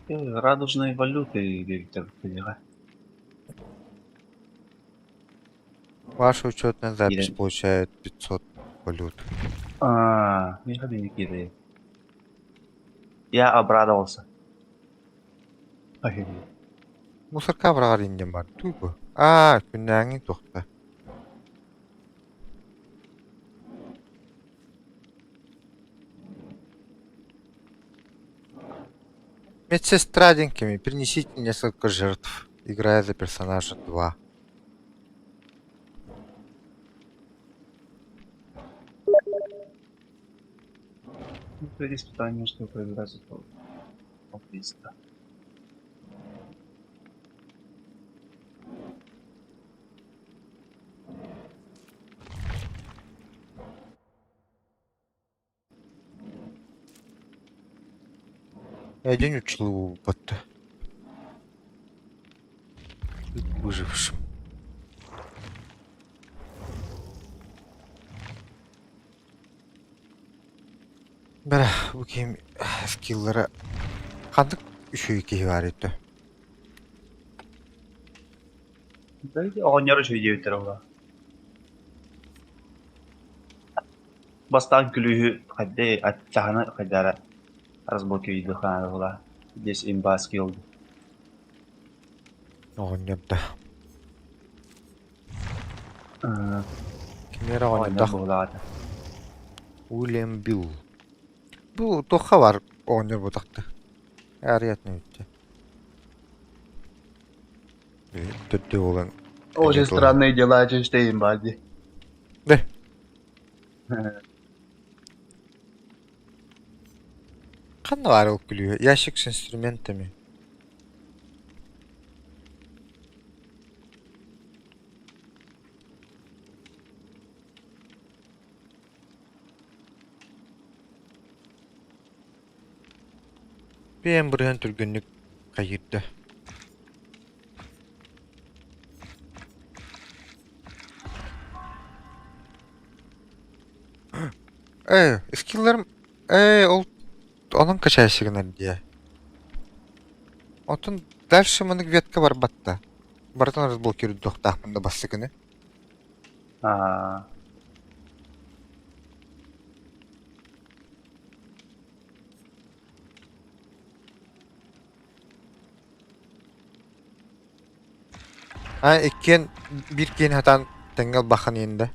Радужные валюты, Виктор, поняла? Ваша учетная запись Или... получает 500 валют. Не ходи, Никита. Я обрадовался. Охереть. Мусорка врагар инден бар. Туйбу. Күннәңин тохта. Медсестра деньками. Принесите несколько жертв, играя за персонажа 2. Это испытание, что появляется по убийству. Один учлу бот. Выжившим. Бәрі, бүкейм скиллері қандық үші екеі бар еді. Да иди, огонь шөйде өтер ола. Бастан күлігі қадде аттағаны қаддары разборки үйді қанады ола. Здесь имба скилл. Оғынерді. Кемер Огонь оғынерді. болады. Уильям Билл. Бұл тоққа бар оғынер бұтақты. Әриятны өтті. Төтті олан. Очень странные дела, что имбади. Да. Қаны бар ол күлігі? Ящик с инструментами. Бен бұрын түргенлік қайырды. Скиллерім... ол... Оның качайшығын әлде. Отын дальше мұнық ветка бар батта. Бартын разблокирует доқтақпында басы күні. Еккен бір кен хатан тәңгіл бақын енді.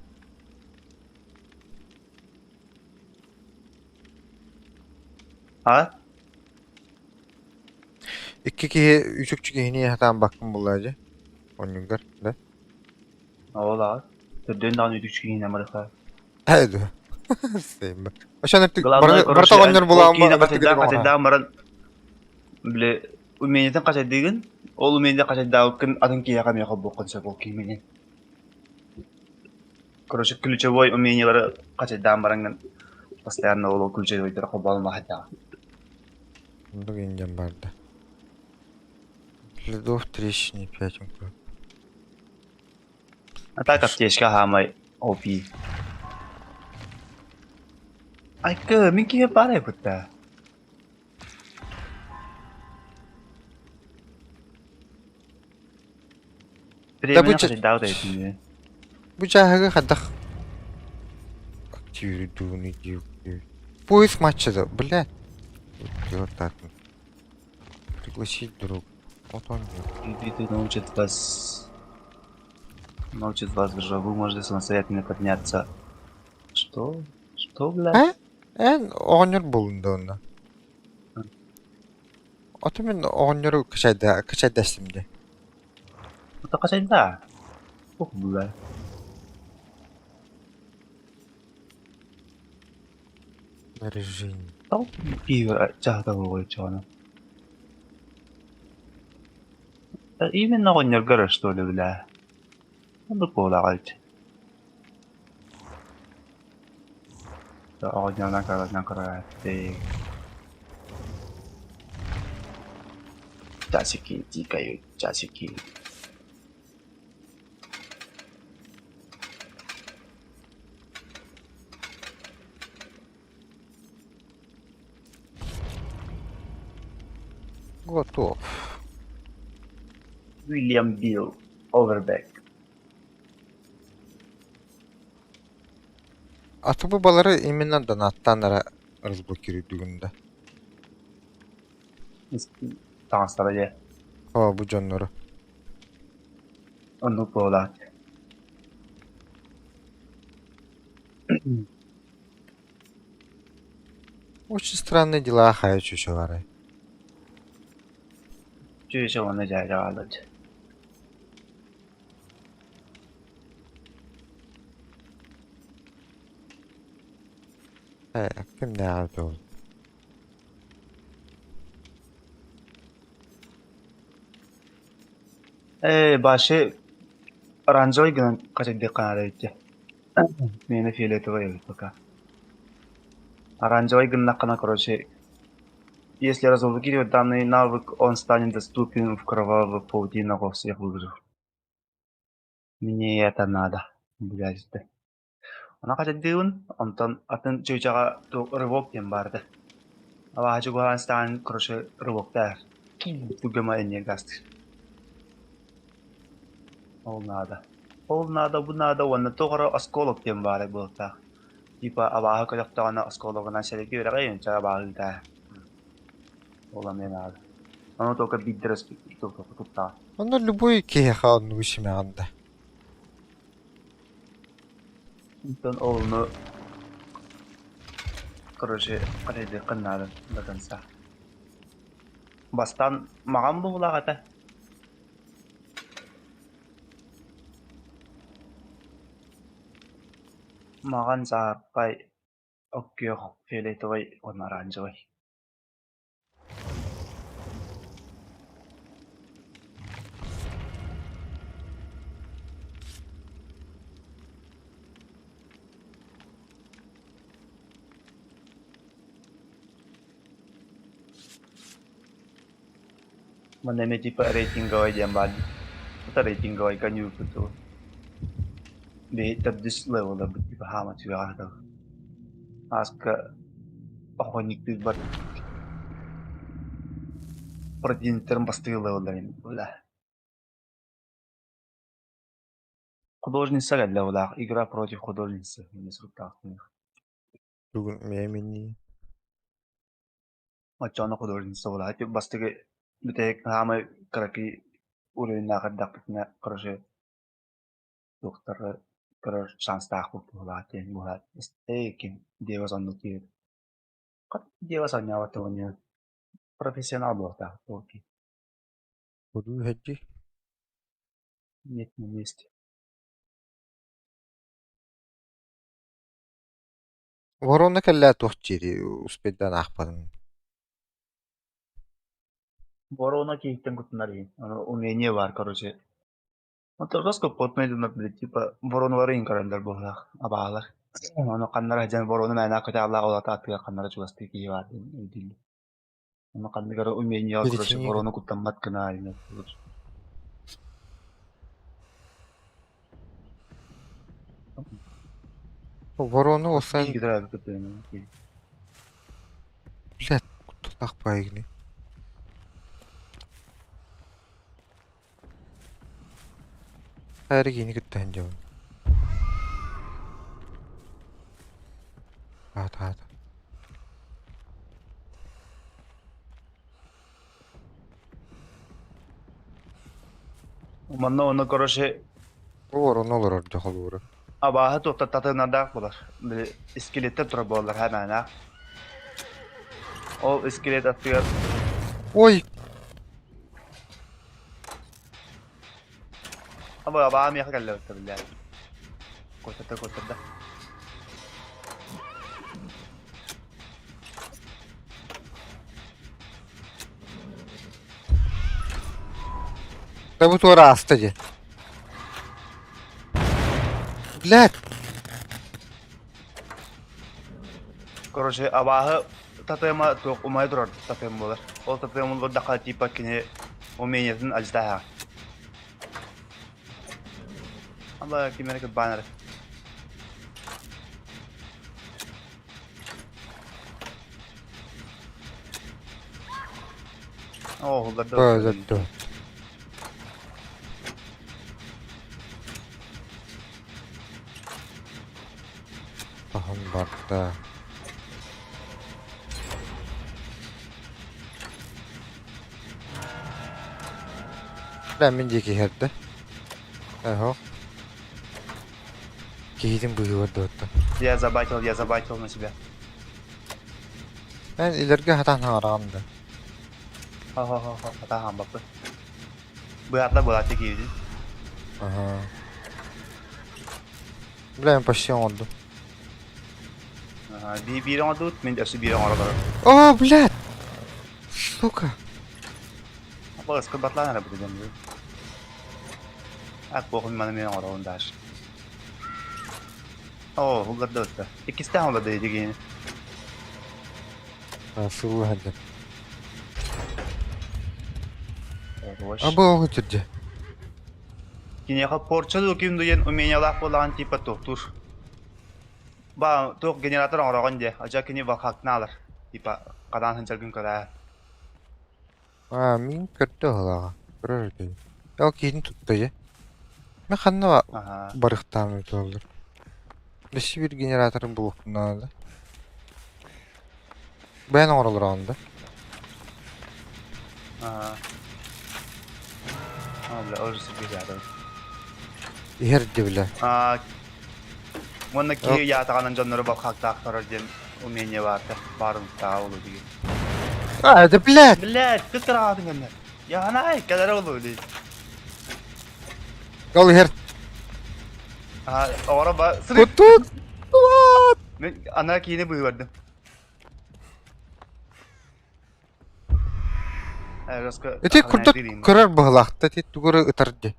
Екі кеге үшікчі кегіне хатан бақын болады. Оныңғар, да? Ола. Түрден дағын өтік шкейін әміріқа. Әйді. Сейм ба. Ошан әптік барта ғонер болағын ба? Қачайдан баран... Біле, үменетен қачай деген, ол үменде қачайдағы күн атын кейеға меға боққанса бұл кейменен. Короче, ключевой умениялары қачайдан баранған постоянно ол ключевой дұрақы балыма хаттаға. Бұл енден барды. Следов трещины 5 мкр. Так аптечка хамай OP. Айка, мен кейе барай бұтта. Біреумен қачайдағы да етінде. Бұл жағығы қадақ. Активируй идею. Поиск матча, блядь. Вот так. Пригласить друг. Вот он. Индивиды научат вас в вы можете самостоятельно подняться. Что? Что, блядь? Оғынер болынды онда. Оты мен оғынеру качайда әстімде. Это качайда? Ух, блядь. Режим. Тау пиво жағда болғай чоны. Именно оғынер гөрі, что ли, блядь? Бұл кола қалды. Оғынерден қарады. Часики тикают, часики. Готов. William Bill Overbeck. Аты bu балары именно донаттан разблокируйдугунда. Tanslara ye. О, bu жоннору. Onu kola. Очень странные дела хай чушалары. Çünkü onu cayda aldı. Kim ne yaptı oldu? Başı Ranjoy günün kaçak dekana etti. Meni fiyeleti var ya пока. Оранжевый гнакана, короче, если разблокировать данный навык, он станет доступен в кровавых паутинах во всех выживших. Мне это надо. Блядь, да. Она kaçak diyorsun, ondan atın çocuğa revok diyen vardı. Ama hacı guhan stan, короче, revok der. Tugama en gastır. Ол надо. Ол надо, bu надо, onu toğra askolog diyen vardı bu da. Типа, абаһы көлөктөгөнө оскологунан селеги үрэгейин, чаа абаһы да. Ола мен надо. Оно только биддрес туттаа. Он любой кейха он вышимяганда. Онтон олну, короче, кадайды кыннады датанса. Бастан маган булагата. Маган зааппай оккио фиолетовый он оранжевый. Mana типа рейтинговый дембаль. Это рейтинговый коню тут. Be this level da типа хама тига да. Аска охотник ты бар. Противник терм поставил level да. Художница для вла. Игра против художницы. Не срутах. Бүгін мемени. Мачана художница вла. Тип бастыгы битек хама краки уровень каддакна короче. Доктор короче шанс таху вла тен вла. Стейкин дева занути. Как дева санява то не профессионал был так. Окей. Буду хеджи. Нет на месте. Ворона калла тухчири успедан ахпадын. Ворона кейтен кутнари. Умение var короче. Вот раскоп потмейду на типа воронларын карандар болах. Абалар. Оно каннара жан ворона мэна ката алла олата атыга каннара чугасты ки var. Дил. Оно каннара умение var короче Перетяни. ворона кутаммат кына айна. Ворона осан. Ки дра кытын. Блядь, тутак байгни. Хайргини кыттан жабын. Ата. Манна оно короче Ворона олар орды холууру. абаха токта татынадак болар. Били искелеттер тура болар хэмэна. Ол искелет атыга Ой! Ama abam yakın geldi tabii yani. Koşturda. Да вот раз тоді. Блядь! Короче, абahı tatema çok umay durur tatema болар. Ол татемун вот дака типа кine умениятын аждаha. Ama kimene ki banner. Oh, hullarda Böyle Tahın barda. Ben deki herde. Eho. Giydim bu yuvarda otta. Я забайтил на себя. Ben ilerge hatan harağımda. Ha, tamam bak. Bu hatla bulatı girdi. Aha. Bilen pasyon oldu. Bir on tut, min ösü bir on orada. Oh, блядь! Сука! Ama ıskı batlar ne bu dedim. Ak bokun bana min orada ondaş. Oh, hullarda otta. İkisi de hullarda yedi giyini. Nasıl hadi. Hoş. Abo o tüdü. Kini ka porçalı kim duyan umenyalar olan tipe doktor. Ba tok generator oragan je. Aja kini vakak nalar. Tipe kadan hancel gün kadar. Min kötü hala. Görürdü. Ya kini tuttu ya. Ne kanna Aha. barıktan ötü olur. Dışı bir generatörün buluktundan aldı. Ben oralar aldı. Aha. Abla orası güzel. Yerdi bile. Wannan ki ya ta kanan canları vakak da aktarar jen umenya vardı. Barın ta olur diye. Hadi блядь! Блядь, ты травы гэнэ. Я анай, kadar olur diye. Yol her. Ora ba Tutut! What? ben ana kini buyurdım. Raska. Ete kurda kırar bağlaqta te tugura ıtardı.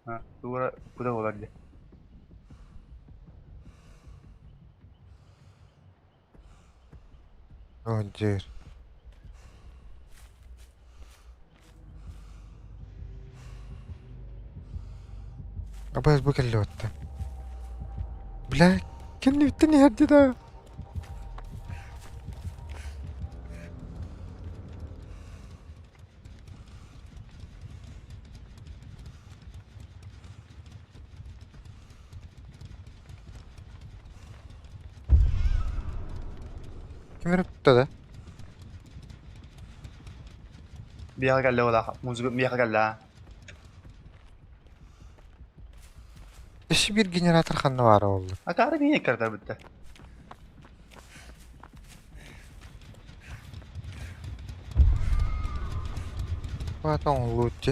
Ha, dura bu da olardı. Hayır. Abaz bu kelli otta. Блядь, kendi bittini herdi da. Kim yaptı da? Bir yer geldi ola. Müzik bir yer geldi. Dışı bir generatör kanı var oldu. Akarı niye kadar bitti? What on loot.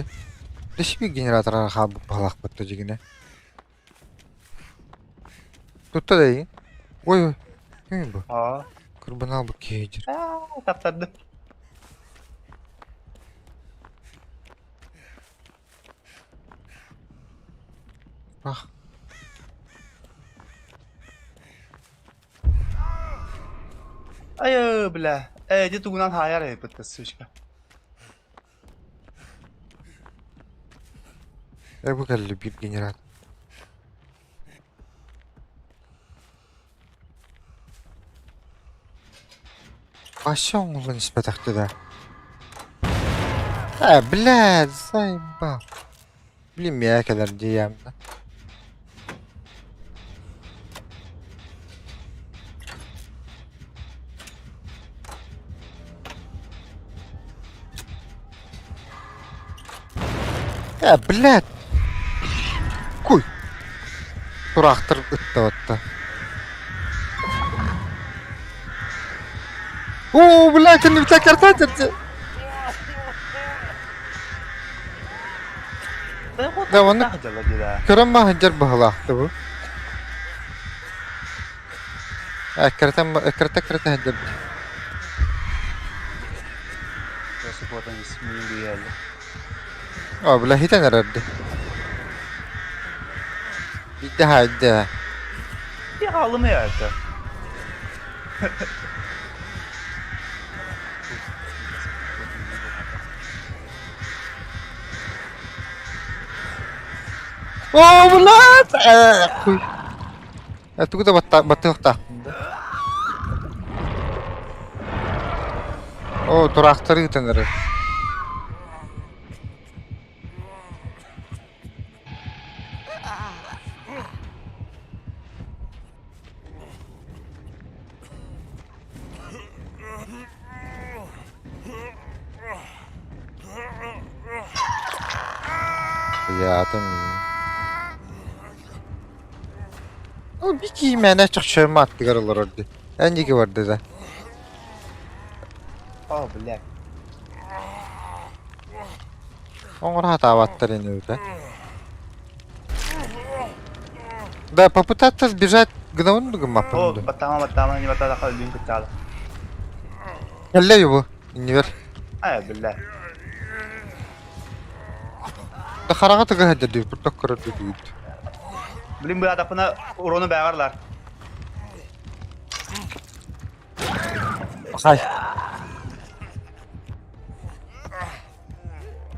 Dışı bir generatör kanı bağlaq battı jigine. Tuttu da iyi. Oy. Kim bu? Ha. Kurban al bu kecir. Taptadı. Bak. Ayo bile. Dia tungguan hayal ya bitti sıçka. Bu kelli bir generatör. Aşağı olmalı nispet aktı da. Блядь, заебал. Блин, я kadar diyeyim de. Блядь. Kuy. Turaktır ıttı ıttı. Блядь, ты не в картачерте. Да, он körün mahıncar bağlaktı bu. Kırta hıncar. Burası bu adam ismini duyarlı. Bلا hiç nerede? Bir daha de. Bir halımı yaptı. Блядь! Хуй. Itu kita batı tak. Turaktör itenleri. Ya adam. O bir giymene çok şöyle attı karalar orada. Önceki vardı da. Oh, black. Он hata battır iniyordu. Да, попытаться сбежать гномным мапом. Oh, batama, ini batala kalbim kecil. Gel его. Инвер. Billah. Да харага тага хаджа дий. Буртак карады дий. Bilim bu adapına uronu bağırlar. Hay.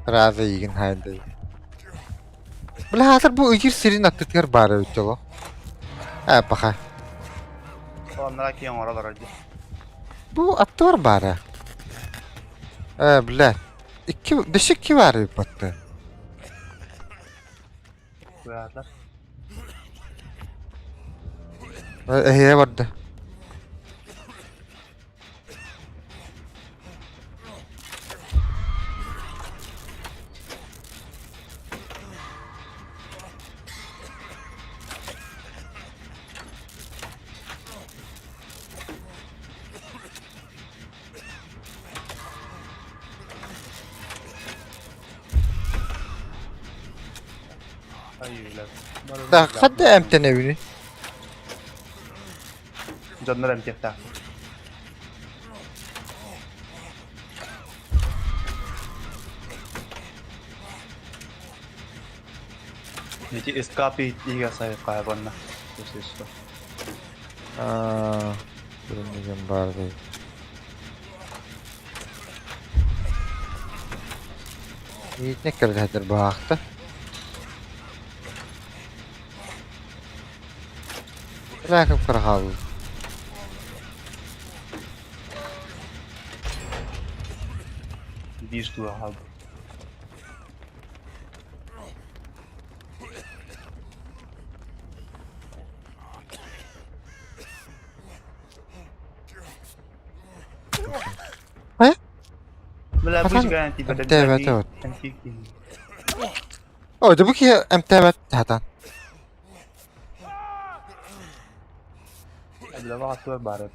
Razı yiyin haydi. Bula hazır bu ıgır sirin attıklar bari ötüyor. Ha baka. Onlara ki oralar acı. Bu attı var bari. Bula. Düşük ki var bir battı. Bağırlar. Heye vardı. Hayırlar. Da hadi emten evini. Canlar emtekta. Niti eskapi tiga saya kayabonna. Terus itu. Durumda vardı. İyi ne kadar hadır bu hafta. Lakin farhalı. Bir tu hal. He? Bela bu juga nanti pada Evet. nanti ini. O da bu ki emtemet zaten. Bela waktu barat.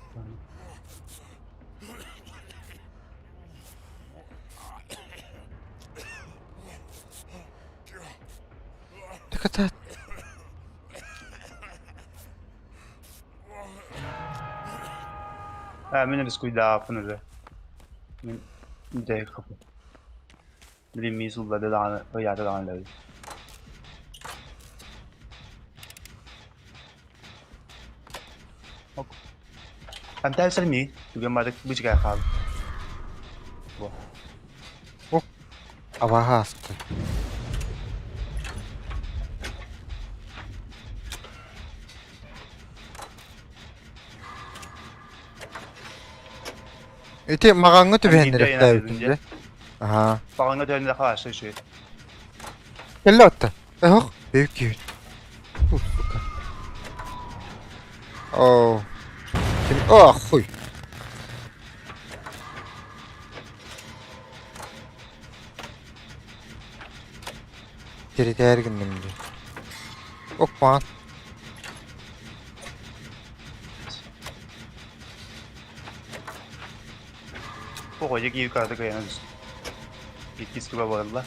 Dikkat et. Min descuidar până min de kapı. Bilim misul da dağını o yerde dağını. Anh ta sao mi? Tụi em mà được biết cái khảo. Hava hastı. İti mağangı tübendirek de ötünde. Aha. Mağangı tübendirek var şey. Gel otta. Yok. Büyük gibi. Oh. Oh huy. Geri dergindim diyor. Hoppa. Bu hoca gibi yukarıda kayanız. Gittiğiniz gibi bağlılar.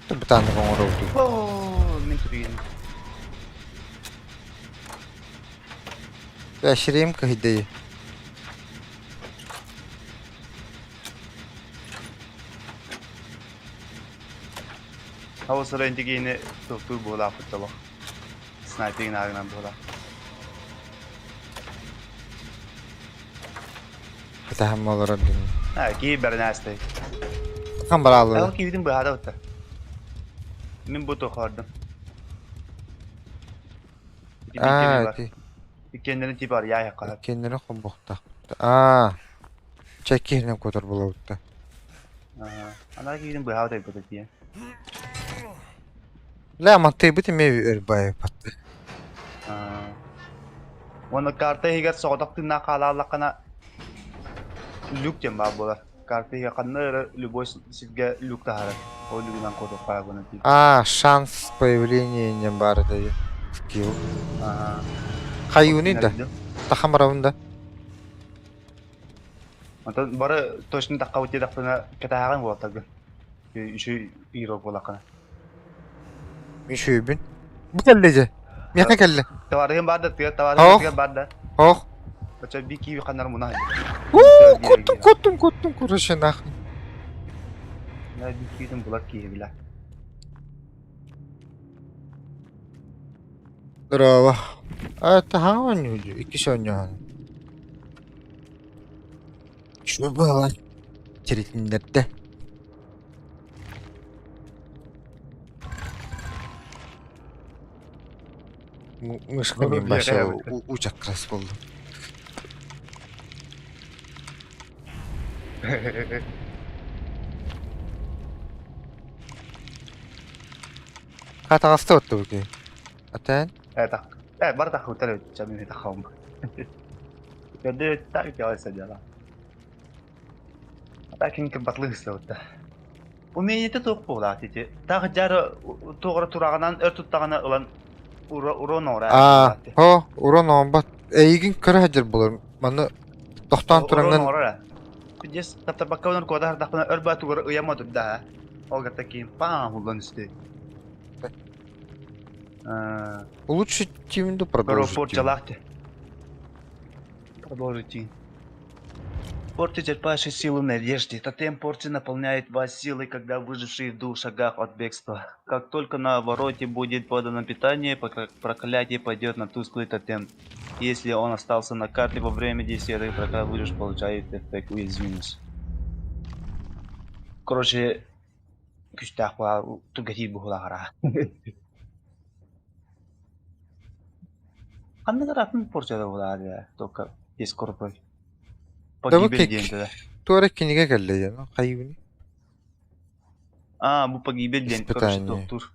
Bir tane kongur oldu. Oh, mentübün. Yaşırayım ki hideyi. Hava sarayındaki yine doktor boğula afıtta bak. Sniper'in ağrından boğula. Bir tane olur öldüm. Ha, ki berneste. Kan baralı. Ama ki bizim bu hada otta. Min bu tokardım. Bir kendini tip var ya yakalar. Kendine kumbukta. Çekihine kadar bulawutta. Ana ki bizim bu hada yapıda diye. La mantay biti mevi erbaya pattı. Ona karta higat sodak tinna kalalak kana. люк тем бабула. Карты я каннера любой сидге люк тахара. О люгнан кодо пагона тип. Шанс появления не бар дайы. Скилл. Ага. Кайуни да. Тахамаравында. Антон бары точно такка өте дактына кетаган болот тагы. Еще ирок болакана. Мишүйбүн. Bu kelleje. Miyaka kelle. Товарым барды, товарым тиген барды. Ох. Ача бики канар муна. Коттум kuruşun nahın. Ne bikiydim bulak kiyebiler. Bravo. Tahan oynuyor. İki şey oynuyor. Şu bağlar. Çeritinlerde. Müşkülün başı uçak kras oldu. Kata hasta oldu bugün. Atan? Tak. Baru tak hotel jam ini tak home. Jadi tak jauh saja lah. Lakin kebatlı oldu. Umumnya itu tuh pola tici. Tak jar tuğra turağından tuttağına olan uron ora. Uron ombat. Eygin kara hacer bulur. Bana doktan turangan. Uron ora. Just tap bakkawan ko dah takna erba tuğra uyamadı da. O gataki pam ulan işte. Лучше тимду продолжить. Продолжите. Порти черпающие силу в надежде. Тотем порти наполняет вас силой, когда выжившие в 2 шагах от бегства. Как только на вороте будет подано питание, проклятие пойдет на тусклый тотем. Если он остался на карте во время действия этой проклятия, выживший получает эффект уязвимость. Короче, күштах была тугатит бухлахара. Anda tarafın porçada bular ya. Только есть корпой. Погибель день-то. Туара киниге келле я, ну, кайуни. Bu погибель день, короче, доктор.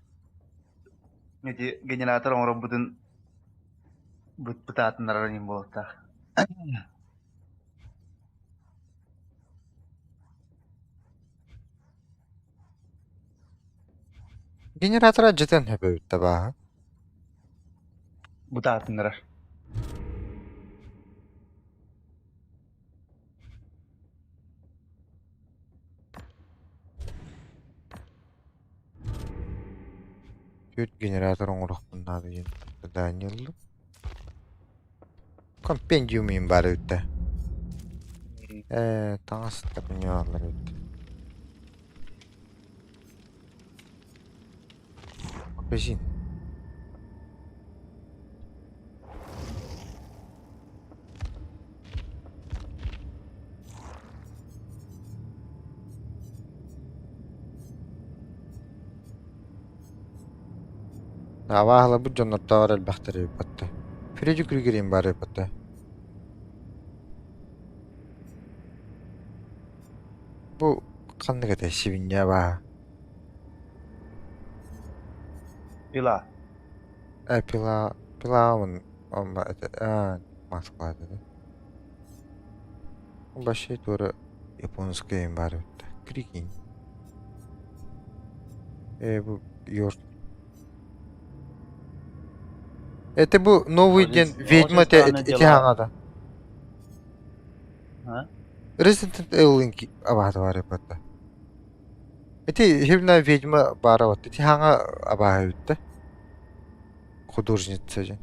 Эти генераторы он работает пытаться на раннем болотах. Генератора жетен хепе табаха. Бутатындар. Köt generator oңорук bunları yen. Daniel'lı. Kompendium'un bari ötte. Tanış tapınıyorlar ötte. Peşin. Давахла bu jonotlar elbaqtari yo'qotdi. Fredi Kruger'in bari yo'qotdi. Bu qanday qada shivinga va. Pila. Pilavın ama Moskvada. Başı doğru Japonskayın bari yo'qotdi. Krigin. Bu yo'q. Это был новый день ведьма эти хангада. Resident Evil'inki abahı var yapıda. Эти хевна ведьма бара вот эти ханга абахы өтті. Художница же.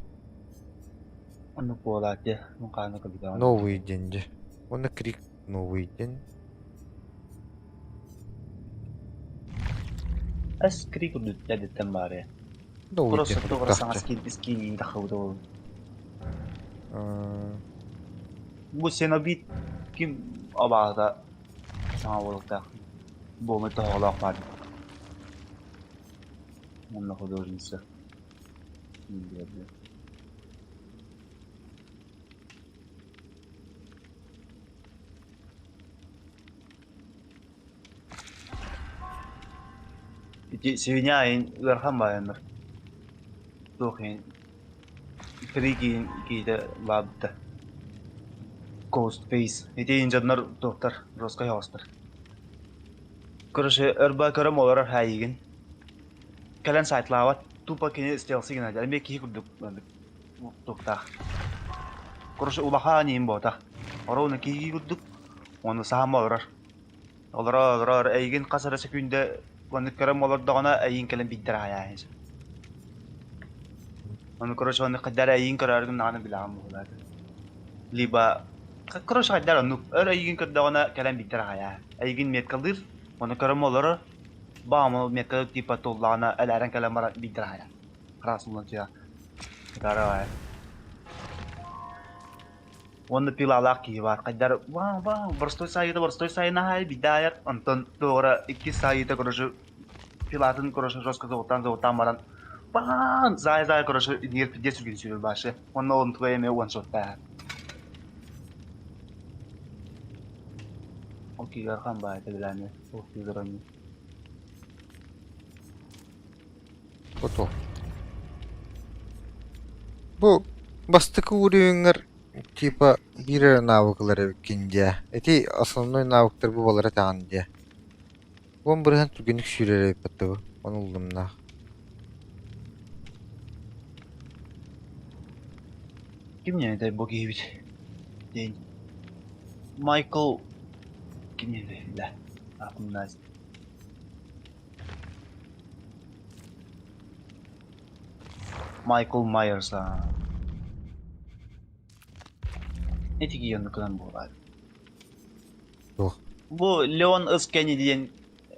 Onu polatya, mukana kabida. Новый день же. Он крик новый день. As krik udah jadi tembare. Новый Просто день. tuh rasa skin indah kau tuh. Bu senobit kim abahda sama bolakta. Bu meta olak var. Onunla hudurunsa. Свиняин верхам байнер. Тухин. Фрики киде лабта. Ghost face. Ити инженер доктор Роска Хостер. Короче, эрба көрөм олар хайыгын. Кален сайтлават тупа кини стелси гына. Ами ки курдук доктор. Короче, улаха ним бота. Ороны ки курдук. Оны саама олар. Олар айгын касара секунде оны көрөм олар дагана айын кален биттер хаяйын. Оны короче оны кадар айын көрөргөн наны билам болот. Либо короче кадар оны айын көрдөгөнө кален биттер хаяйын. Айгын меткалдыр. Оны көрөм олар баамы меткалдыр типа толлана элерен кален бара биттер хаяйын. Красный тя. Дарай. Оны пилалак ки бар. Кадар ва борстой сайына хай бидаяр. Антон тора 2 сайта короче пилатын короче жестко зовутан баран. Бан зай короче нир 10 gün sürür başı. Onu on твоими one shot та. Окей, архан байты билами. Окей, дөрөм. Ото. Бу бастыкы уровеньер типа бир навыклары кинде. Эти основной навыктар бу балара тагынде. Он бирген түгенік сүререй патты. Оны улдымна. Ким мне дай боги ведь. День. Майкл ким мне дай, да. Ахмназ. Майкл Майерс. Эти гиен кылан болар. Yok. Бу Леон Искени деген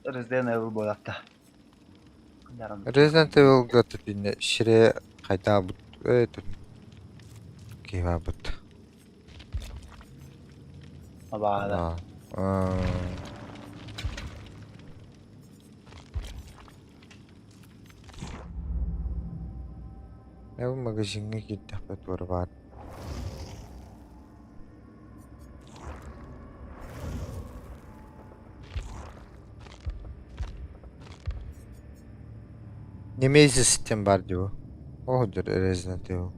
Resident Evil болатта. Resident Evil'ga tepinde şire kayda but. Kiva but. Abada. Ne bu magazine gitti patvar var. Nemesis sistem var diyor. Odur Resident Evil.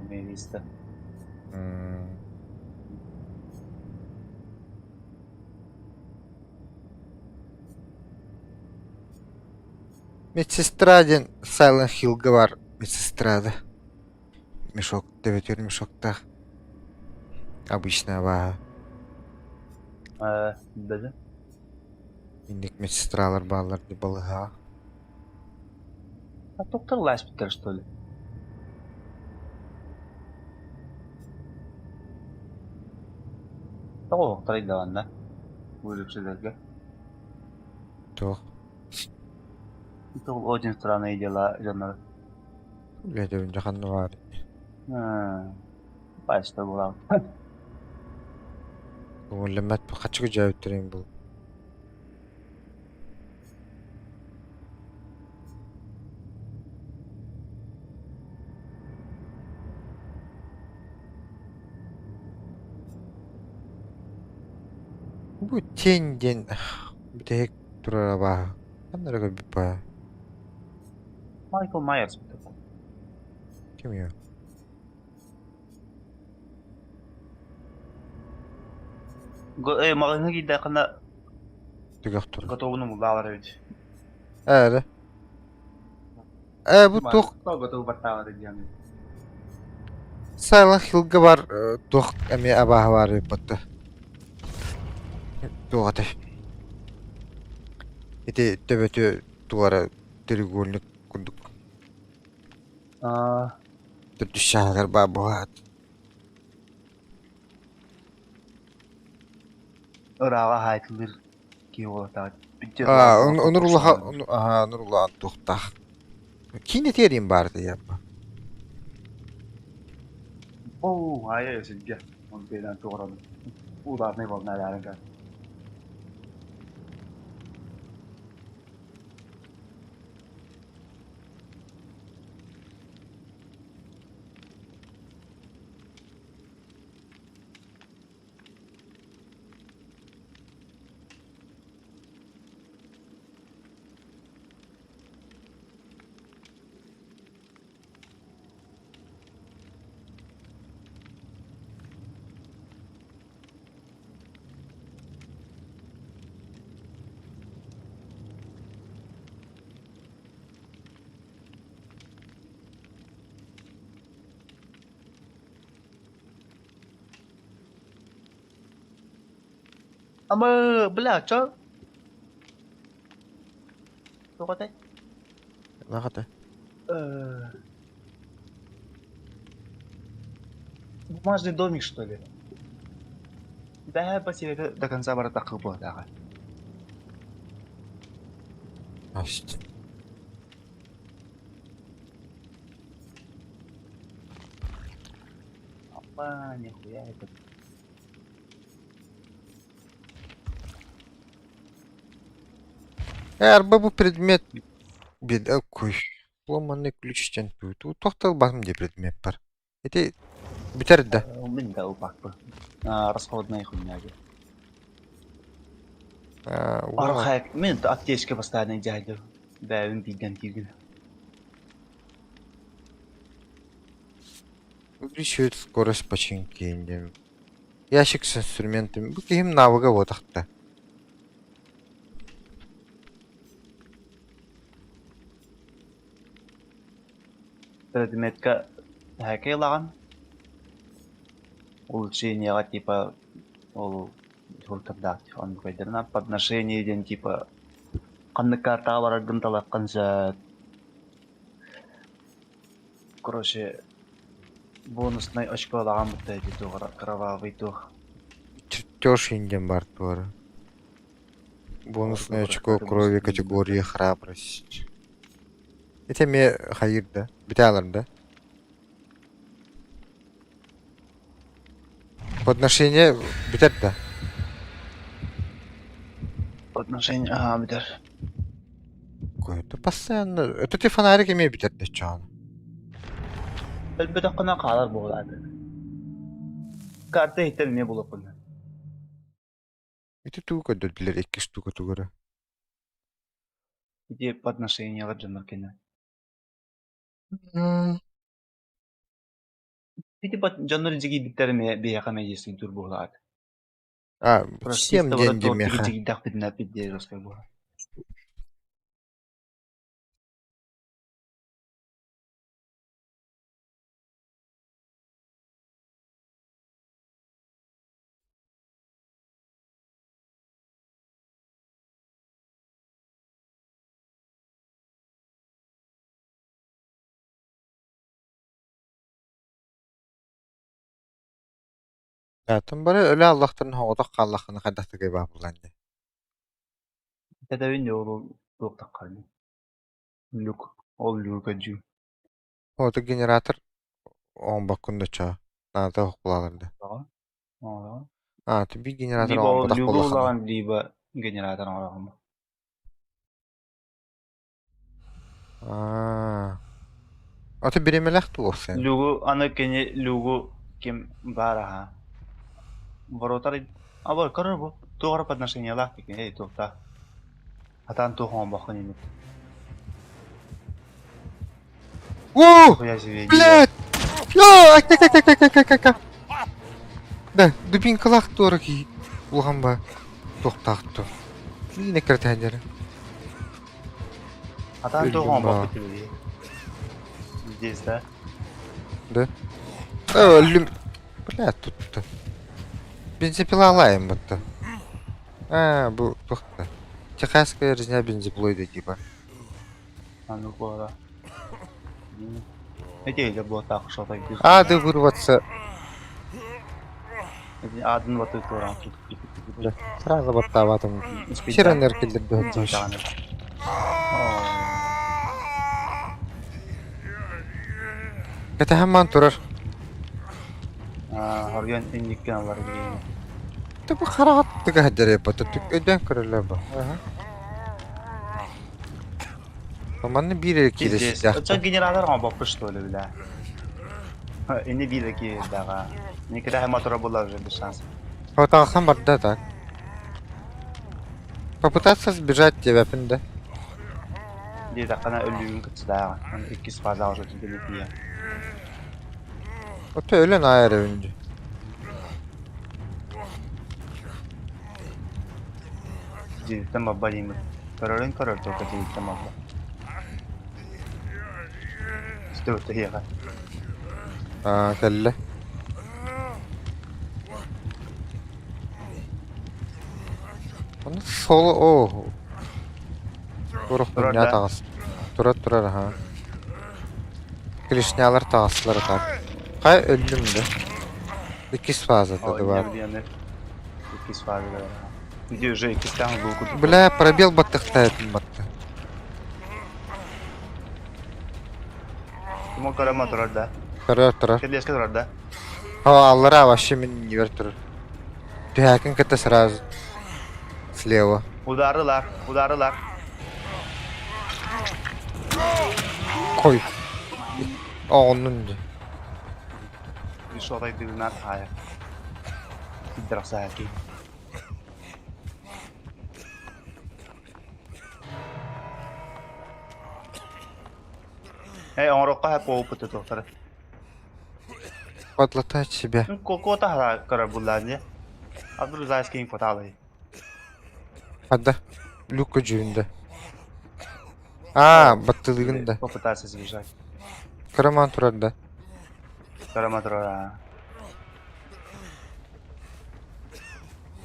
Nemesis. Медсестраден Silent Hill'ga var. Медсестрада. Мешок, девятер мешок-то. Обычная вага. Даже? Индик медсестралар баллар ди балыга. А доктор Ласпитер, что ли? О, трейдован, да? Вырывшилерге. Тох. Это очень странные дела, жанр. Блядь, önce kanı var. Başta bulam. Көңіліме қачығы жауып тұрайын бұл. Бұл теңден бітек тұрара бағы. Қандарға бір бағы. Майкл Майерс. Кім еу? Мағына кейді қана Түгіқ тұры. готовыны мұлдалар өйді. Әрі. Бұл тоқ. Готовы баттағады деймін. Silent Hill'ga var. Тоқ әме абағы бар өйпатты. Тоғаты. Еті төбеті туғара треугольник күрдік. Түрді шағыр ба бұғат. Ыраға хайтылыр ки олатады. Нұрлаған тоқтақ. Кейіне терейін барды ябы. Оу, айы өсінге. Оны бейден тоғырады. Ударны болын әләрін кәді. Ama belajar. Tuh kata. Нахата. Бумажный домик, что ли? Да, по себе до конца ворота было, да. Аст. Опа, нихуя это. Арба бу предмет беда кой. Ломанный ключтен тут. Тохтал басым де предмет бар. Эти битер да. Блин, да, упак бы. Расходная хуйня. Архаек, мен аптечка постоянно дядю. Да, он пиден тигр. Увеличивает скорость починки. Ящик с инструментами. Bu kim навыга вот ахта. Предметка хакелаган. Улучшение типа ол хуртадак он койдерна подношение ден типа канныка товар гынталакканса. Короче, бонусный очко лаган бутта диtu кровавый тух. Чертеж инден бар туары. Бонусное очко крови категории храбрость. Это ме хайыр да. Биталар да. Подношение битер да. Подношение, битер. Это постоянно. Это ты фонарик имеет битер да чан. Elbette kına kalır bu olay. Kartı hitem ne bulup bunu. Это ту кодот билер 2 штука тугара. Где подношение в джамаркина. Пити под жанр жиги биттерме бияка мejesi dur bu olay. А, Просто всем чисто вот деньги тот меха. жиги дах битна битде раскай bu. Ya tam bara öyle Allah'tan hoğda kallahını kadahta gibi bulan. Tedavin de oğlu yok takarlı. Luk. Ol lukacı. Hoğda generator 10 bakında ça. Nada hokulalardı. Aa. Ha, tabi generator Liba 10 o badak lugu kollahını. olan liba generator olan. Aa. Ata biremelek tu sen. Lugu ana kene lugu kim baraha. Воротары. А вот коробу. Тугара подношение лахтики. Эй, тугта. Атан тухом бахнин. О! Хуя себе. Блядь! Я! Ак. Да, дубинкалах дороги. Улганба. Тоқтақты. Yine kırtayları. Атан тухом бахнин. Здесь, да? Да. Ölüm. Блядь, тут-то. Бензопила лаем будто. А, bu to'xta. Техасская резня бензоплойда типа. А ну пора. Эти было так, что так без. А, да вырваться. Один вот этот уран тут. Да. Сразу вот там. Вчера энергия для Это хаман турар. Харган индиккен бар gibi. Ты бы харат ты гадаре потом ты öden kırılaba. Aha. Aman bir Здесь. Это генератор он бапы что ли, бля. Не видно ки дага. Никогда мотора была уже без шансов. Вот алсам бар да так. Попытаться сбежать тебя пинда. Где так она ölüyüm kıtsıda. İki fazla уже тебе не пья. O da öyle ayar önce. Где там обалим. Королин король только где там обла. Что это я? Kelle. Onu solu o. Turuq Turar dünya da. tağız. Turar ha. Krishnalar tağıslar atar. Kay öldüm de. 2 fazla O da var. ne bileyim. 2 fazla da var. Video уже 2 tane bulgu. Бля, пробел баттыхта этим батты. Кому карама турар да. Турар. Кедеске турар да. Аллара вообще меня не вертур. Тякен это сразу. Слева. Udarılar. Koy. Onun da. Bir şoray diline hayır. Dirasa haki. Он рукой по опыту доктора. Подлатать себя. Ну, кота карабулланье. Абдулзайский фоталы. Hadi. Люк ucunda. Battılığında. Попытаться сбежать. Karaman turarda. Караматора.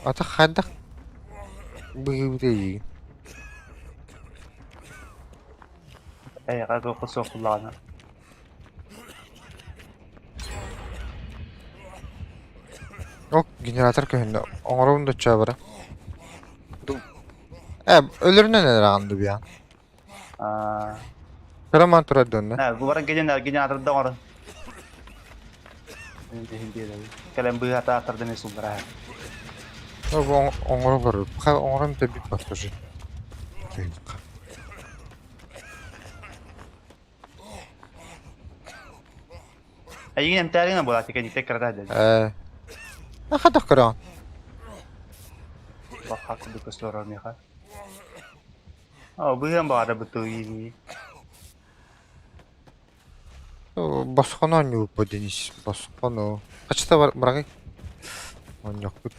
Ata hadi. Bığı değil. Как кусок лана. Ok generator köyünde. Onların da çabara. Ölürüne neler andı bir an. Karaman turarda onda. Nah, gua orang generator dong orang. Hindi. Kalian beli atar demi sumber. Onlara varır. Onların da bir bakıcı. Ayun yang tarik na bola tika kita kerja aja. Hadi kıran. Bak aku di keseluruhan mereka. Oh, belum ada betul ini. Басқана не упаденись. Басқана. Kaçta var bırakayım. Manyaklık.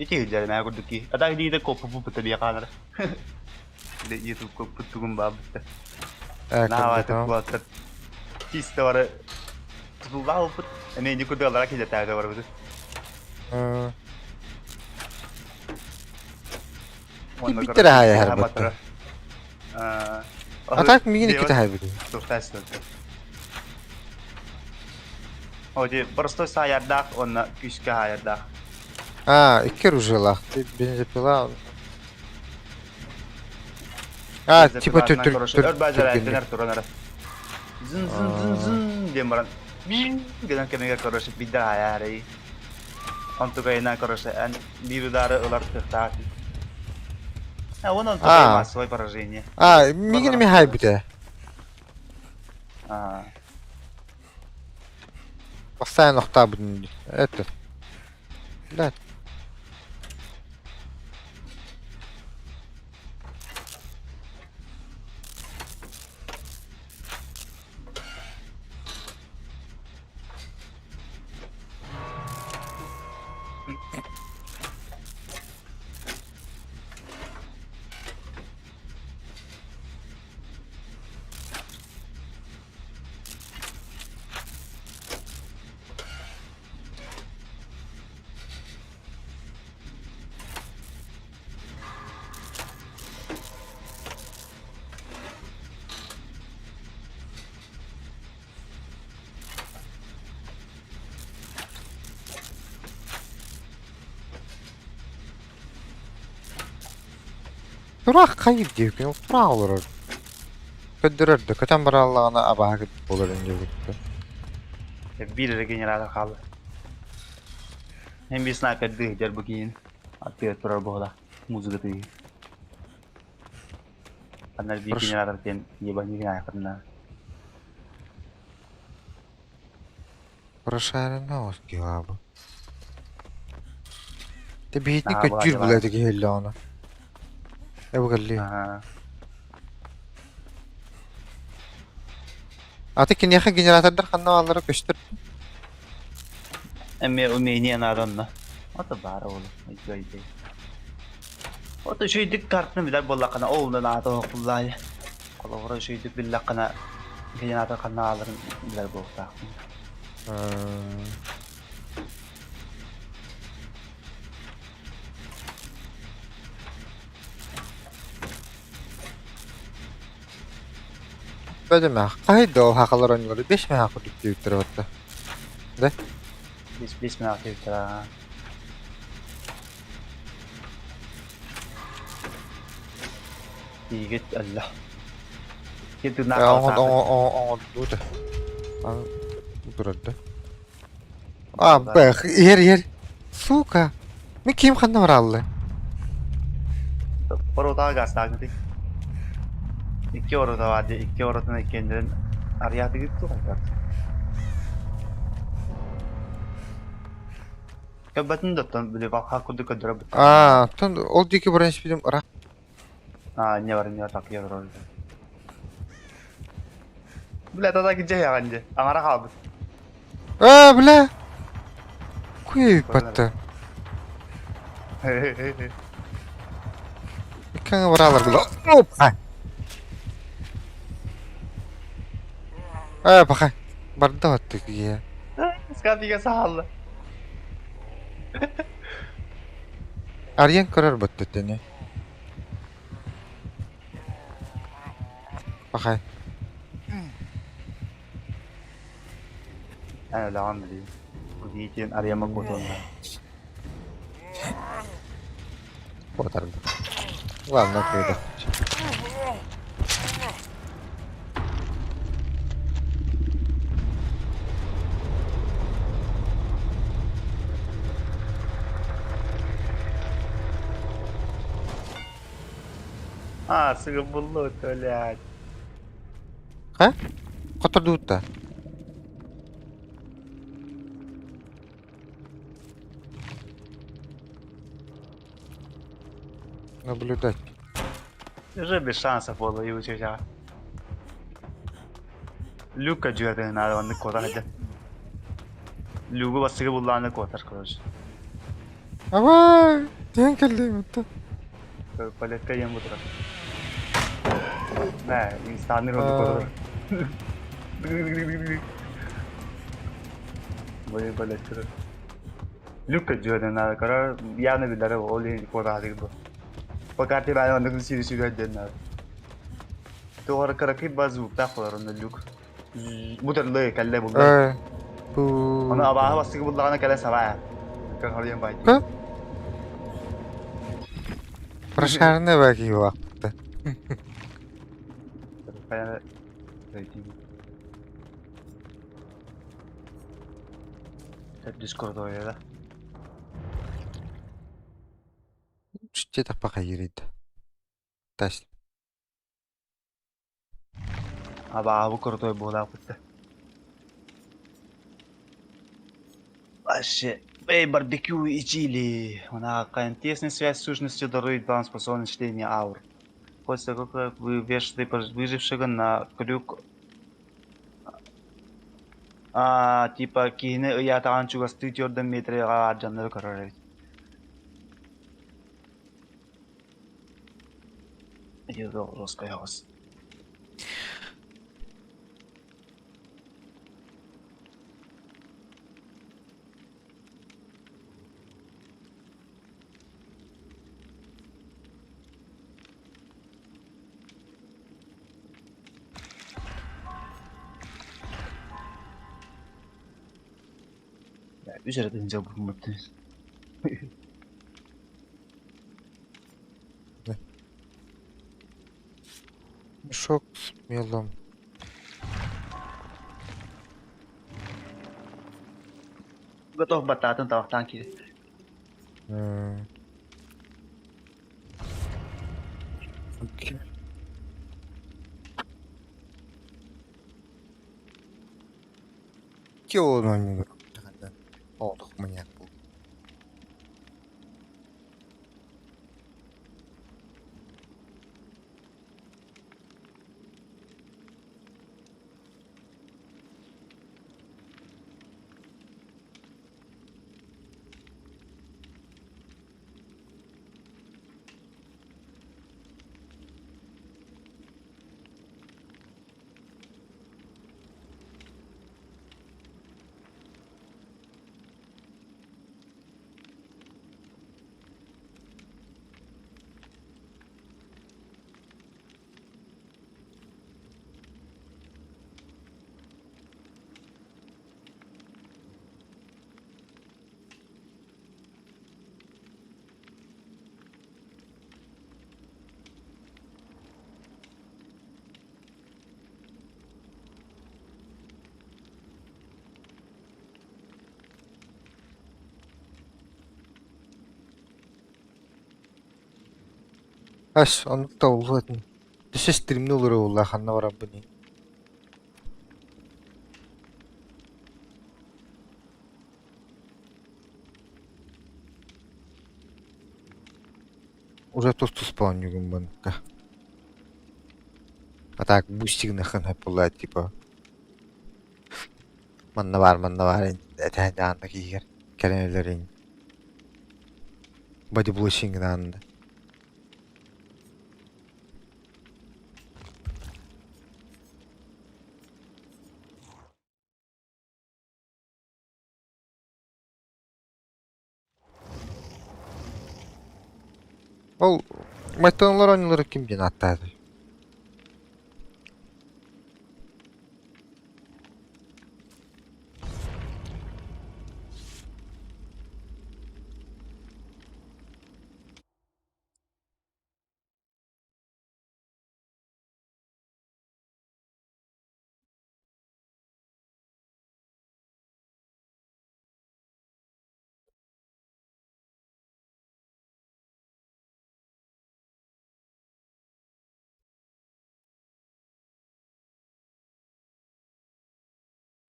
Itu jadi nak aku duki. Ada di itu kopu betul dia kan. Di itu kopu tunggu babet. Nah, waktu buat kista var. Bu babet. Ini juga tu orang kita tahu var betul. Bitti daha ya her batta. Atak mı yine kita hayır. Sukses tu. Oh, jadi просто saya dak on kişka hayır dak. İki rujelak. Benzepila. Типа Ört bacaran tener turun. Zın dia maran. Dengan kemega korosip bidah ya hari. Untuk kainan korosan biru dara ular tertati. Он только свой поражение. Мигин ми хайбите. Постоянно нокта будем. Это. Да. Turak kayıp diyor ki. Turak olur. Kötürürdü. Köten bir Allah'ına abaha gidip olur önce gitti. Bir regeneratör kaldı. Hem bir sniper dihajar begini. Atıyor turar bola. Musuh gitu. Karena bir generator kan dia banyak yang karena. Прошарена оски abi. Te bihitni kötür bulaydı ki helli ona. Bu galli. Atekin yakın generatorlar kanna allara köştür. Emme umeni anadonna. Ata bara oğlum. Ay. O da şeydik kartını bir de bollakana oğlundan ata okullahi. Kolora şeydik billakana genata kana alırım biler bokta. Böyle mi? Kaydı o hakalar oynuyordu. 5 mi hakı düktü hatta. De? Bis merak ettiler. İyi git Allah. Git nak alsa. Dur da. Dur da. Bak yer. Suka. Mi kim kanna var Allah? Orada gazdan gittik. 2 orada vardı. 2 oradan kendinin arayatı gitti o. Kebetulan datang beli bakal aku tuh kedua betul. Tun o diki branch film ora. Nyawarin tak ya bro. Beli tata kerja ya kan je. Angara kabut. Bla. Kuy patta. Ikan waralar gula. Pakai. Barda wattu ya. Sekarang tiga sahal. Aryan karar battı tane. Pakai. Lawan beli. Ujiin Arya Makoto. Kotar. Ладно, кайда. Segembulu tuh lihat. Kotor duta. Наблюдать. Уже без шансов было и учить. Люка джуя надо он кота хадя. Люку бас segembulu kotar короче. Ава, тен келди мутта. Палетка yang putra. Nah, insanın onu kotar. Böyle paletка. Люка джуя надо кара явно बिल्डर है ओली कोता हाथ को. पकाते बाद अंदर सीधी देना. तो और करके बाजू ताखर उन люк. Muter le kalle bulla. Bu. Ona abaha bas segembulu ana kalle sabah. Kan hal yang baik. Прошарне баки вакытта. Kayak rating. Discord ya lah. Чте так пока ерит. Тас. Abaha bu kurtoy bola kutte. Вообще, барбекю и чили. Она какая тесная связь с сущностью дарует вам способность чтения аур. После того, как вы вешаете выжившего на крюк, типа кине я танчу гасты тёрден метре джаннер карарет. Это жесткая хос. Üzerinde ince bulunmaktayız. Мешок с мелом. Готов бататом танки. Окей. Кё номер? Олдук мне. Аш, onu da olur. Dışı streamli olur oğullar, hanna var bu ne? Уже тус spawn югун банка. А так, бустик нахын hep olay типа. Manna var. Ete canlı giyer. Kelimelerin. Body blushing'dan da. Ол, майтанлар oyunları kim bilen hatta.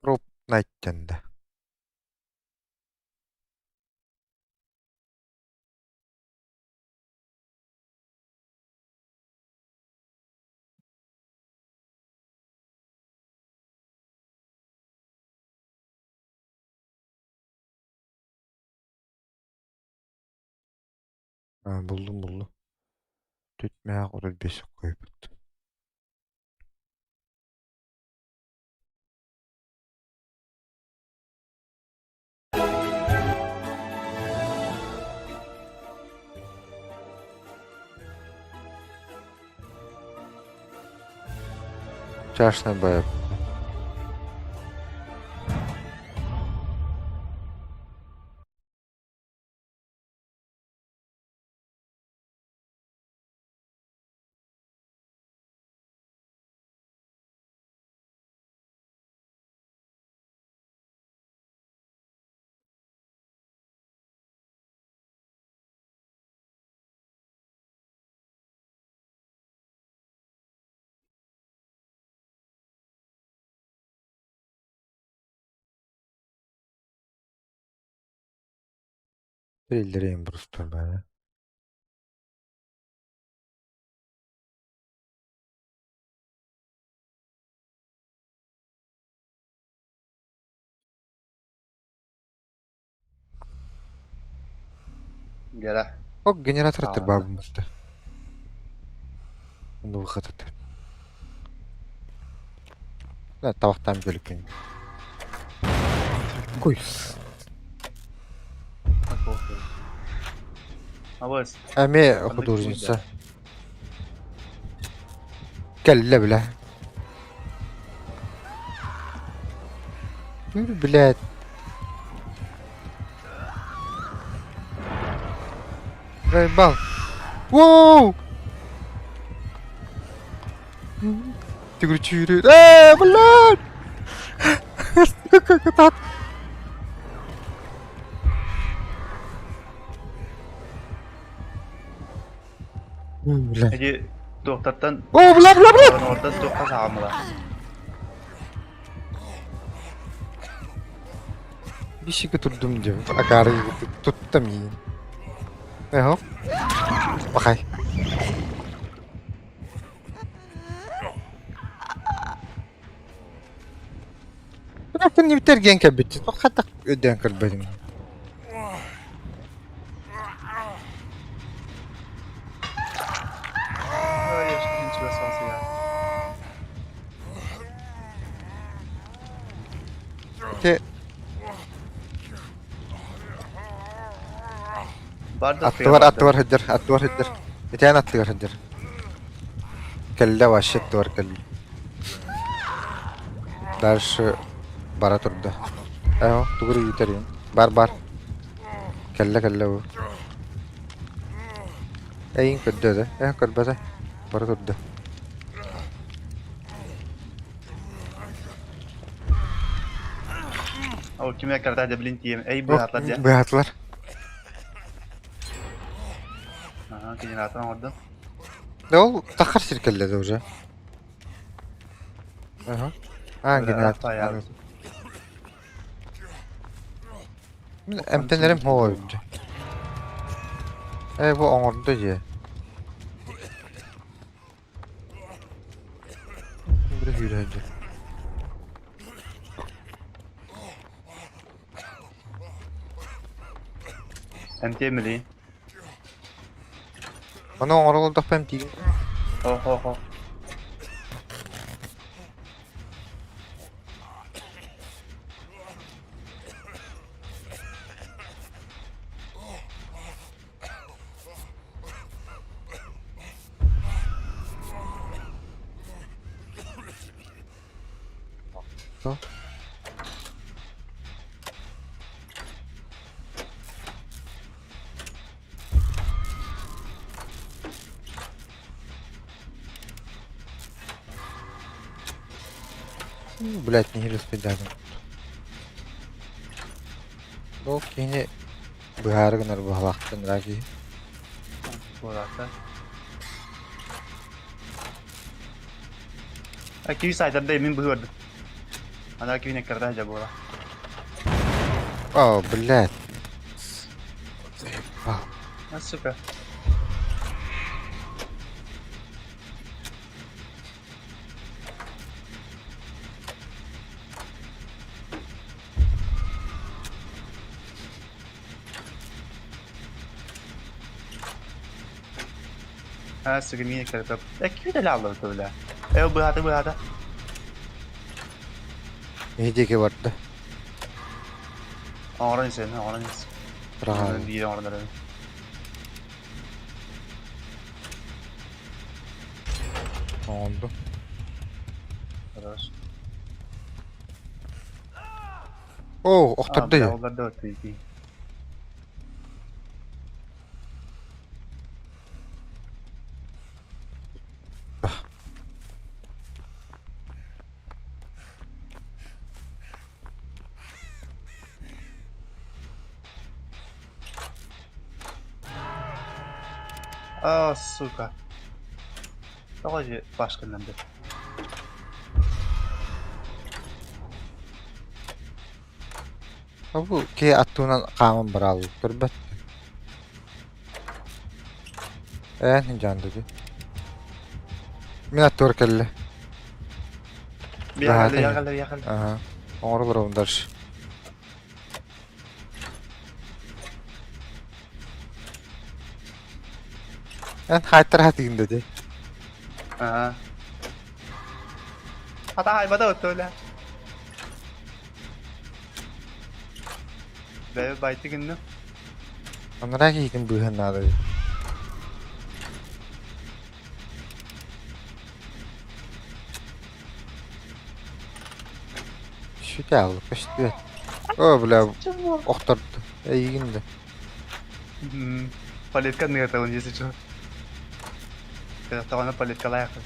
Rob Knight'ten de. Ha, buldum. Tütmeye orada beşik koyup. Çarşına bayağı. Bildireyim Brewster böyle. Gele. O generator attır Sağında. babamızda. Bunu bu kadar. Ne tabaktan bölük beni. Koy. Bak okey. Avaz. Emi Sandık okudu buydu. urjinsa. Kelle bile. Yürü bile. Hey bal. Wow. Tigurcu yürü. Bulan. Ketat. Bulan. Ece doktordan Oh bulan. orada doktor sağlamılar. Bir şey götürdüm diyor. Akarı tuttum iyi. Ne hop? Bakay. Bırakın biter genke bitti. Bak hatta öden kırbadım. Ay yaşın çılası ya. Te Barda attı var hıdır. Bir tane attı var hıdır. Kelle vahşet var kelle. Ders bara turda. Eho, tuguru yiterin. Bar. Kelle bu. Eyin ködde de. Ködde. Bara turda. O kime kadar da bilin diyeyim. Ey bu hatlar ya. Behatlar. Aha, generator orada. Ne ol? Takar sirkeledi hoca. Aha. Hangi Böyle ne? bayağı. Anladım. Emtenlerim hoydu. Bu orada ya. Bir yürüyünce. Emtemeli. Ana oralı da ben değil. Ho. So. Блять, не распидали. Дол кини быгарыгынар бахлактын раки. Burada. Kivi saydan emin buyurdu. Ana kivi ne kadar acaba burada? О, блять. Süper. Sıkı niye kadar? Kivi de lallı böyle. Burada. Yiyecek vardı. Orange. Rahat. Bir orada. Oldu. Хорошо. Oh, oturdu ya. Onlar da ötüyor. Сука. Давай başka nerede? Bu ki attuğuna kaman baralı. Turbet. Can dedi. Minatör kelle. Bir Rahat yakala. Aha. Oralar onlar. Hayır rahatın dedi. Aha. Hatta hayvada öyle. Ve baytı günü. Onlara gittim bu hanada. Şu geldi işte. O bile oturdu. İyi gündü. Paletka ne kadar önce seçiyor. Когда она палетка лайка.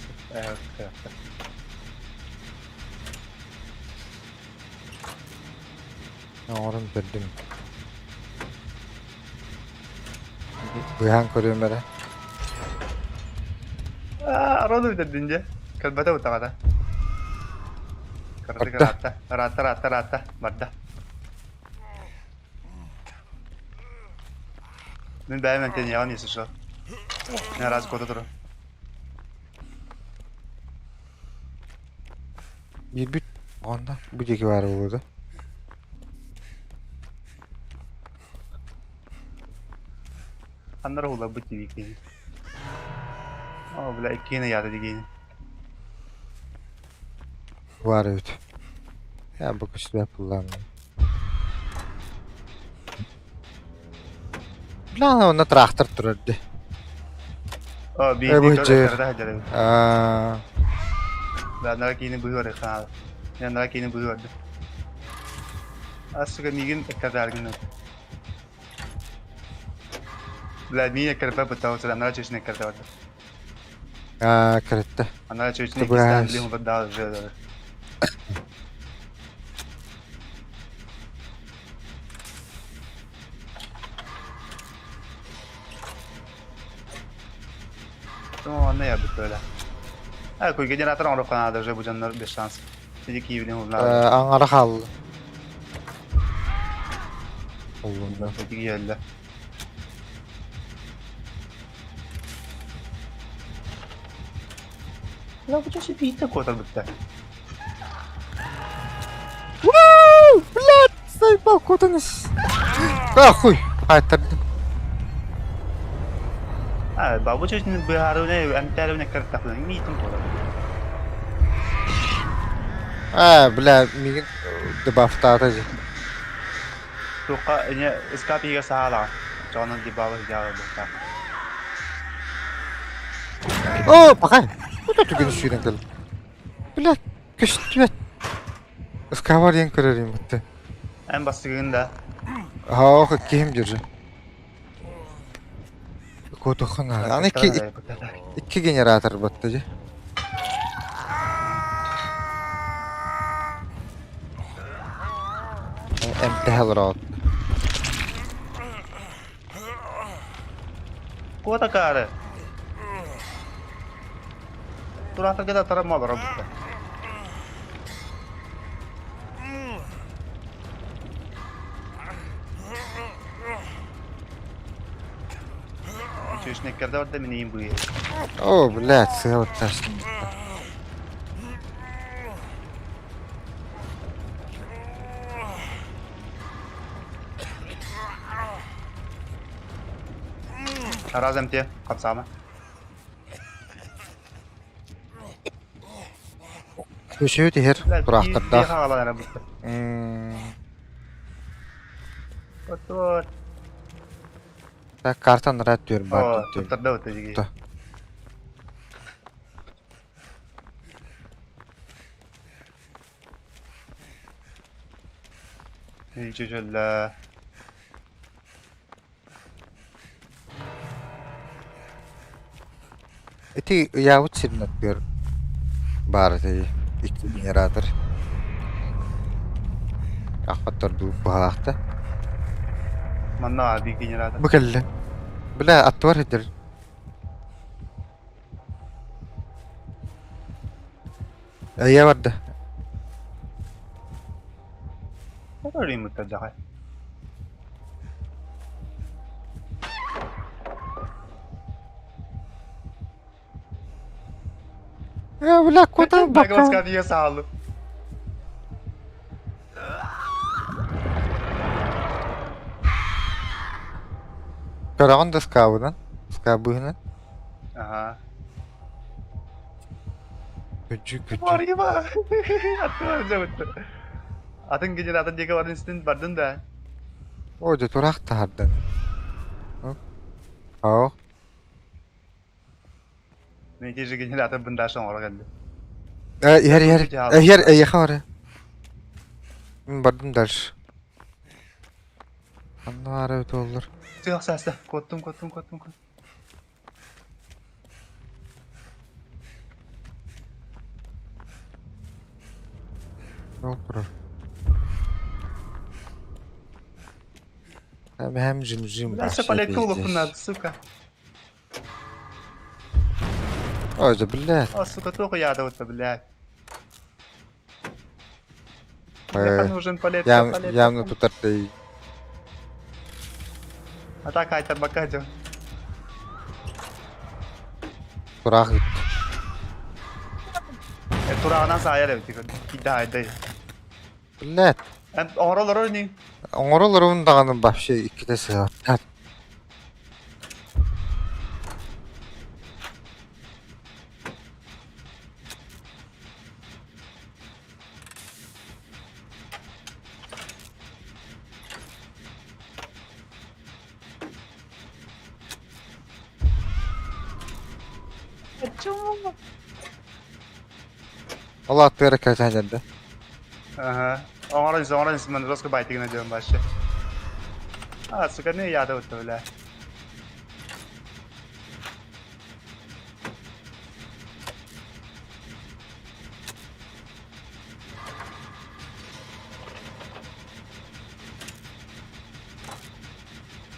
Oranı verdim. Buyan koruyorum böyle. Arada dedince. Kalbata utakada. Rata. Madda. Ben beğenmedim ya neyse şu. Ne razı kodu duru. Bir onda bu ceki var burada. Anlara hula bu TV kini. Bile ikine yadı digini. Var evet. Ya bu kuşu yapılan. Lan ona traktör dururdu. Bir karda hacare. Ben nara kini buyuyor kanal. Ben nara kini buyuyordu. Aslında migin kadar günü. Vladimir karpa बताओ सर हमारा चीज नहीं करता होता Kırıttı. हमारा चीज नहीं किसका लिए हम बता रहे Tamam ne yaptık böyle? Ha koy generator onu kanada bu canlar 5 şans. Dedik iyi bilin onlar. Aňara kaldy. Oğlum Dedik geldi. La bu çeşit bir de kotar bitti. Woo! Блядь, заебал, куда нас? Да, хуй. Кайтардым. Ha bu çeşit bir harune enterine kartaklan. Mitim kotar. Бля, мигин дебафтата же. Tuqa ini eskapiga sahala. Canın dibabı hikaye bu. О, пока. Куда ты гонишь, Юренкал? Блядь, кыштвет. Скавар yen kırarım bitti. En basitinde. Ha, kim diyor? Kodukhana. Yani iki generator battı je. Empty hell road. Kuota kare. Turata kita taraf mal orang buka. Чуть не когда вот меня им будет. О, блядь, сел тащит. Разом те, капсама. Köşeyi teher bıraktırdı. Bir havalara buka. Otur. Ben kartan rahat diyorum. Oh, tutarda otur jadi. İyi çocuklar. Iti yavut sirnat diyor. Bari iki generator. Akbatar du bahakta. Mana abi generator. Bakalla. Bela at var hedir. Ya vardı. Orayı mı tutacak? Ya bela kodan Bakalım bakalım. skadiye sağlı. Karavan da skavudan. Skabuhuna. Aha. Küçük. Var ya bak. Atı var cevaptı. Atın generator jaga warna instant bardın da. O da turak tahardan. Oh. Ne kişi generator benda son olarak geldi. Yer yakhar. Bardım dar. Anlar evet olur. Siyah sesle. Kottum. Yok bro. Hem cimcim Nasıl palet olup bunlar suka. Oza billah. O suka toku yada otta billah. Э, Мне нужен палет. Явно тут ты. Атака это бакадо. Турак. Turağına sayar evet. Gida edey. Billah. Hem oralar ne? Оңоролорун даганы вообще икките сыгат. Allah atlayarak kazandı. Aha. Orange men rosku baytigine diyorum başta. Ha suka ne yada otta billah.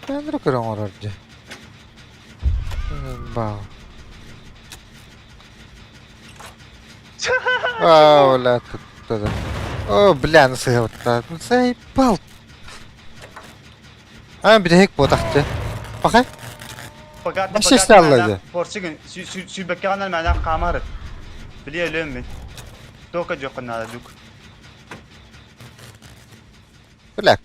Ben de kurang orardı. Bah. ولا تتذكر. اوه بالله انا سايبال. انا بدي هيك بوتحته. اوكي. ماشي اشتغل. Porsigin sübekkanan mana qamarat. Biliyor lömmen. Toka joqna duk. Bilak.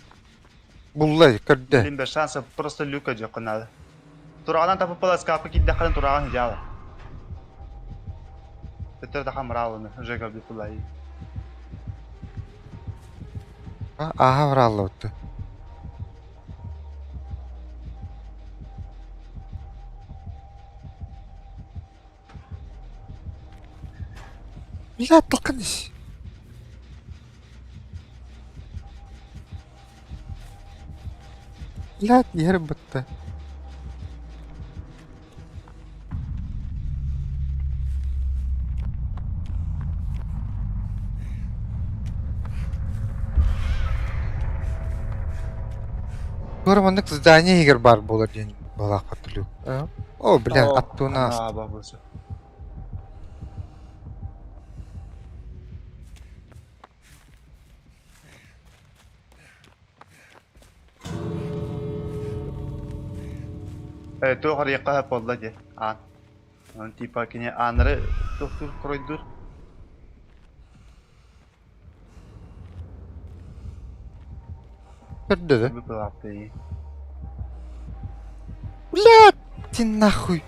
Bullay kadde. Bilim bir şansı просто люка joqna. Turağdan tapıp palas kapı kidde qalan turağan hijaba. Beter da hamraawını jega bi pulay. Aha var Allah bitti. لا تلقنيش. لا يهرب بطة. Doğru mandık zdание егер бар болар ден балақ патрулю. О, бля, атту нас. Ana babası. تو harika hep oldu diye. An. Tipa kini anları doktor koydur. Көрді де. Bir kulakta iyi. Блядь, ты нахуй.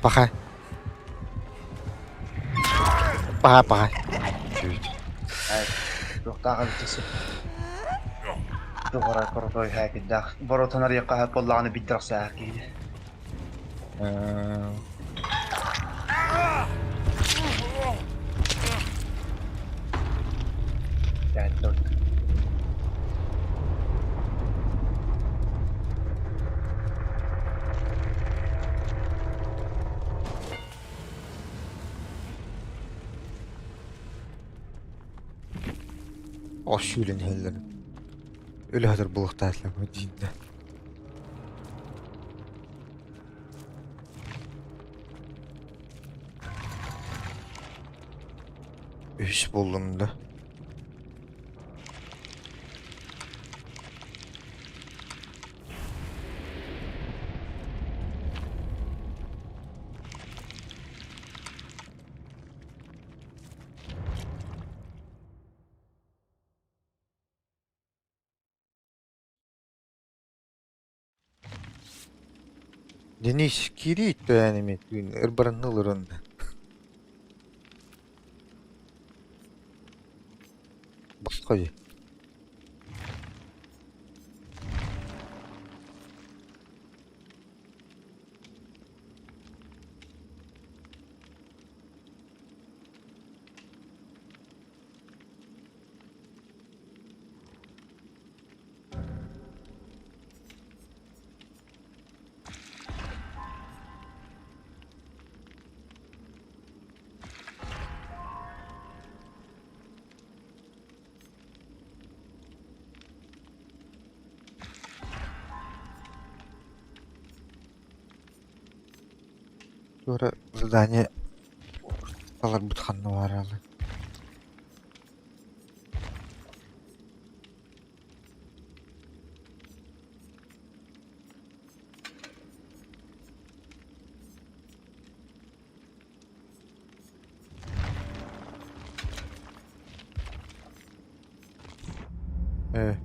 Пахай. Пахай. Evet. Doktor kalitesi. Doğru korutoy hakikaten. Borotan harika hep Allah'ını bir derse hakikaten. Yani dört. Aşulen hellerin. Öyle hazır bulukta etlem o dinde. İş buldum da. Deniz kiri to yani mi? Irbaran nılırında. Başka. Sonra zadание алар бутханны var алы. Evet.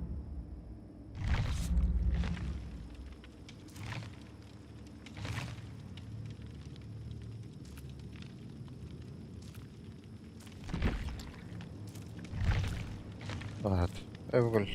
Evet. Evgül.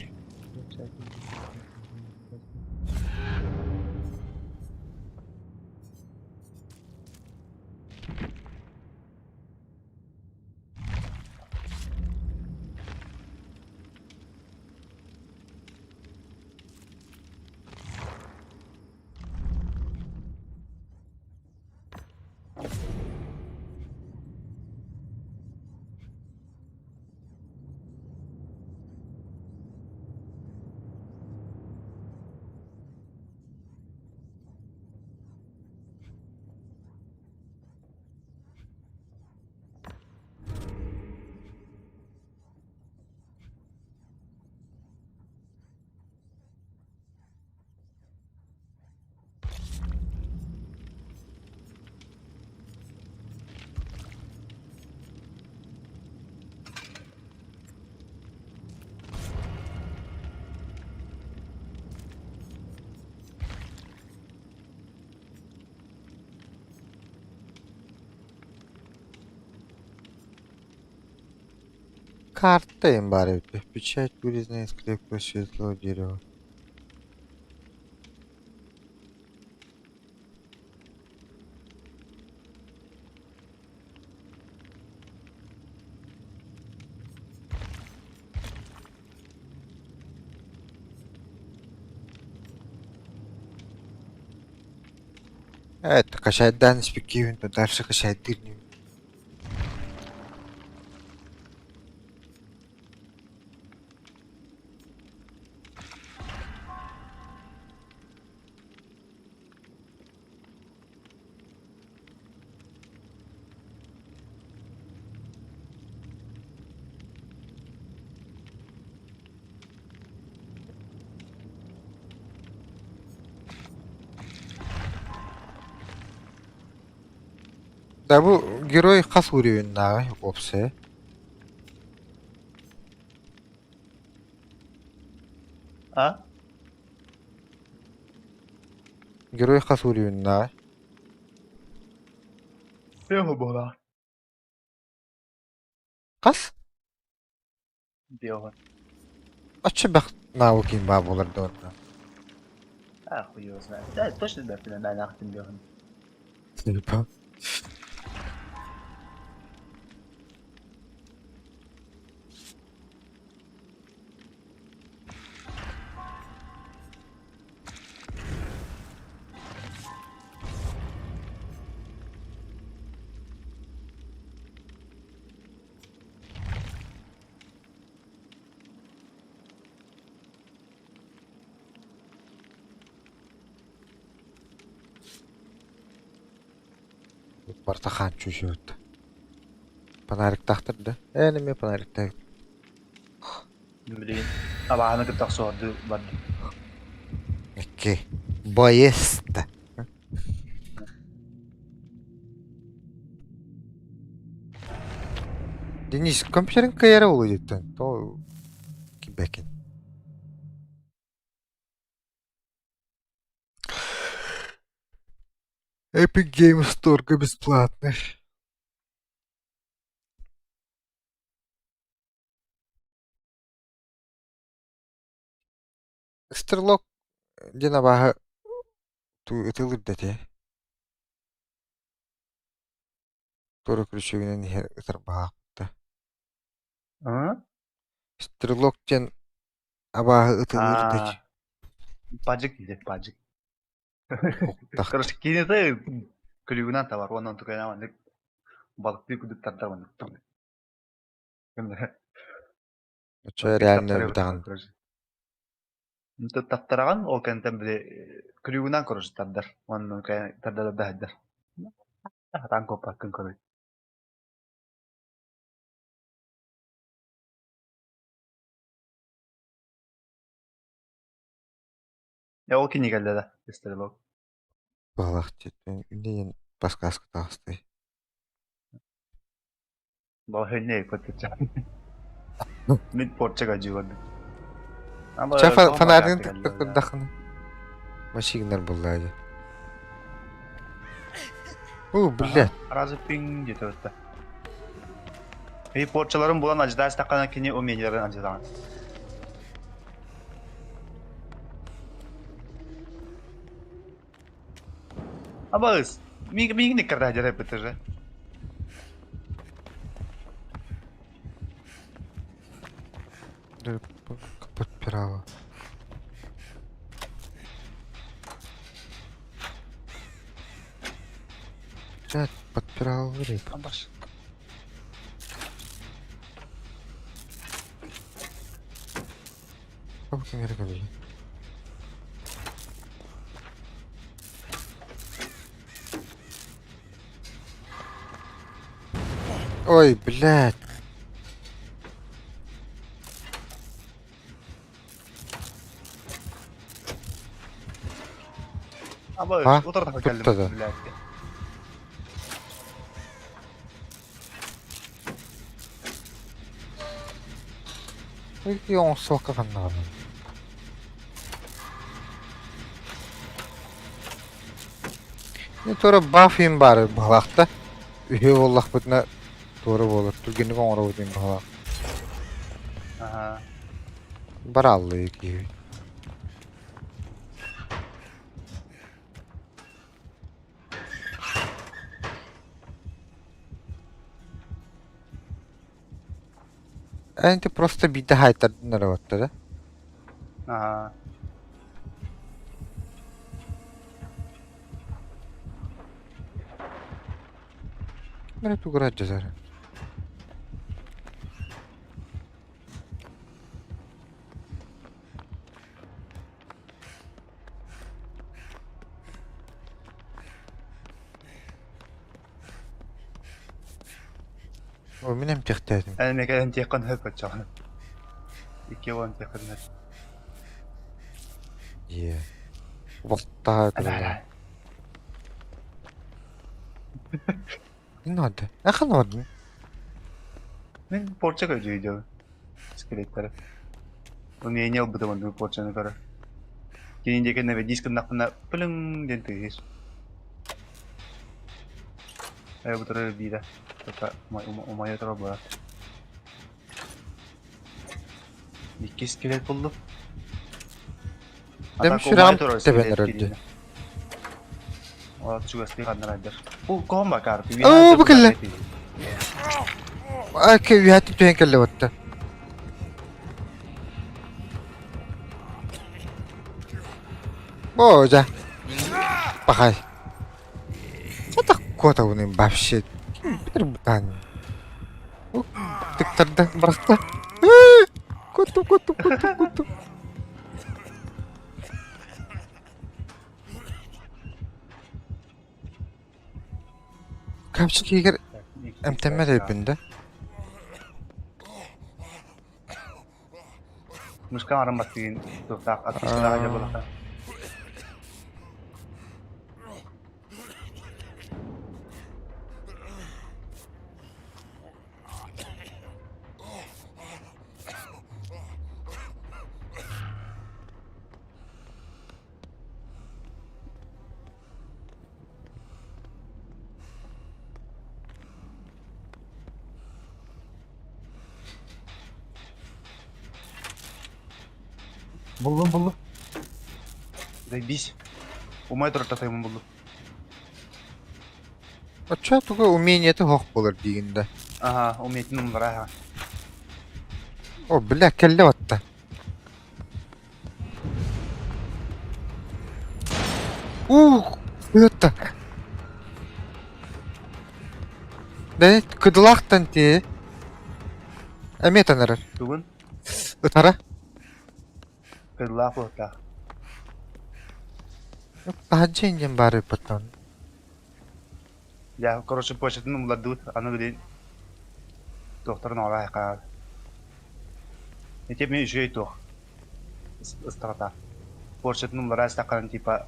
карта бары өтті. Печать вырезанная скрепка светлого дерева. Это качает данные спекивен, то дальше качает дырни. Да bu герой қас уровеньнағы опция. А? Герой қас уровеньнағы. Беу бола. Қас? Беу. Açı bak навыки бар болар да орда. А, хуй его знает. Да, точно да, ты на нахтен беу. Типа. Бартахан чужует. Фонарик тахтырды. Неме фонарик тахтырды. Блин. Абаны кытак сорды барды. Окей. Боеста. Денис, компьютерин кайра улыдыттан. То кибекин. Epic Games Store бесплатный. Стрелок динабаха тылырдате. Торы ключевинен ытырбаакта. А? Стрелок тен абаха ытылырдате. Паджик дейді, паджик. Короче, кинеті күлігінен табар, онан тұқайна вандық балықты күдік тардар вандық. Че реально бутаган. Тут таптараған, ол кәнтен біле күлігінен көріш тардар. Онан тардар бәддер. Атан көпар күн көрі. Я ол кені келді да, стрелок. Балах тетен. Дейін подсказка тағыстай. Бұл хәне көтетчі. Мен портчыға жүйгенді. Че фонарин тык дақыны. Машигнар бұллайды. Блядь. Аразы пин жете өтті. Портчыларын бұлан ажыдайсы таққана кене оменелерін ажыдаған. Абағыз, мен не кірді ажырай бітті же. Подпирала. Блядь, подпирал рыб. Абаш. Как ты не рыгали? Ой, блядь. Абағыз, отырдық келдім, блядь. Ой, он сока каннады. Не тора бафин бар балакта. Үйе боллак бутна тора болот. Тургенди коңора бутин балак. Aha. Barallı gibi. Enti просто биде хайтардын работта да. Aha. Mere tu garajja zara. O minem textedim. Elime gelen tekon hep açalım. İki on tekon hep. Iya. Vatta Ana da. ana. Ne oldu? Ne kadar oldu? Ben porça koyuyor iskeletleri. Onu yeni yaptım onu porçanı kara. Gelince kendine ve diskin nakına pılın diye tüyüz. Bu tarafa bir de. Toka umaya tarafa. İki iskelet buldum. Demiş şuram tebenler öldü. O juga sih kan ranger. Kok bakar? Oh, bakal. Okay, we had to take a look. Боже. Пахай. Что такое-то у них вообще? Питер-бутан. Тыктырды, браста. Куту. Kamçı kiger emtemel hepinde. Müşkan arım batıyın. Tutak atışlar aja bulaka. Buldum. Заебись. Умай тұртата емін бұлды. Açça tuğu umeniyeti hoq bulur diginde. Aha, umiyetin numara ha. O bile kelle vatta. Yatta. Ne kıdılaqtan diye. Emet anarar. Бүгін Itara. кыдылақ бұлта. Hacı ingen bari patan. Ya, короче, почетін ұмылар дұд. Аны білейін. Доқтарын орай қағады. Етеп мен үшей тоқ. Истарата. Почетін ұмылар әстаққан типа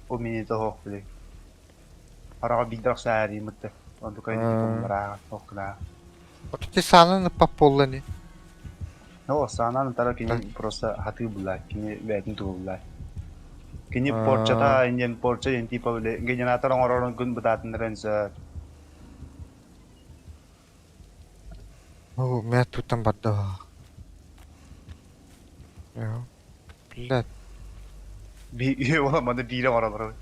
уменiyeti хоқ білейін. Араға бидрақ сәрі мұтты. Онды көйді ұмылар хоққына. Otuti sanın papollani. No, sana ntar kini просто hati bulai, kini wetin tu bulai. Kini porcha ta Indian porcha yang tipe boleh, kini nata orang gun betat nerensa. Oh, me tutam badda. Ya. Let. Bi, wala mana dira orang.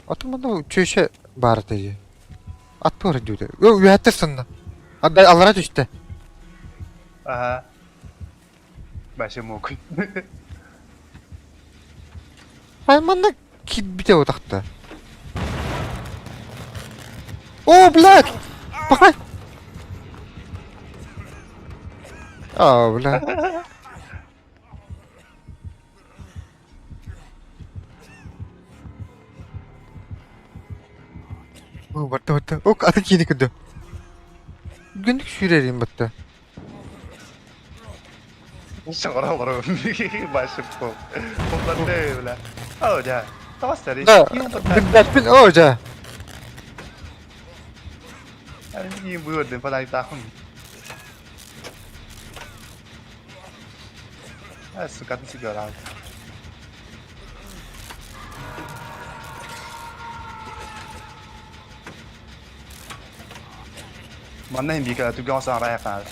Atımda çöşe barıtayı. At bu arada diyordu. Yo, üyetirsin da. Hadi Allah'a düştü. Aha. Başa mokun. Haymanla kid bir de o taktı. Oh, блядь! Bakay. Oh, блядь. Oh, battı. Oh, atak yeni kıdı. Günlük süreriyim battı. Şaka var. Başa mok. Ondan ne öyle? Oh ya. Tamam seri. Da, bin oca. Yani iyi buyurdun falan takım. Ha, sıkıntı sigara abi. Mana yang bikin tu gong sang raya kan.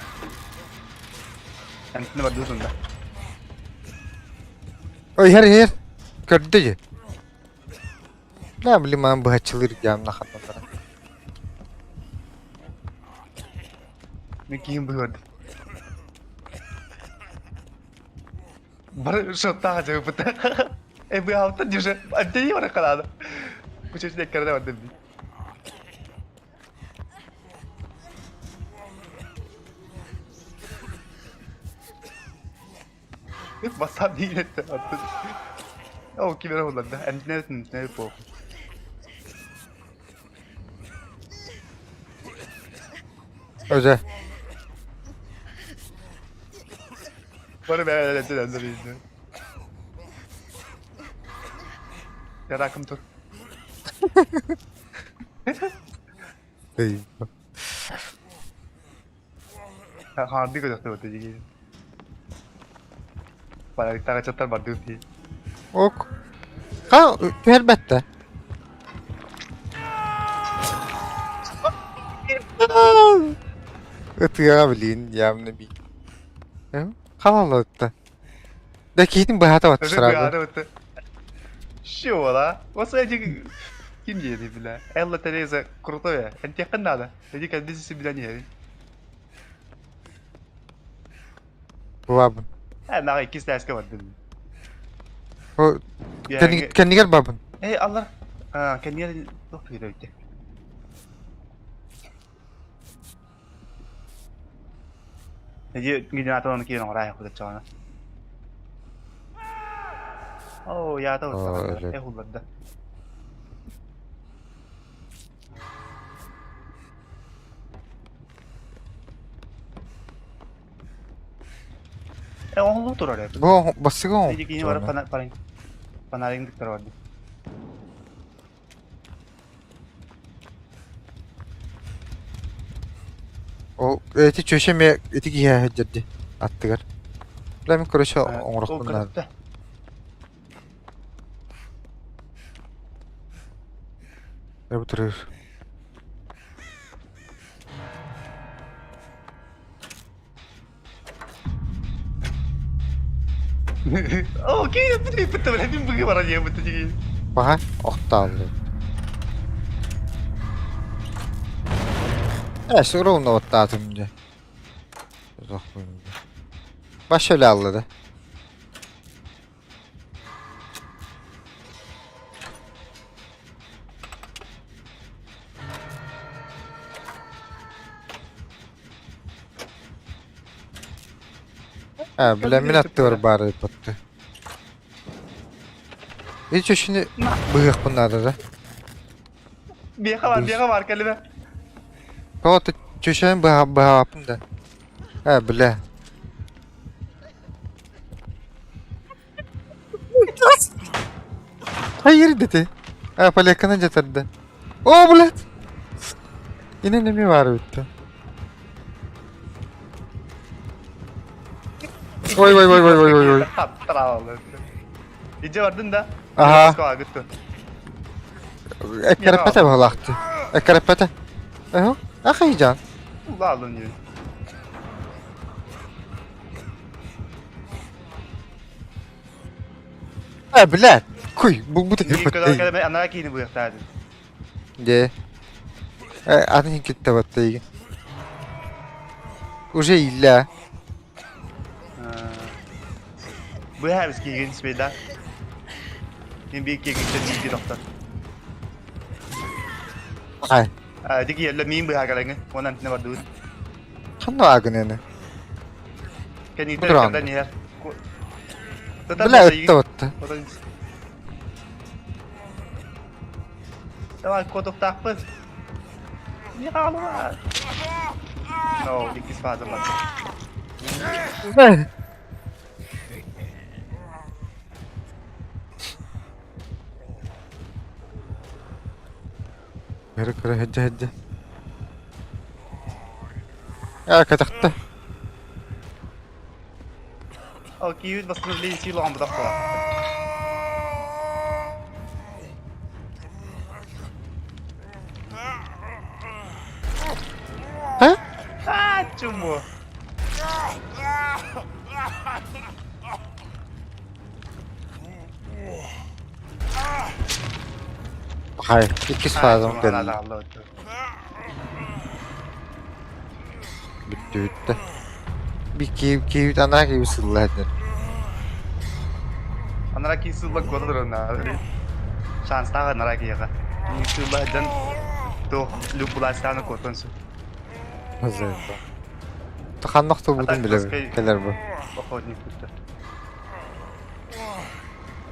Entine var diyorsun da. Oy her. Gördü ya. Ne bileyim ben bu açılır ya nakatlara. Ne kim bu gördü? Baru şota aja betul. Bu hafta juga ada ya orang kalada. Bu çocuk ne kadar vardı bir. Basam değil etti artık. O kimler Hollanda? Entine ne bu? Öyle. Baru ben öyle dedim de bilmiyorum. Ya rakım tur. Ey. Hardi gözüküyor orada gibi. Bana bir tane çatar var diyor ki. Ok. Ha elbette. Ötüyor bilin yamne bir. Kalal ötte. De kitin bu hata Tabii var bir abi. ara öte. Şu la. O sadece kim yedi bile. Ella Teresa kurutu ya. Enti yakın nada. Jadi kendisi bilen yeri. Bu babın. Ha ikisi de eski vardı. O kendi gel babın. Allah. Ha kendine çok iyi öyle. Jadi gini atau orang kira orang aku kecana. Oh ya tahu öyle. Hollanda. Onu tur ada. Bu basık o. Jadi gini orang paling terwadi. O eti çöşeme eti giye hecedi. Attıgar. Lamin kuruşa onruk bunlar. Ne bu tırır? Oh kayaknya betul betul bagaimana dia betul jadi. Baha oktallı. Şu rovna ottatımca. Uzak boyunca. Baş öyle alladı. Ha bilemin attı var bari pattı. Hiç şimdi bıyık bunlarda da. Dia var kali be. O da çöşenin bıyık yapında. Ha bile. Hayır dedi. Ha palyakanın catardı. O bulat. Yine ne mi var bitti? Oy oy oy oy oy oy oy. Terlalu. İyice vardın da. Aha. Kau gitu. Ekrepete bağlaktı. Ekrepete. Aha. Akıycan. Bağlın ya. Ha bilet. Kuy. Bu da Ini kalau kalau anak ini bu ya tadi. Де. Adın gitti battı iyi. Уже illa. Bu harus gigin sepeda. Ini bikin kita di dokter. Hay. Jadi ya lebih berharga lagi. Mana ni baru dulu. Kan da agın yani. Kan itu Betul. kata ni ya. Bila öttü battı. Tamam kotuk takpın. Ya Allah. No, dikis fazla bak. Kırı kırı hecce hecce. Ya kaçaktı. Oh, kiwi bas beli si long betul kok. Ha? Cuma. Hayır, ikiz fazla Hala geldi. Allah otur. Bitti. Bir kiyip ana gibi sılladı. Anara kisıl bak kodur onlar. Şans tağı anara kiyaga. Kisıl bacan to lupulasını kotonsu. Hazır. Takanlık da budum bile keler bu. Baходник bitti.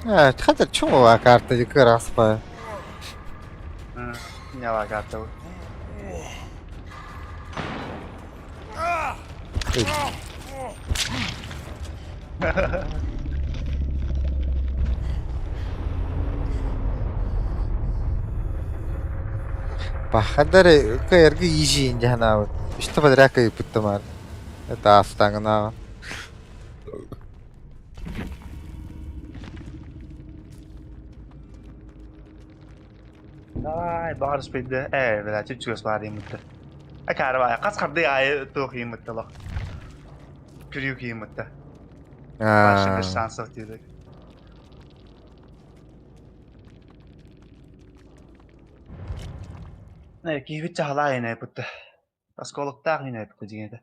Ha, kadar çok var kartı yıkır aspa. Ne var kartta bu? Bahadar kayar ki yiyeceğin cahana. İşte padra kayıp bitti mal. Ta astangana. Ay bağırış beydi. Vela çıkıyoruz var yemekte. Akar var. Kas kapdı ay to yemekte bak. Kürüyük yemekte. Başında şans yok dedik. Ne ki hiç hala yine bitti. Askolukta yine bitti diyende.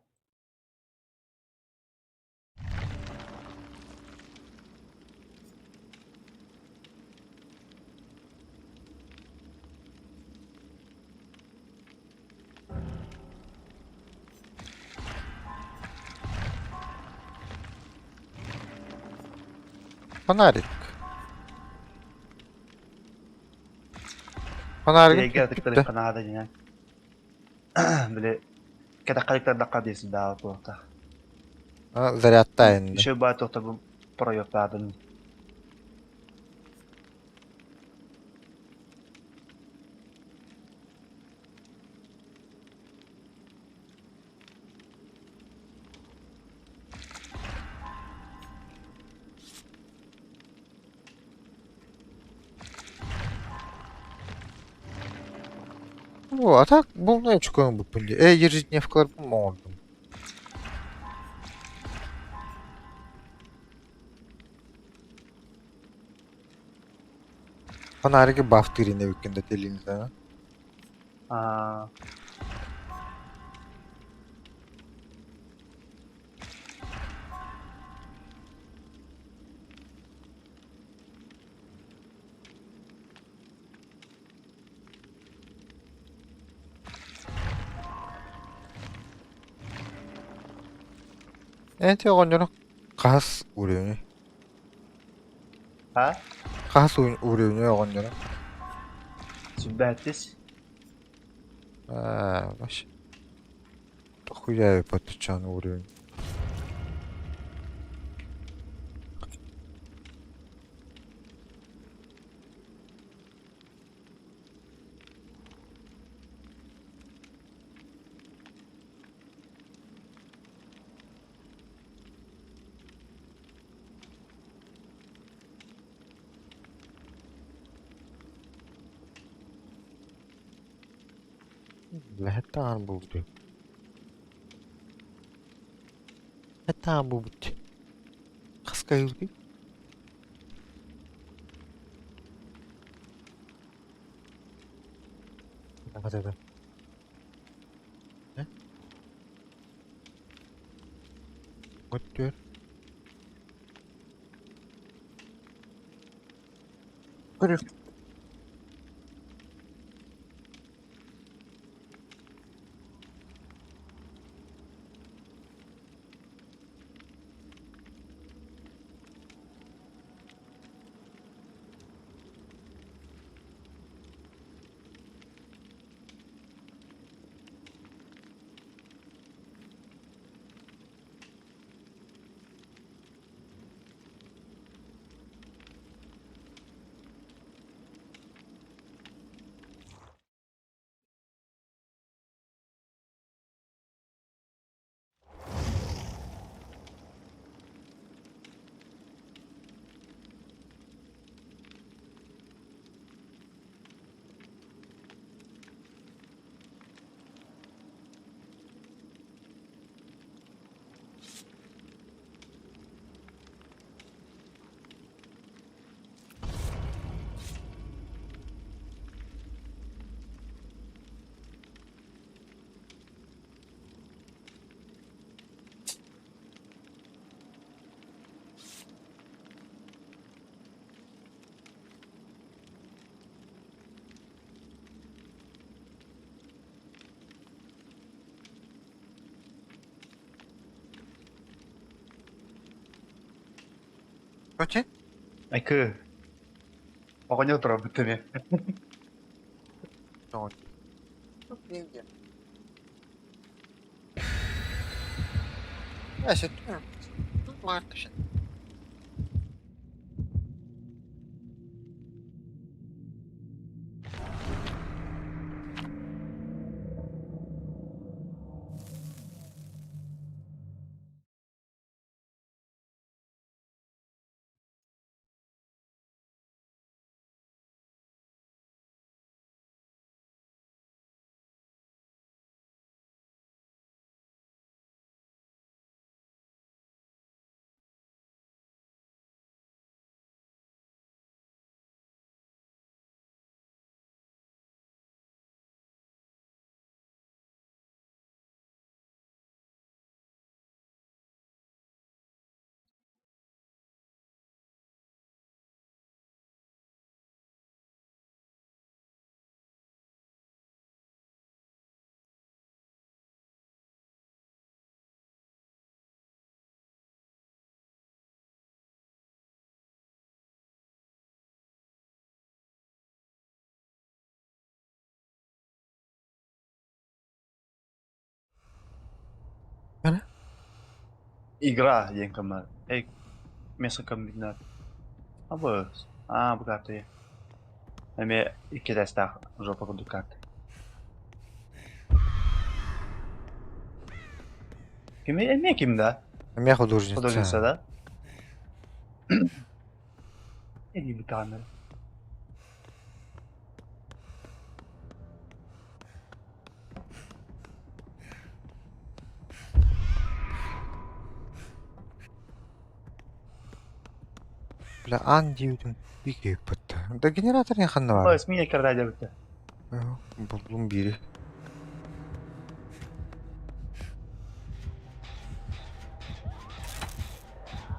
Panarik. Panarik Geldik bitti. de kanada yine. Böyle kada kalıklar dakika diyesin daha bu orta. Zaryatta indi. Şu bayat orta bu pro yok daha benim. Bu atak bu ne çıkıyor bu pili? Yeri nefkar bu mu oldu? Panarik buff dirine vikinde telinizde. Aa. Evet, oyuncunun kas vuruyor. Ha? Kas vuruyor oyuncunun. Sübbetis. Baş. Хуя потучан уровень. Летан buldu. Летан buldu. Kıskayıldı. Ne kadar da? Ne? Götür. Kırık. Kaçın? Ay kı. Pokoknya oturup bütün ya. Tamam. Ya şey tutmuyor. Tutma arkadaşın. Mana? Igra yang kemar. Mesa kombinat. Apa? Berkata ya. Ами iki testах жопа подукат. Kimde? Я художница. Художница, да? Иди bir tane. Bla an diyordum. Bir keyif battı. Da generator yakında O var. ismi kadar da bitti. Buldum biri.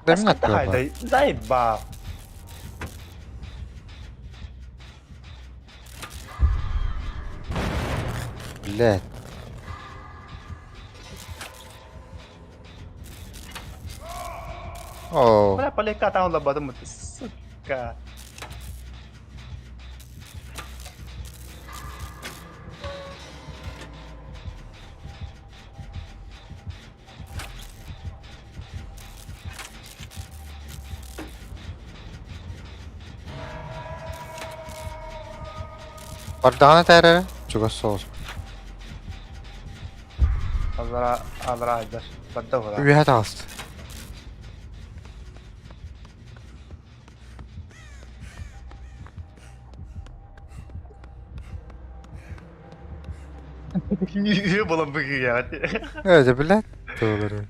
Demin Askıda attı baba. hayda. Zayıf ba. Bilet. Oh. Wala pala kataon labada mo. Suka. Pardana terör. Çok sos. Allah hayda. Badda hola. Bir hata astı. Yürü bulan bu ya. Öyle bilet. Doğru.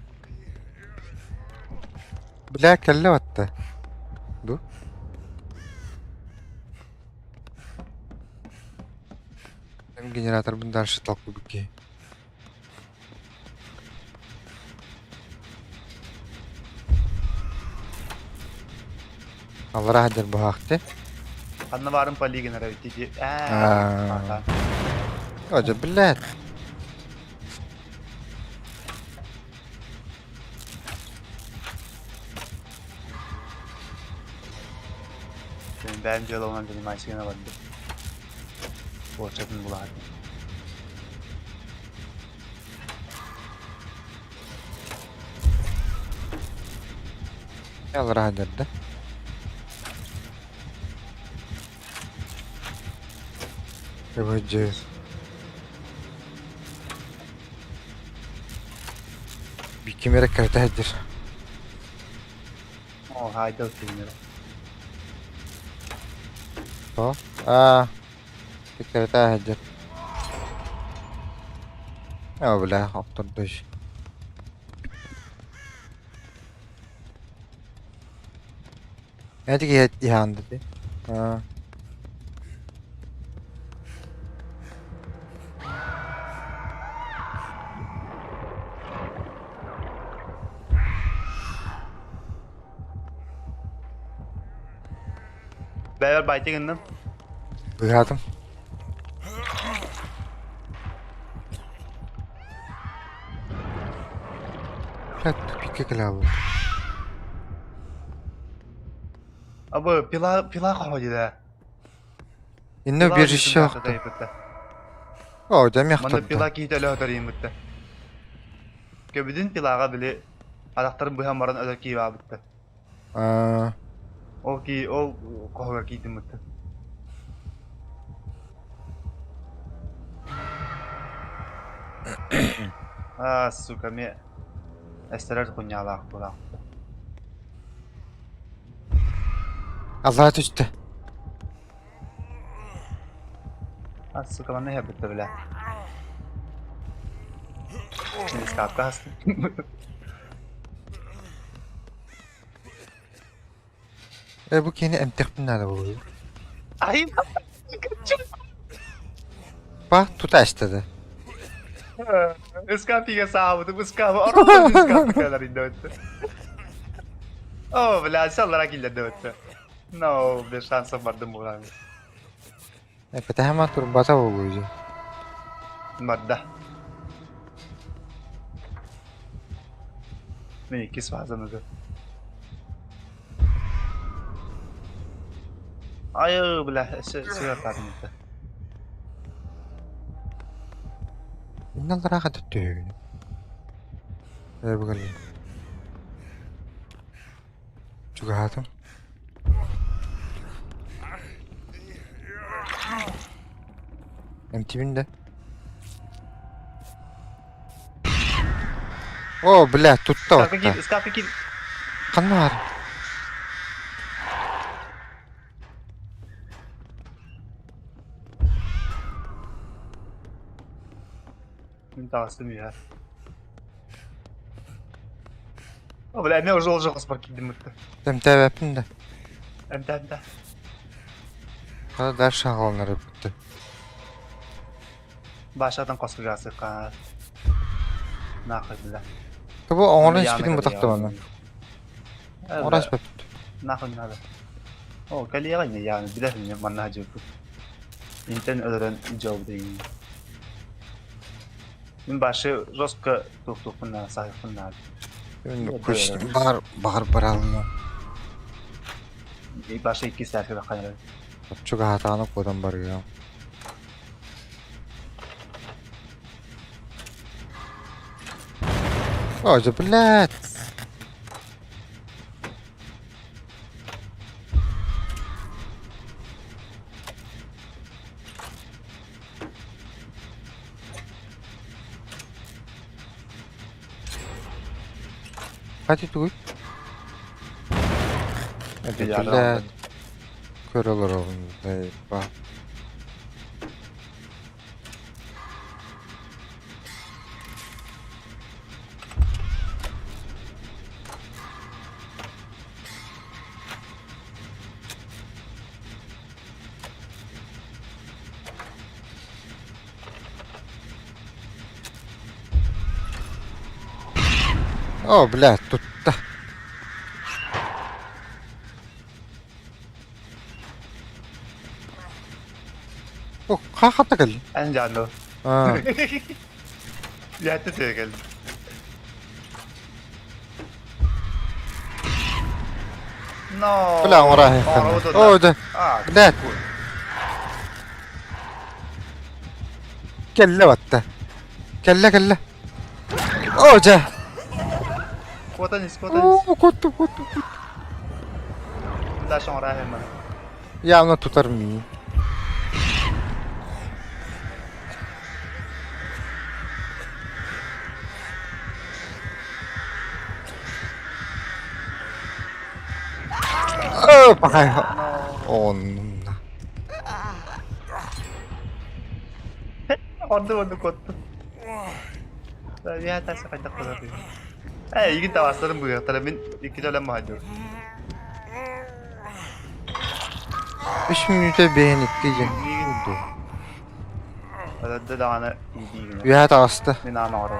Bilet kelle battı. Du. Benim generator bundan şu tatlı bir ki. Allah rahmet bu hakte. Anna varım pali genere bitti. Öyle bilet. Ben diyor olan benim ayısına vardı. Borçakın buladı. Allah rahmet de. Yapacağız. Bir kamera kartaydır. O hayda oturuyor. Oh. Bir kartaydır. Ya bile haftadır. Hadi ki ihan dedi. Beraber bayta gönderdim. Buyurdım. Plat bir kekelavu. Abi pila koydu da. İnne bir iş yoktu. O dem Bana yaktırdı. pila ki de lödüreyim bitti. Köbüdün pilaga bile adaktarın bu hamaran öder ki var bitti. O ki o koyar ki bitti. Suka mi esteler kunyalak bulak. Allah düştü. Suka bana hep bitti bile. Şimdi skapka hastı. Bu keni emtek nerede oluyor? Ay Bak tut açtı. Skapika sahabatı skapa orang skapika dari döttü. Oh, bela sallara gilla döttü. No, bir şansa vardım bulan. Pete hemen turbata oluyor. Madda. Ne ikisi fazladı. Ayo, bela sigara tartmıştı. İnne rahat etti. Bakalım. Çok rahatım. Emtibinde. O bile tuttu orta. Skapika git. Kan var. Tavsım ya. O bela ne olacak asbar ki dimurtu. Temtebepinde. Emtende. Kada ders şahalları bitti. Başadan koskoga sıkan. Nakıdla. Bu onun hiçbirini bu taktı bana. Orası bitti. Nakıdla. O kaliya ne yani bir de ne manna hacı. İnternet öderen cevap değil. Min başı roska tuk bundan sahip bundan. Kuştum bağır baralım. Başta iki saat bakayım. Çok hatanı koydum bari ya. Oca bilet. Hadi dur. Hadi bilet. Kör olur oğlum. Bak. O bilet tuttu. O kakata geldi. En canlı. Ha. Yattı diye geldi. No. Ulan oraya yakın. Orada. Bilet. Kelle battı. Kelle. Oca. Kotanis. Kottu. Daha sonra hemen. Ya onu tutarım iyi. Bakay. Onun. Onu kottu. Ya tersi kaydak kotadı. İlgin tavaslarım bu ya. Tarafın iki dönem mahallıyor. 3 minüte beğenip diyeceğim. Öyle de ana iyi günü. Bir hayat astı. Ne nana var.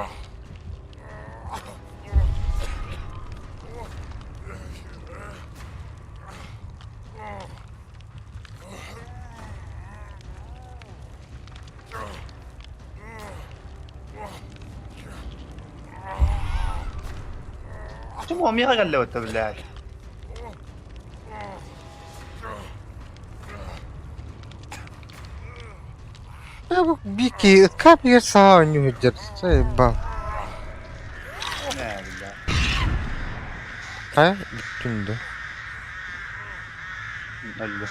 Cuma mi hagal lew tabillah. bir ki kapıyı sağ oynuyor. Şey bak. Ne bileyim. Ha gittim de. Öldü.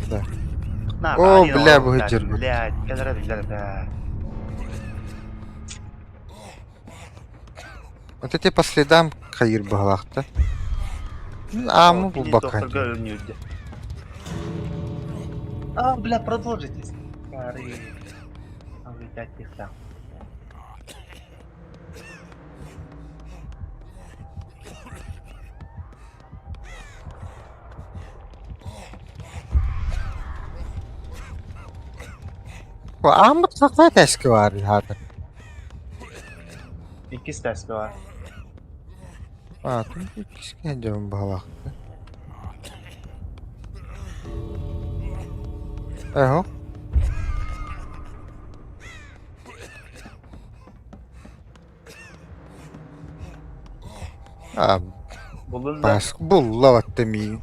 Да. На, О, один бля, урон, богатырь вот. блядь, да. Вот эти по следам хайыр бағлақты. О, Амы бұл кинес бака. доктор görünüyordu. Бля, продолжите. Старый. Улетать их там. Амы тақай тәшкі var hadi. İkisi testi var. А, тут кіске жауын бағлақты. Эхо. А, Bulun da. бас бұл лаватты миін.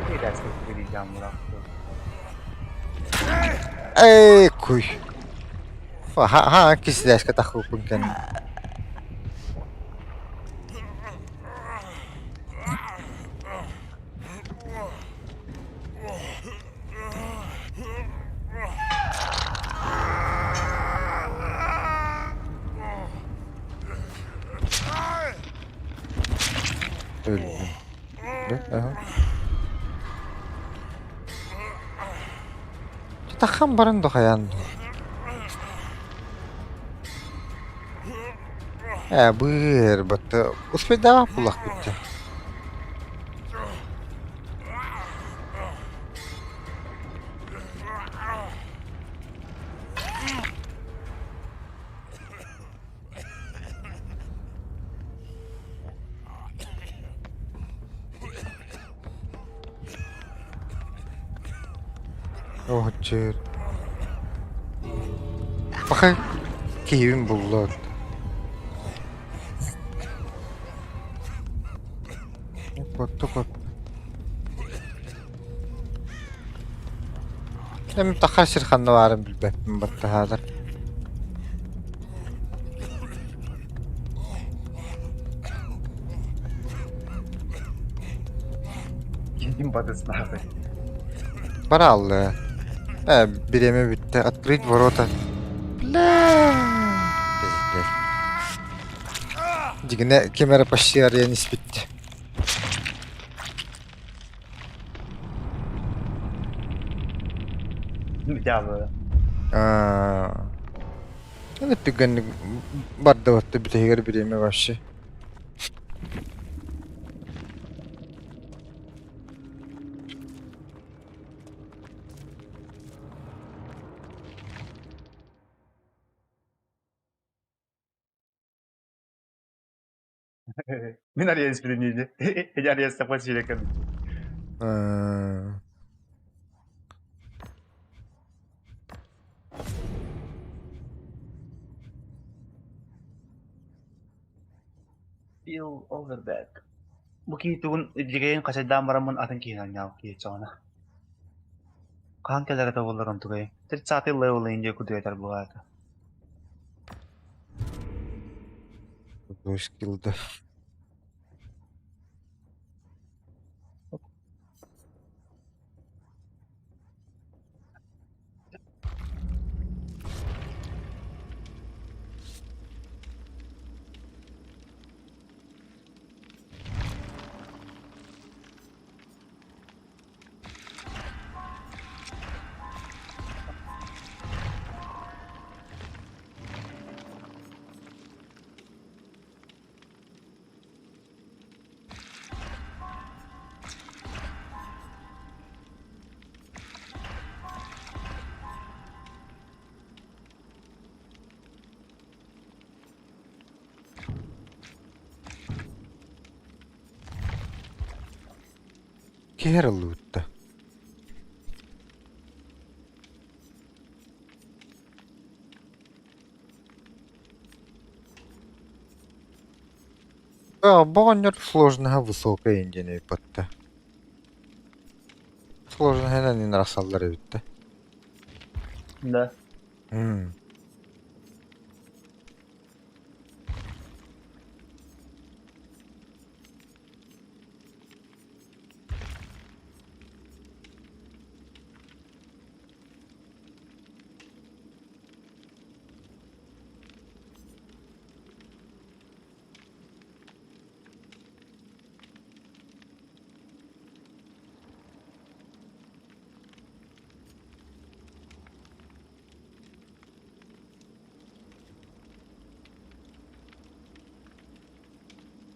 Bir testi vereceğim bıraktı. Эй, kuy. Ha, kisi dəşkə taxılpın kəni. Öldüm. Aha. Taxan barın da xayandı. Buyur, battı. Uspey daha bulaq bitti. Oh, çır. Bakın, keyfim buldu. Kot. Hem takar şirkanlı varım bilbettim battı hazır. Gidin badısına abi. Para aldı. Bireme bitti. Открыть ворота. Бля. Пиздец. Дигне камера почти аренис bitti. Bir daha böyle. Ne tükenlik barda vattı bir teher bireme başı. Min araya espriniydi. Ella araya sta facile capito. Feel over back. Begitu digayon kasi damaramon ating kinanyaw kitsona. Kahan ka talaga tawalaran to kayo. Tit sa ating level inje ko diya tarbuhata. Bu skill'da. Kera loot'ta. Багонер сложного высокая индия патта. Сложного не нарасалдар битте. Да.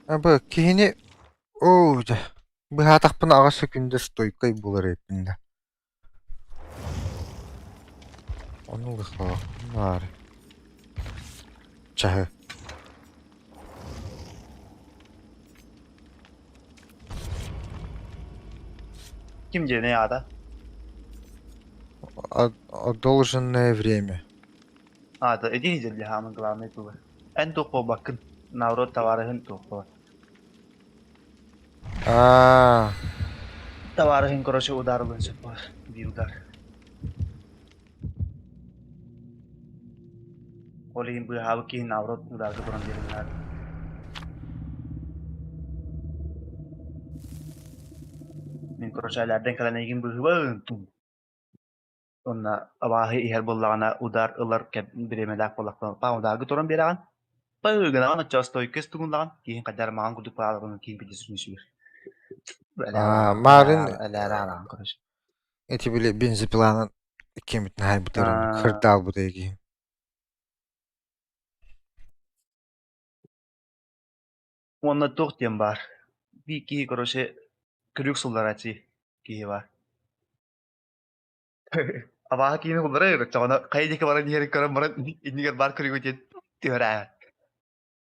Абы кихини да. Быхатахпын агасы күндө стойкой булар эпинде. Onu gıxa. Var. Çahı. Kim diye ne ya da? Одолженное время. Da edi hicil ya hamın glame tuğu. En tuğu bakın. Navrot tavarıhın tuğu. Tavarıhın koroşu udarılın çıkıyor. Bir udar. Olayım bu hava ki navrot udarı duran birimler. Min koroşaylardan kalan egin bu hıvın tuğu. Onna abahi ihel bullağına udar ılar biremelak bullaktan. Pa udarı duran bir ağın. Păgăna ana această e chestia cu lan, că cadar mangu după ala cu kim pe discuție. Marin Ela, короче. эти были бензопиланы кемит на хайбутерын кырдал бутеги. Onda tohtiem var. Bir ki короче крюксулlar açı ki var. Ama ki ne olur ya, çana kaydı ki var diğer karam var, indiğer bar krüğü diye diyor ya.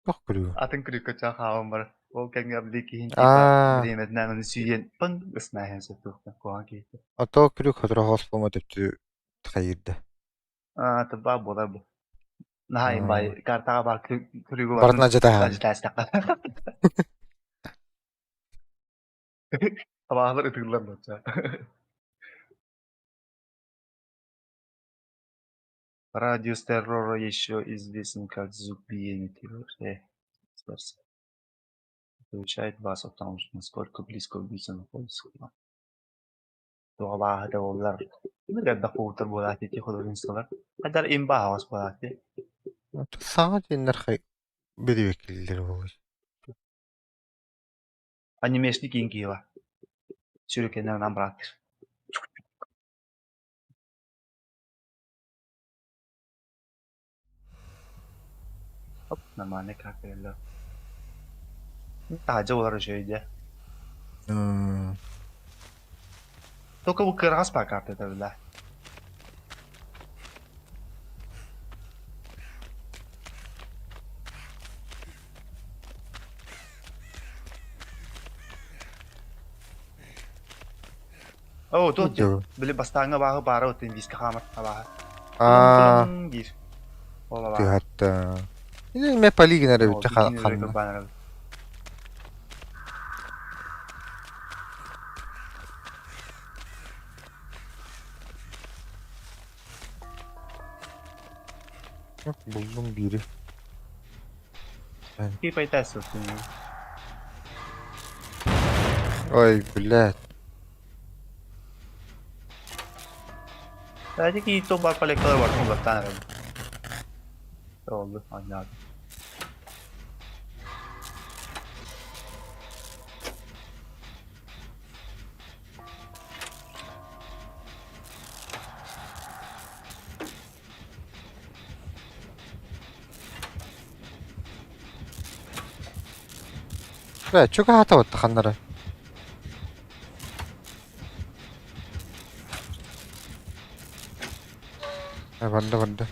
Bak kırıyor. Atın krüğü kaçak havam var. O kendi bir ki hinci var. Bir mednen onu süyen pın ısnahen setuhta kohan ki. Ото кырıyor kadar hospama tepti tkayırdı. Tabi bolar bu. Nah, bay karta bar krüğü var. Bartına jatahan. Jatahan. Sabahlar ıtırlar maça. Радиус террора еще известен как звук биения террора. Получает вас о том, насколько близко убийца находится к вам. Doğalarda onlar. Ne kadar kurtar bu hayatı ki kadar insanlar. Kadar imba havas bu hayatı. Sadece nerhay biri vekilleri olur. Animeşlik ingi var. Sürükenlerden bırakır. Hop, normalde karakterler. Taca olarak şeydi. Только bu kırağız par kartı tabiler. Oh, tuh. Beli bastanga bahu baru tinggi kamar bawah. Gir. Oh, Di hatta. Ini me paligin na rin tsaka kan. Buldum biri. Ki pay test olsun. Oy bilet. Sadece ki ito bar collector var kung basta na rin. Oldu anladım. Kaya çok hata battı kanlara. Banda.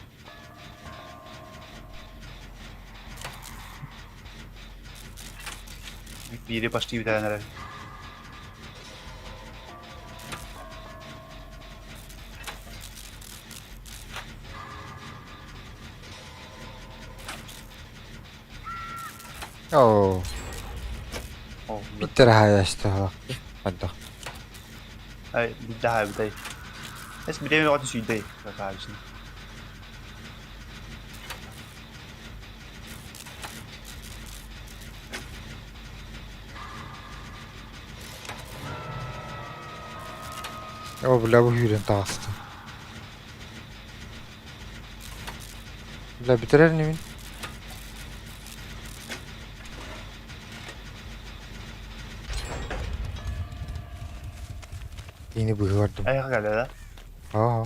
Biri başlıyor bir tane. Oh. bitter hayashta haqti. Hadi. Ay bir daha bir day. Es bir de o düşüyor day. Kardeşim. O bula bu hüren tağıstı. Bula bitirer nimin? Yeni bu gördüm. Ay geldi da. Aa.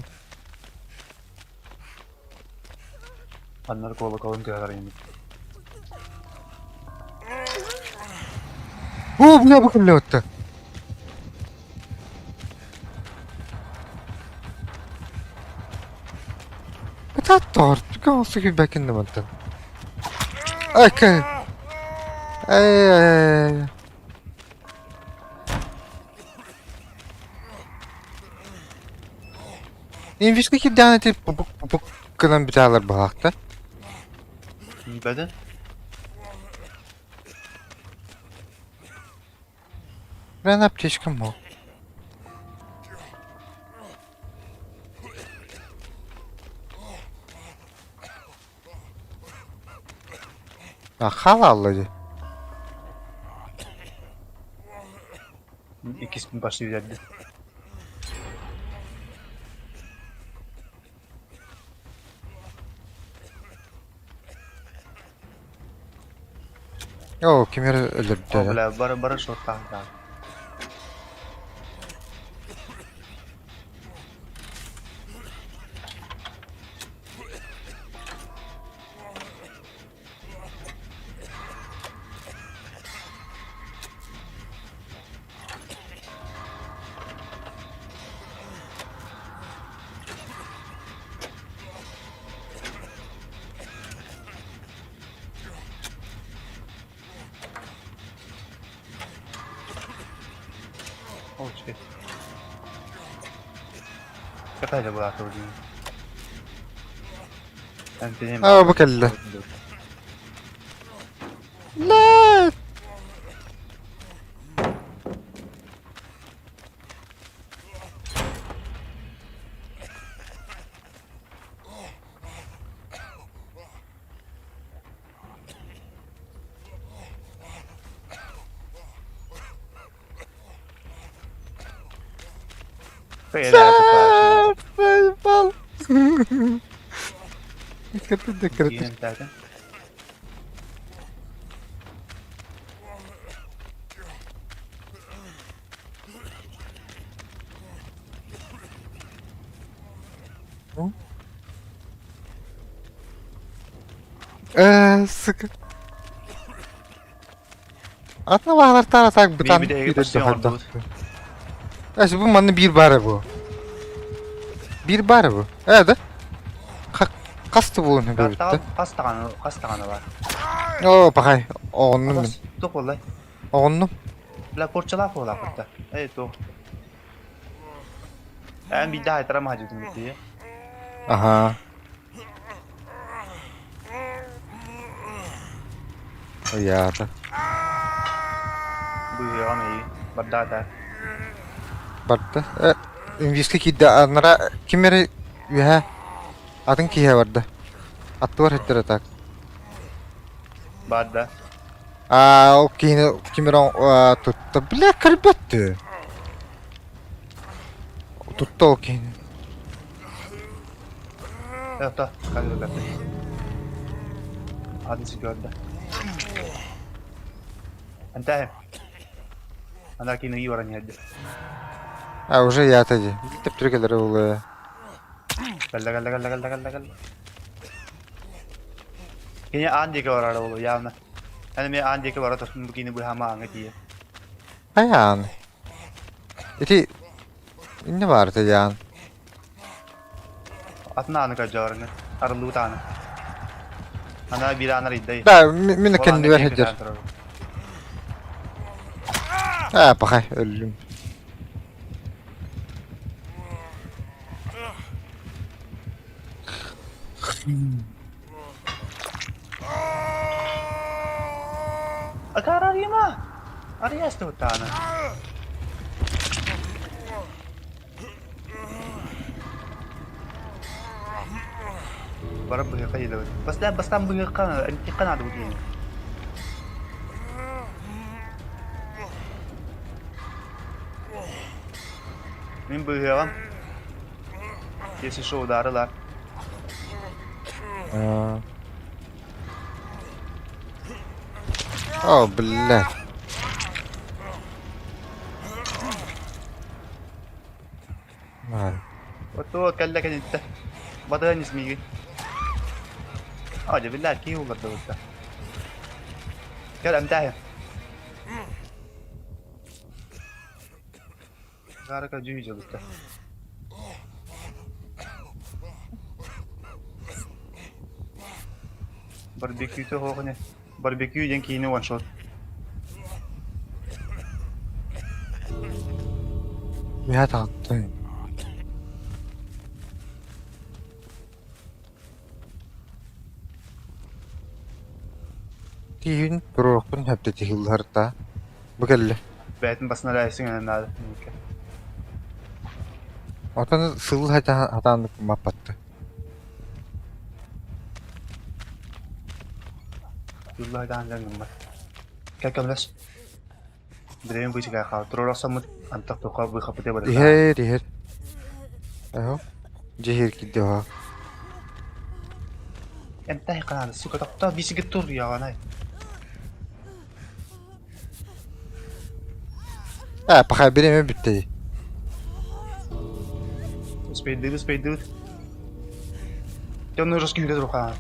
Anlar kola kolun diyorlar yine. Bula bu kille otta. Tattor. Ganska kul back in the mountain. Okay. Ay. İnvişki ki daneti bu kadar bitalar bu hakta. Beden. Ben apteşkim o. Ya halalladı. İkisinin başı geldi. Yo kim yere öldürdü O ya. bile bara short da. Oh shit. Kapayla bu atı vurdu. Ben benim. Aa bu kelle. La. Bal. Dikkat et dikkat et. Yine zaten. Sıkı. Atna bağlar taratak bıtan Bir de bir başı de oldu. Aşı bu manı bir bare bu. Bir bare bu. Evet. Kastı bu ne böyle. Kaç tane var. Oo bakay. Onum ben. Tok vallahi. Onum. La porçala kola hatta. Evet tok. Ben bir daha etara mahcutum bitti. Aha. O ya da. Bu ya mı? Badda da. Barda. İngilizce ki anlara kimere ya. Adın ki ya vardı. Attı var ettir atak. Badda. O kimere tuttu. Bile kırbattı. Tuttu o kini. Evet da. Kaldı da. Hadi gördü. Anta. Anda kini iyi oran yedi. Уже я тади. Теп түргелер ул. Gel. Kini andi ke orada olu ya. Hani me andi ke orada terus begini bu hama anget ya. Аян. Ити инне бар таян. Atna anı kacarını. Arılı tanı. Ana bir anar idday. Да, мен kendi ver hediyer. Ha bakay ölüm. Akarar yema. Araya işte bu tane. Barang buyaka yun. Basta buyaka ka, anti ka na doon. Min buyaka. Yesi show darılar. Oh, блядь. Ладно. Вот то калля канитта. Бадан ismi. Hadi billah ki olur da burada. Gel amtaya. Garaka cüyüce burada. Barbecue to ho kanya. Barbecue yung kino one shot. Bir hata attın. Tihin prookun hep de tihillar da. Bu kelle. Betin basına layısın yani nada. Otanı sığıl hatanlık mapattı. Yullah dan lang naman. Kakamlas. Diremin bu içine kal. Trolla samut antak to kal bu kapıda bada. Diher. Aho. Cehir gitti ha. Entah kan suka tak bisi getur ya kan ay. Ha, pakay benim mi bitti? Speed. Jangan harus gila terus kan.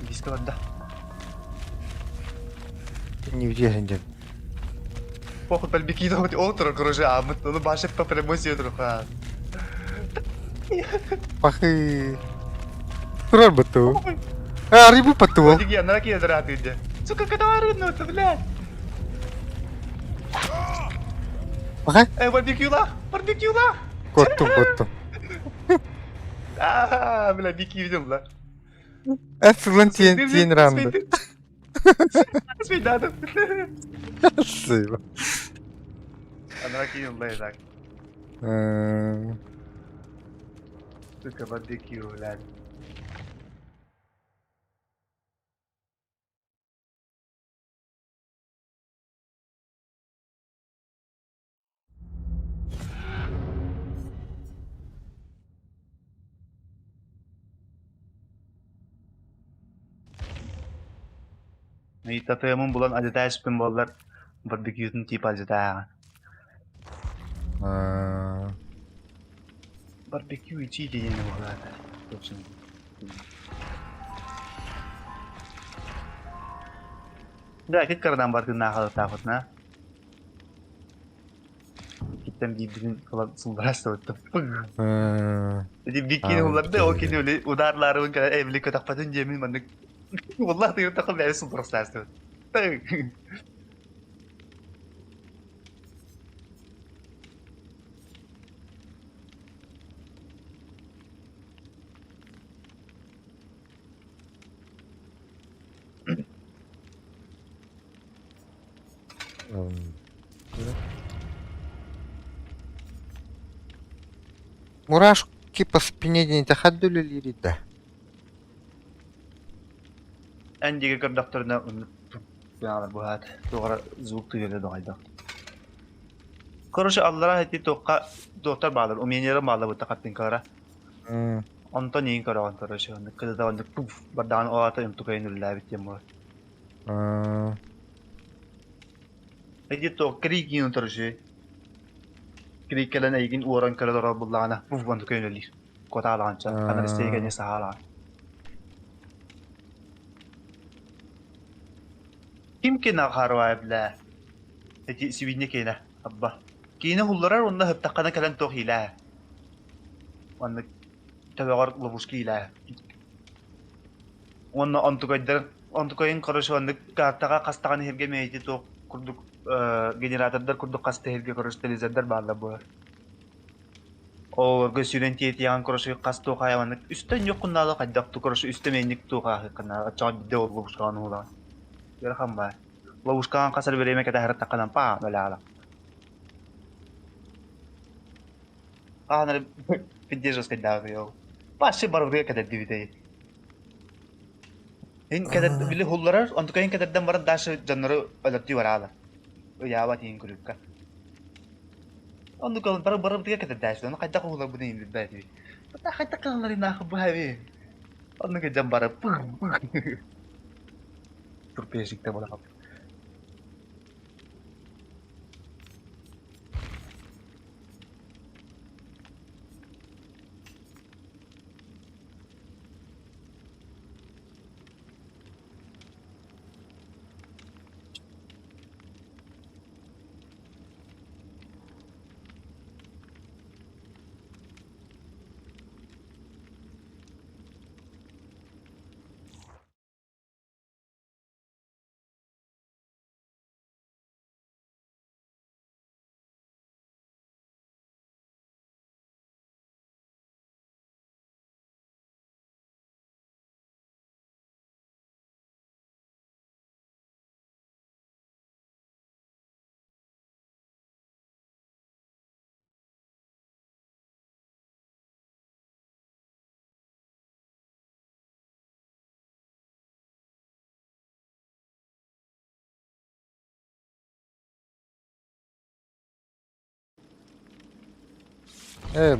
Bisi ka bada. Не удержан. Похуй бarbecue to mati outro короче, а мы ну баше по премоси terus kan. Pakay. Turun betul. Ah, ribu betul. Lagi yang lagi ada ratu je. Suka ketawarin no tu belah. Pakay. Barbecue lah. Kotum. Ah, belah barbecue je belah. Sulan tien ramda. Speed dah tu. Sıyla. Lagi yang belah tak. Suka barbecue lah. May tatayamın bulan acıda spin bollar barbecue'un tip acıda. Barbecue içi diye ne bollar. Yoksa. Nggak kita karena barbeque nakal takut na. Kita birbirinin falan sumberas tuh. Jadi bikin ular da o kini öyle udarlarım kadar evli kötak patın cemin mandık. Vallahi diyor takıl böyle sumberas tuh. Мурашки по спине не тахаддули ли да? En diğer doktoruna yani bu hat. Doğru zvuk duyuyor da ayda. Koruşu Allah'a heti toka doktor bağlar. O menyere bağlar bu takatin kara. Antonin kara koruşu. Kızı da onu puf bardan o ata untuk kaynır labit yamur. Heti to krik yun koruşu. Krik kala na igin uran kala dora bullana puf untuk kaynır li. Kota lança. Kana isteyene sahala. Kim kena harwa bla. Heti sivinne kena abba. Kina hullara onda hep takana kalan tohila. Onda tawagar labuskila. Onda antukayin karşı onda kartaka kastakan hepge meydi to kurduk generatörler kurduk kasta hepge karşı telizender bağla bu. O gösüren tiyetiyan karşı kasto kayamanlık üstten yok kundalı kaddak tu karşı üstemenlik tu kahı kana açığa bir de ol labuskan ola. Yarham var. Lowuskaan kasar vereme kada harta kanan pa malala. Kana pidjesos kada yo. Pasti baru dia kada divide. In kada bili hullarar onto kain kada dam baran das janro alatti warala. Yawa tin kurukka. Onto kain baru dia kada das don kada ko hullar budin bidati. Pata kada kan lari na khabawi. Onto ke jam bara turpesik ta bola.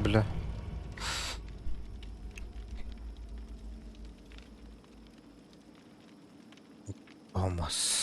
Bile. Olmaz.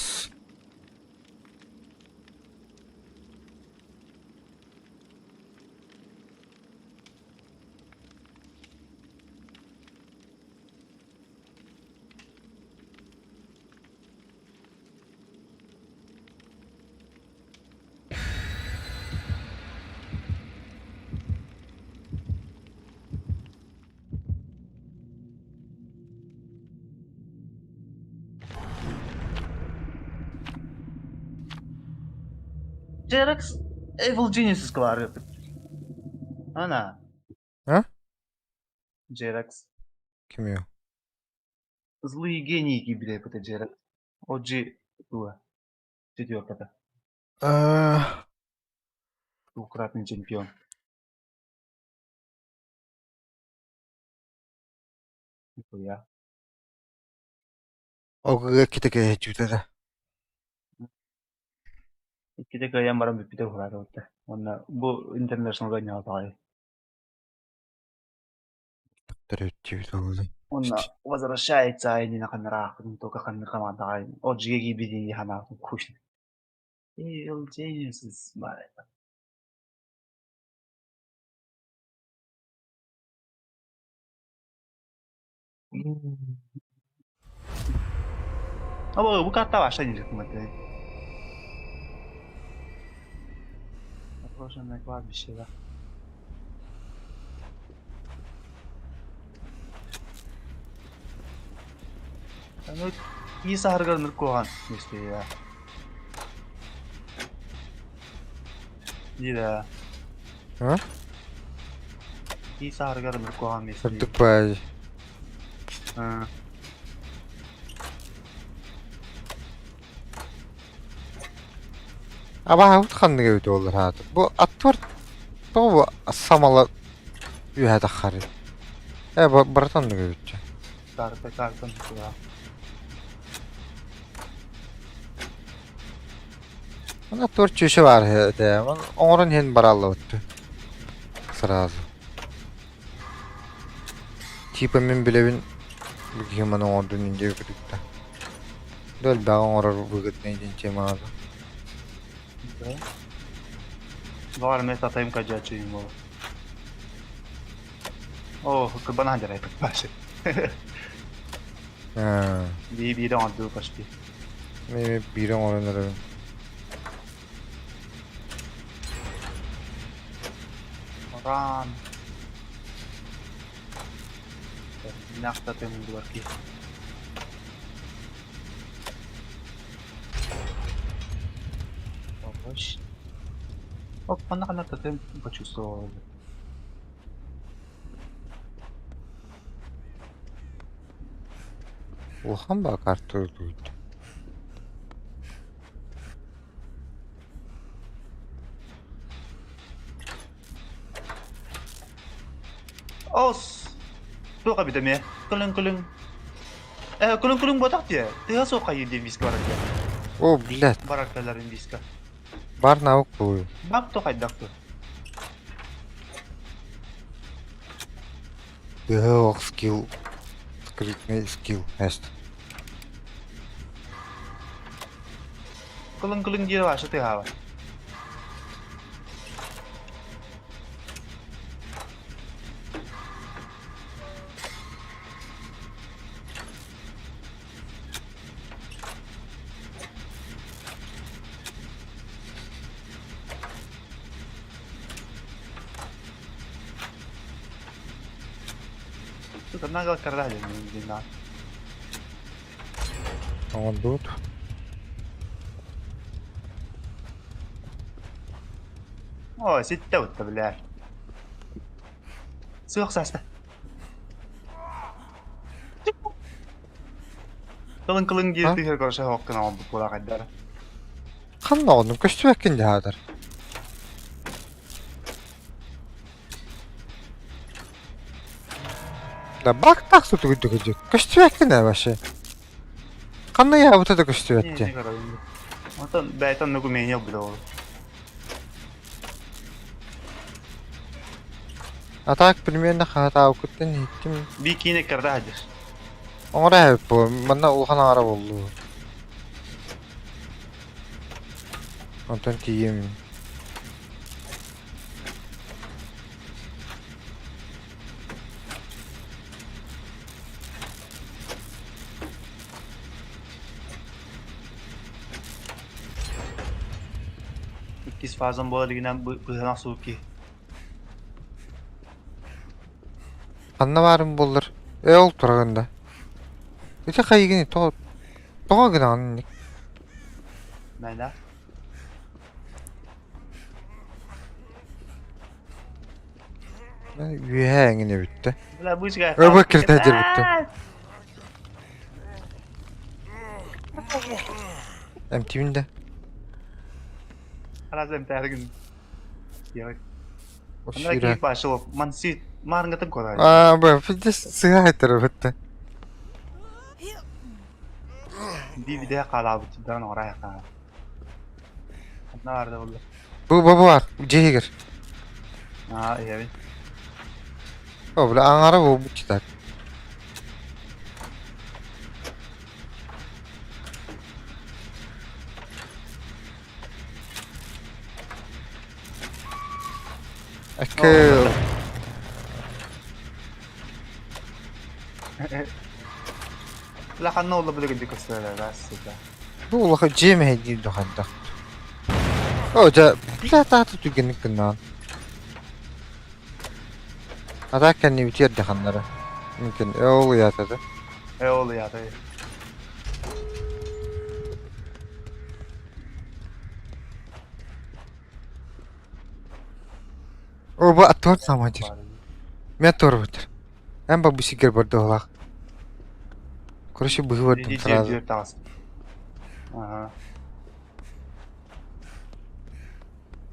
Jerex Evil Geniuses var. Ana. Ha? Jerex. Kim yok? Злые гении gibi de это Jerex. OG tuo. Четвертого. Двукратный чемпион. Нихуя. Oga kita kayak juta dah. Kita kayak yang barang bipita hura tuh. Mana bu international gak nyata. Terus juta oldu. Mana возвращается они на камерах, ну только камера да. OG gibi de hana kuş. Evil Geniuses var. Ama bu kartta başta inecek mi? Projemek var bir şeyler. Yani iyi sargarınır kohan işte ya. İyi de. Ha? İyi sargarınır kohan işte. Sabdık bayağı. Ha. Ama havut kandı gibi de olur hadi. Bu at var. Bu samalı bir hadi xarı. Baratan da gibi de. Kartın ya. Bana dört çeşi var de. Onun hen barallı öttü. Sırası. Tipa min bilevin bugün orada ninja birlikte. Döl bağı orar bugün neydin cemalı. Var mı satayım kaçı açayım o. Oh, kırban hancar ayıp başı. Ha. Bir de andı başlı. Mimi biri oranları. Oran. Nakta temu dua ki. Tapos. Oh, paano ka nagtatim? Почувствовал. Улхан ба карт öldüydü. Os. Tuh ka bida me. Kulung. Kulung botak dia. Dia so kayu di viska baraka. О, блядь. Barakaların viska. Бар навык бу. Bak to kaydak to. Ох, скилл. Скрытный скилл. Эст. Kulung dia wa sa tihawa. Tuh kan nagal karda aja nih na. Он тут. Oh, sitta utta biler. Suyak sasta. Kulung dia tihir korsa hokkana oldu kula kaddara. Kanna onun köstüvekkinde hadar. Da bak tak tutu güdü. Köstüvekkinde başı. Kanna ya bu tadı köstüvetti. Ondan beytan nuku menya bile olur. Atak примерно хата окуттен хиттим. Bir kine karda hajır. Ora hep bu. Bana ulhan ara oldu. Ondan tiyim. İkiz fazla bola liginen bu nasıl ki? Kanna varım bulur. Ol turagında. Ete kaygını toğa gına annik. Neydi? Üye engine bitti. Ulan bu işe Öbür kirtecir bitti. Emtiminde. Alasem tergin. Ya. O Onlara şira. ki başo mansi mar ngatın koray. Aa bu bir sığ haytır bitti. Bir video kala bu tidan oraya kala. Ne vardı valla? Bu baba var. Cehigir. Ha iyi abi. O bile anara bu kitap. Akıl. La kan ne oldu böyle gidiyor kızlarla aslında. Bu ulağı cem hediye dokanda. O da bila tahtı tükenik kınan. Atakken ne bitiyor dekanları. Mümkün oluyor tadı. Oldu ya tabii. O bu atör samacır. Meteor bitir. Hem bak bir sikir burada olak. Kuruşu bığı vurdum sırada. Diyor tas. Aha.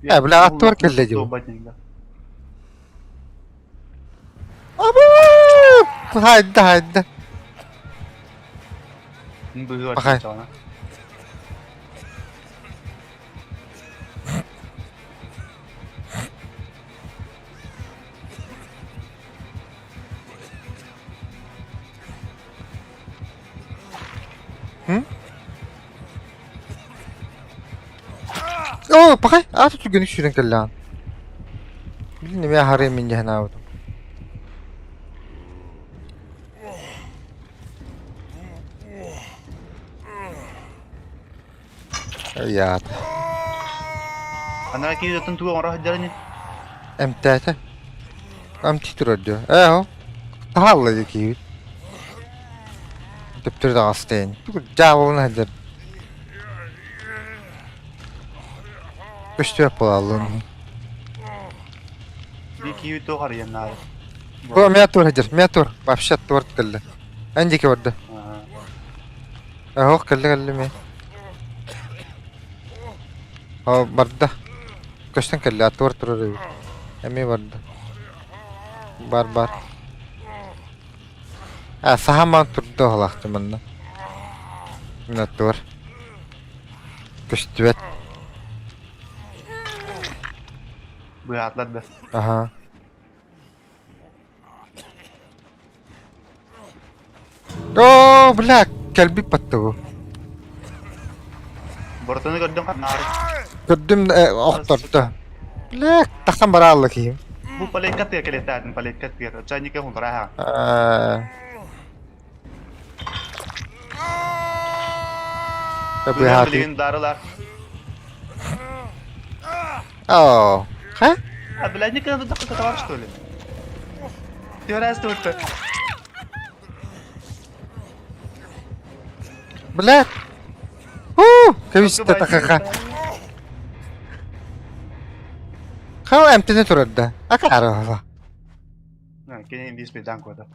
Ya bila atör kelle diyor. Abu! Haydi. Bu var Bakay. sana. Oh, pakai. Atau tu gini sudah kelang. Ini biar hari minjah nau tu. Ya, Ana ki zaten tu orang hajarnya. emtata. Am tidur dia. Oh. Tahal lagi ki. Diptir da asten. Tu jawab hajar. Köştü yapalım. Bir ki tu hariyan nar. Bu metur. Bafşat tort kelle. Önceki vardı. Oh kelle mi? Oh barda. Köşten kelle tort. Emi vardı. Bar. Sahaman turdu halaktı manna. Natور. Köstüvet. Atladı. Aha. Oh, black. Kelbi pattı bu. Bortonu gördüm kan nari. Gördüm oktordu. Black. Takam barallı kim? Bu palikat ya kelihatan palikat ya. Canya ke huntra ha. Tabi Bunlar hati. bilin darılar. Oh. Ha? Bilanya kan tuh tak var что ли? Teras tuh. Black. Keviste takaka. Kau emtini turada. Akaro hava. Nah, kini di sepeda gua tuh.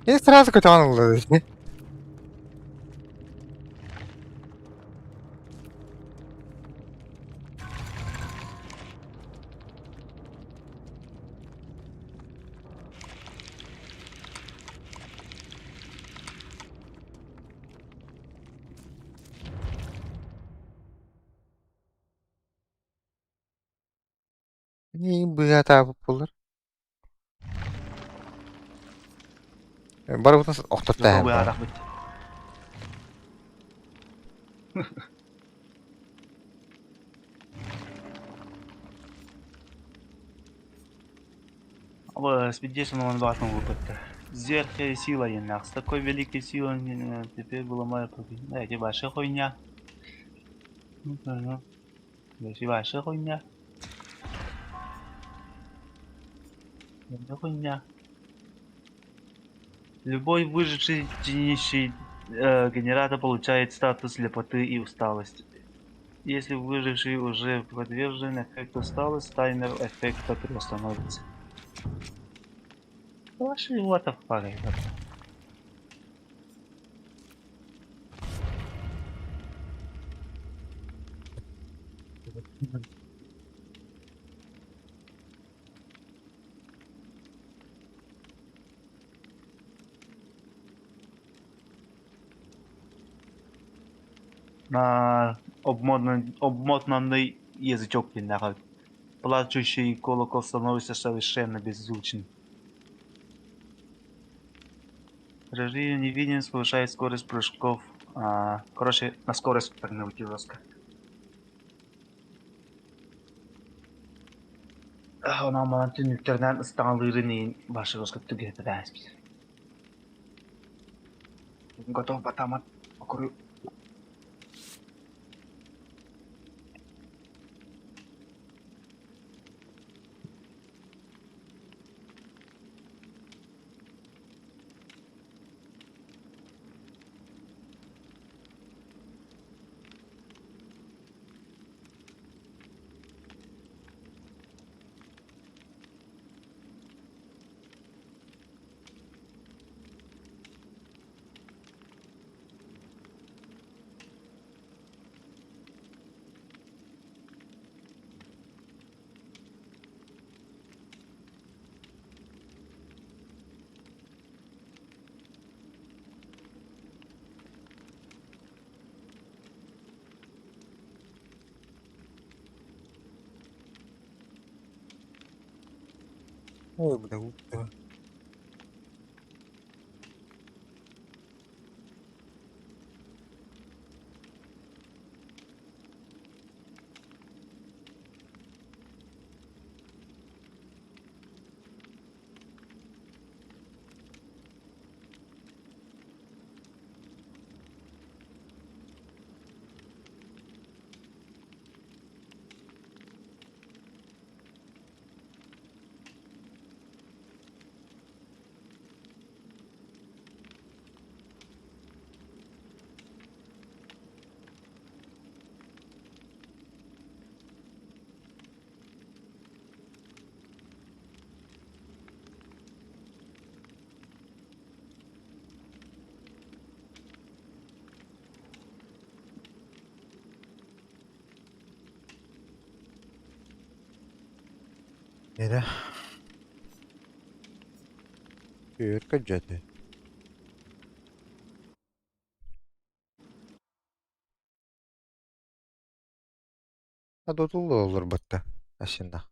Ini сразу кетанылды. Ini buya табып булыр. Бар бутын октотта Yok hem bu бар. yarak bit. Абы спидейшн он батон выпадка. Зверхая сила енах. С такой великой силой теперь было моя победа. Да, эти большие хуйня. Эти большие хуйня. Это хуйня. Любой выживший тенищий генератор получает статус слепоты и усталости. Если выживший уже подвержен эффекту усталости, таймер эффекта приостановится. Ваши what the fuck, ребята. На обмотанный язычок нахуй. Плачущий колокол становится совершенно беззвучным. Режим невидим повышает скорость прыжков. Короче, на скорость прыгнуть жестко. Ona aman tünüklerden ıstanlığını başı жестко түгетіп әспіз. Готов потамат покурю. Ой, бля, утка. Nere? Yürü kaçadı. Ha dodullu olur batta. Aslında.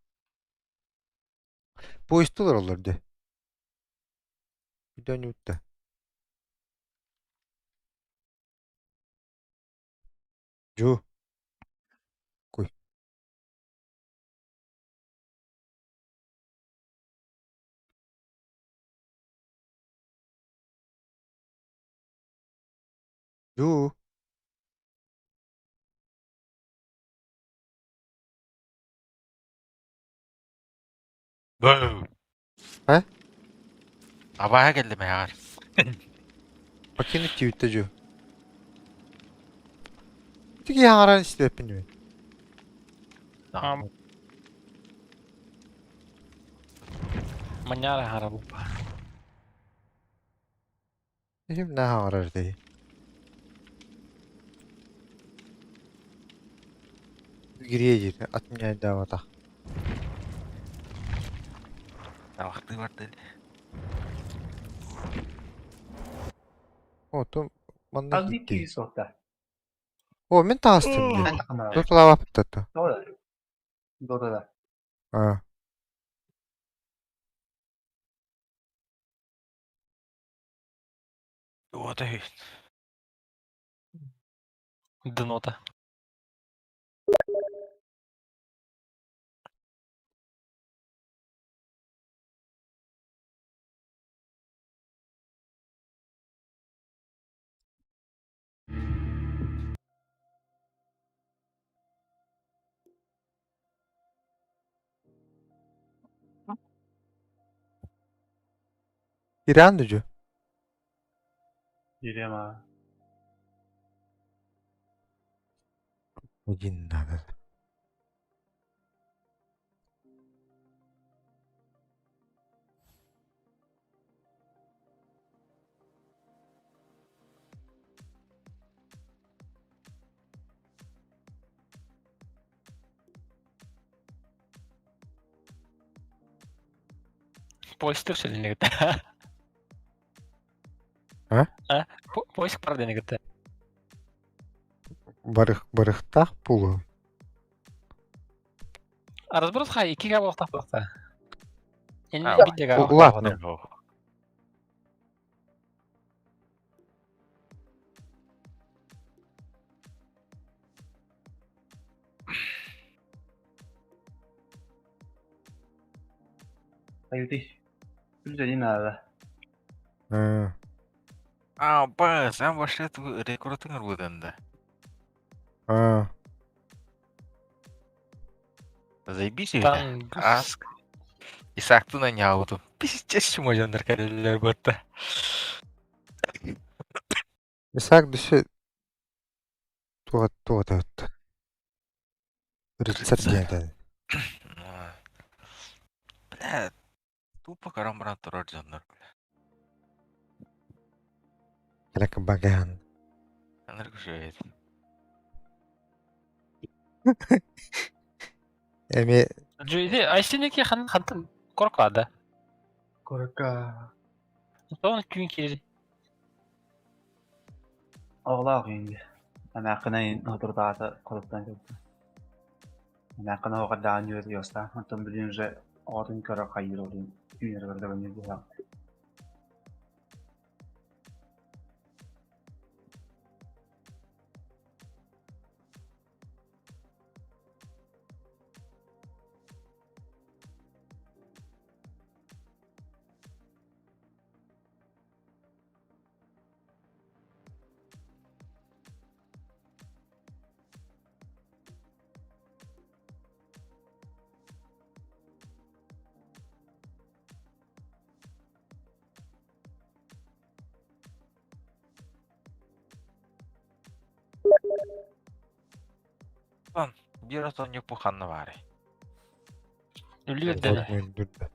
Bu istiyor olurdu. Bir dönüp de. Ju. Koy. Ju. Boo. Ha? Havaya geldim ya. Bakayım tweet'te Ju. Tiki yangaran istiyor hepini. Tamam. Manyara harap pa. Şimdi ne yangarar diye. Giriye gir. Atmaya davata. Vakti var dedi. Otum. Bana Al di gitti. sota. O men taastım diye. Ben takımlar. Dotla vaptattı. Doğru. Doğru da. Ha. What the heck? Dınota. İran Ju. Yürüyem abi. Cinnadı. Poistur siya din kita. Ha? Ah, pois par din kita. Barıkta pulu. Aras beros kay iki ka wakta wakta. Ini Ah, bidya ka ulat wakta no. wakta. Ayo di. Itu jadi nada. Ha. Apa? Sen başlat rekortun budanda. Ha. Заебись это. Tang. Аск. И сакту на нявуту. Пиздец, чему жандар кадалlar botta. Isak dışı tuğat. Рецепт деді. Бля, тупо карамбран турар жандар. Келек баган. Жандар күшейді. Эми Жүйде, айсенеке хантын коркады. Korka. Sonra gün gelir. Oğlak indi. Ana akına otur dağıta kalıptan geldi. Ana akına o kadar anıyor diyorsa. Hatta bilince orun kara kayır olayım. Dünyada kadar önce bu. Lan, bir atan yok bu kanlı bari. Ölüyor dede. öldürdü.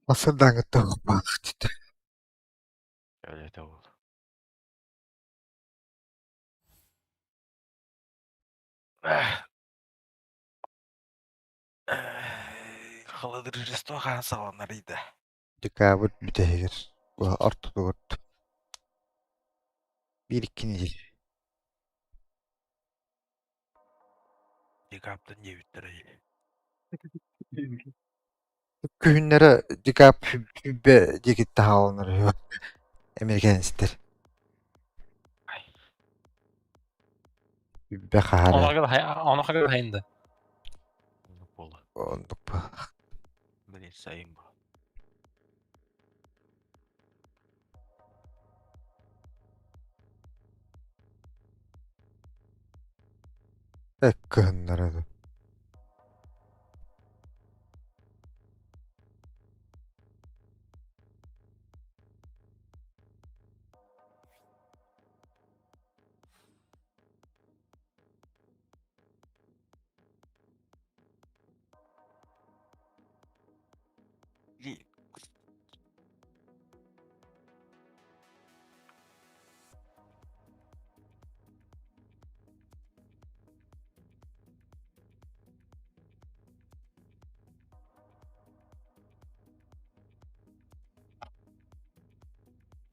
Nasıl dağıttı bak işte. Öyle de oldu. Халадыр жесто хан саланар иде. Декабрь бүтәһегер. Бу артыгырт. Bir iki nedir? Декабрдан жебиттер. Күннәре декабрь хүббе дигит таһаланыр. Американистер. Хүббе хара. Ona kadar hayında. Болы. Ондук ба. Блин, сайын ба. Эккеннәре.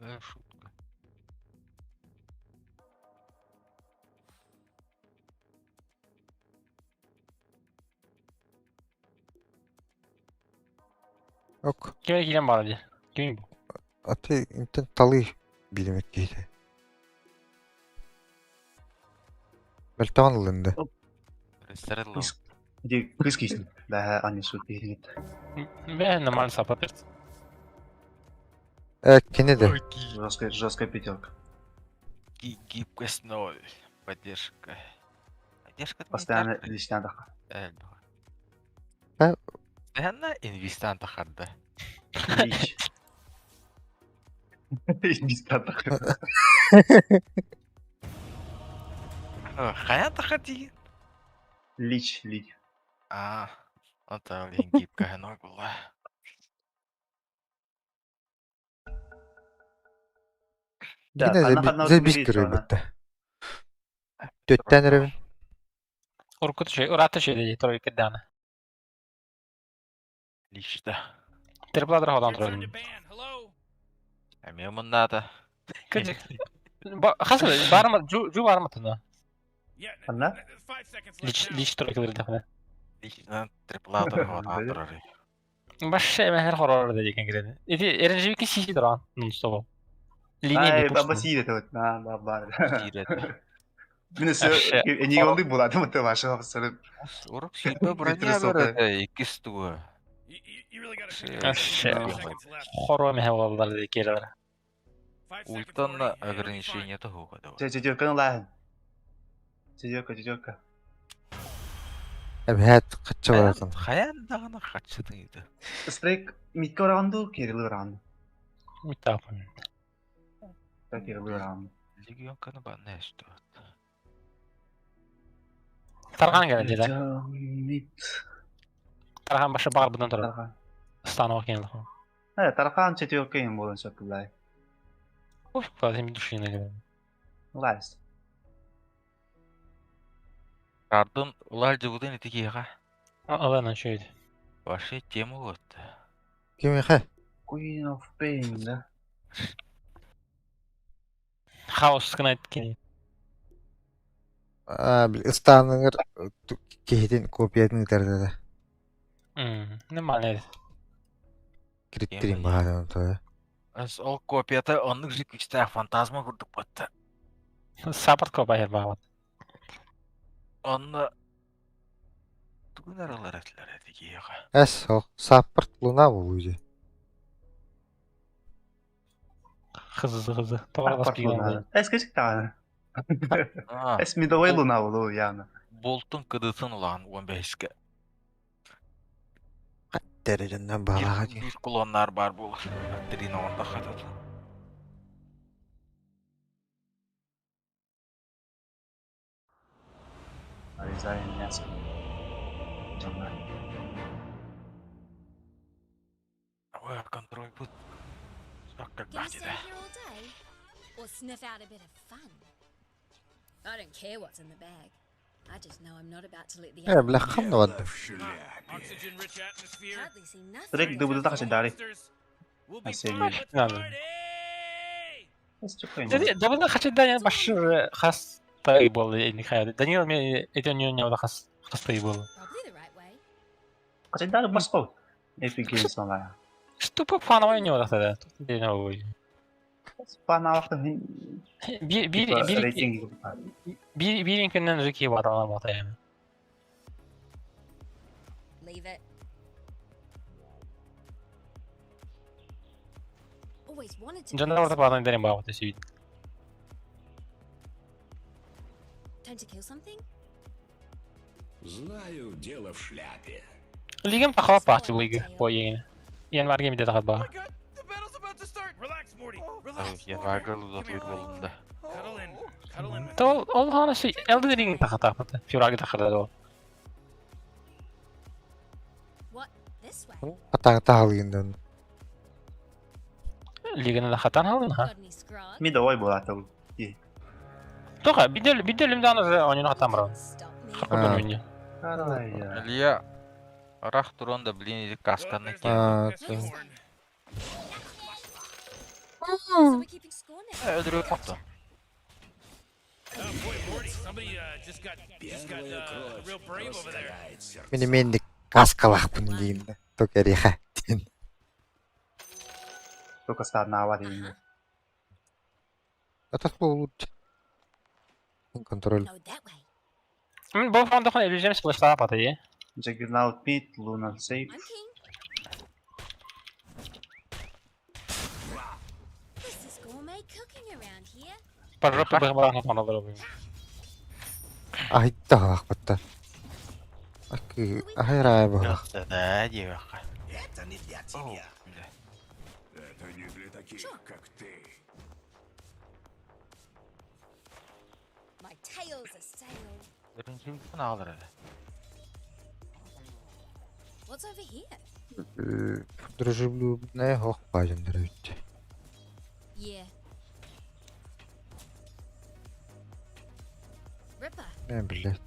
Шутка. Yok. Kime giren var diye. Kimin bu? Аты интен талы билmek кейді. Бәлтаман ылынды. Ресторан. Где крыскисин? Да, они суть перед. Ben normal sapatır. Кене де. Жесткая пятерка. Гибкость 0. Поддержка. Поддержка Постоянно личный отдых. Постоянно инвестан тахарда. Лич. Личный отдых. Хаян тахарди. Лич. Это гибкая нога была. Кене зәбис көрі бітті. Төттен әрі. Orkut şey, uğrattı şey dedi. Troy kedana. Лично. Tripladır havadan Troy. А мне ему надо. Kıcık. Hasıl, var mı? Cu var mı tına? Anna? Liç Troy kılır defne. Лично трипладор хаватор. Baş şey her horror dedi kan giredi. Edi erenci bir kişi duran. Non-stop. Lineye Ай, bir баба post. сидит вот на бар. Сирет. Мен все не голды болады ма ты ваша абсолют. Урок сүйпе броня береді. Икіс туы. Horror me havalar dedi keler. Ультан ограничение того года. Четверка лайн. Четверка. Әбәт қатшы баратын. Хаян дағына қатшыдың еді. Стрейк митке оранды, керілі оранды. Mitapın. Керілі оранды. Легионканы бана әшті. Tarhan geldi de. Мит. Tarhan başı bağır bundan durur. Тархан. Stanı okuyalım. Тархан четверка им болын сөкілай. Uf, fazla bir düşünün gibi. Лайс. Кардын улар жығудын етекеға. Алana şöyle. Ваши тема вот. Кем еқі? Queen of Pain, да? Хаос кına etkili. Біл ұстаныңыр кейден копиятын ұтарды да. Ne mal Кіріттерін бағадан ұтады. Аз ол копията онның жик үстәк фантазма күрдік бөтті. Sapırt kopayır bağlı. Онны түгін аралар әтілер етекеға. Әс, ол саппырт луна бұл өзі. Hızlı. Doğru Луна. Скажи таны. Медовый луна болу, явно. Болтын кыдытын ұлаған 15-ке. Дәреженнен бағаға дейін. Bir kolonlar бар бұл. Трина онда қатады. Нарезаем мясо. Ой, контроль будет. Как Gonna бахти, stay да. here all day? Or sniff out a bit of fun? I don't care what's in the bag. I just know I'm not about to let the Eh, belakang na wad. Oxygen-rich atmosphere. hardly see nothing. Direk dubulta kasi dari. We'll be I see. fine with the Nada. party. Let's check in. Jadi double kaçırdan başı has table ini kaya. Daniel mi itu nyonya udah has table. Probably the right way. Kasi dari mas ko. Epic Games mga. Stupa falan oynuyor da sada. Değil o. Panawak na Bir rating. birinkinin Ricky var ama yani. Leave it. Always wanted to. Canavar da falan derim bağlı şey. Time to kill something? Знаю, дело в шляпе. Ligim takala parti bu ligi bu yeni. Yeni var gemide daha Oh bağ. my god, the battle's about to start. Relax, Morty. Relax. Yani vargalı da bir bolunda. Cuddle in. Cuddle in. To olhana şey Elden Ring takata. Fioragi takada o. What? This way? Patang tahalin Ligine de hatan aldın ha. Got any scrog? Mi daway bola to. Toka bir de limden de oyunu hatan bro. Stop me. Hakikaten oyunu. Aray ya. Liya Rah duran da bilin kaskanı There's ki. Ah, that horn. So we're keeping score now. Öldürüyor kaptan. Oh boy, Morty, somebody just got Первая кровь real brave over there. раздирает сердца. Minimendik kaskalah pun din. To keri hatin. To ka start nawa din. Atas bulut. Kontrol. Go that way. Bu falan da eleceğim sıkıştı patayı. Check it out, Pete. Lunar safe. I'm keen. This is gourmet cooking around here. Para bırakmadan hatan alır o. Ay dah pata. Aku akhirnya bah. Yoksa da diyor. Это не для Oh, тебя. güzel. Это не для таких, как ты. My tail's a sail. Birinci bunu alır hele. What's over here? Дружелюбная хохпажен дрють. Yeah. Ripper. Не, блядь.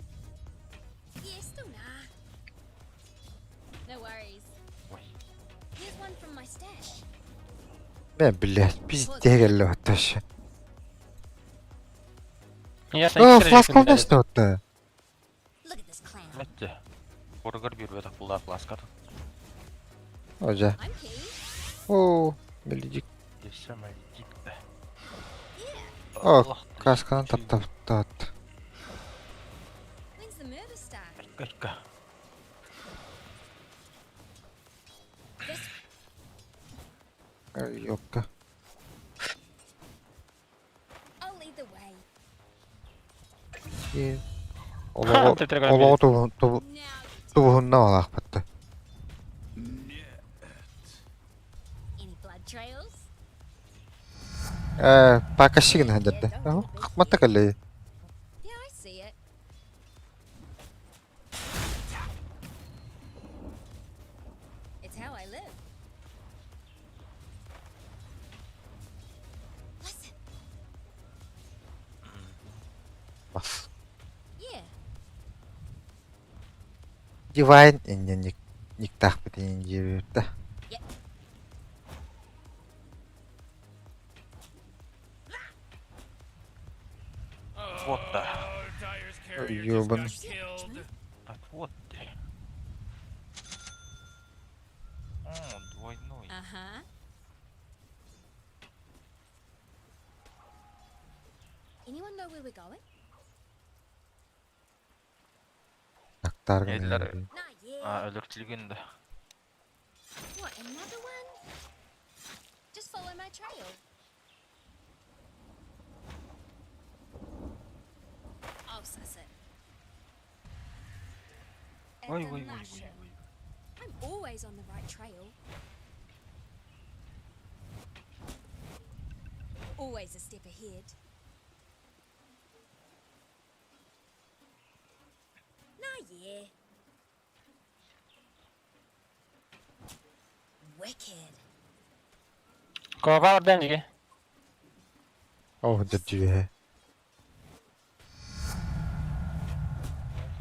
Yeah, still nah. No worries. Ой. Here's one from my stash. Не, блядь, пиздец, лётаешь. Ya sen О, kere фласка yakın не что-то. Look at this clown. Bitti. Burger bir böyle bulda flaska. Hoca. I'm keen. О, блядик. Yaşama gitti. О, касканы таптап. When's the murder start? Dakika. This Yok. I'll lead the way. И... Ha, tetragrammi. Олоо Now you тувунна алах патта. any blood trails? Пакашиг на хададда. Хмата кале. Yeah, I see it. It's how I live. Listen. Бас. Yeah. Дивайн инне никтах битин жибирда. Вот да. Dyer's carrier Ёбан. just got killed. Так вот ты. О, двойной. Uh-huh. Anyone know where we're going? Актар Eller Not yet. ölürtülgünde. What, another one? Just follow my trail. I'll suss it. Ой, And ой, the ой, mushroom. ой, ой. I'm always on the right trail. Always a step ahead. Nah, yeah. Wicked. Kova oradan ki. О, даджи.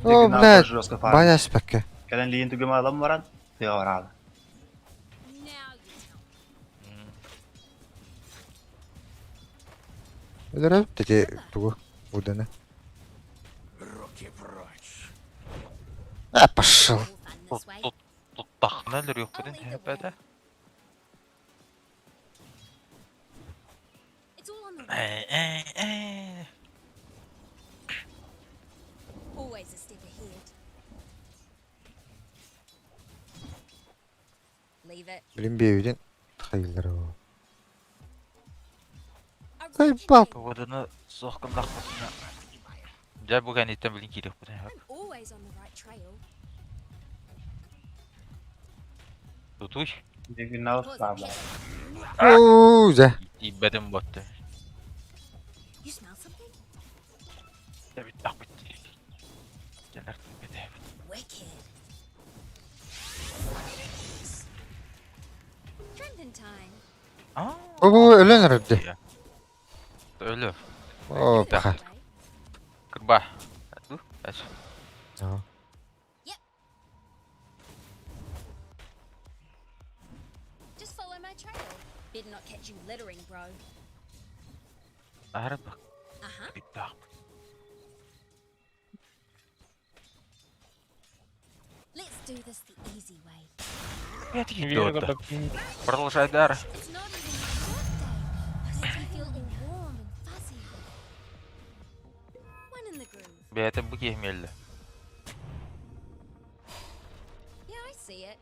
О, Дигнал блядь, жестко фарм. баяс пәкке. Кэлэн лиин түгім алам баран. Тыга барады. Now you tell me. Өлөрөп, тети тугу, уданы. Руки прочь. Пошел. All fun this way. Туттахна элер yok dedin hepede. It's all on the way. Always a step ahead. Leave it. Билим беуден хайылары о. A Hey, rocket Bob. ship. Odunu soğukkandak basına. Gel bu ganiyetten bilin kirek bu ne ya. I'm always on the right trail. Tutuy. Дигнал Pause фарм. the pit. Ooo, zə. İbbedim battı. You smell something? Ya bitti ah bitti. Gel artık bitti. Wicked. Drinking time. Aa. O, ölən rəbdi. Ya. Ölü. O, This paxa. way. Kırba. Dur. Aç. Just follow my trail. Better not catch you littering, bro. Ağrı bak. Uh-huh. Bitti ah. Let's do this the easy way. Ya gitti Вижу, orada. как Продолжай дар. It's not even my birthday. Makes me feel all warm and fuzzy. One in the groove. Beyetim bu gehmeli. Yeah, I see it.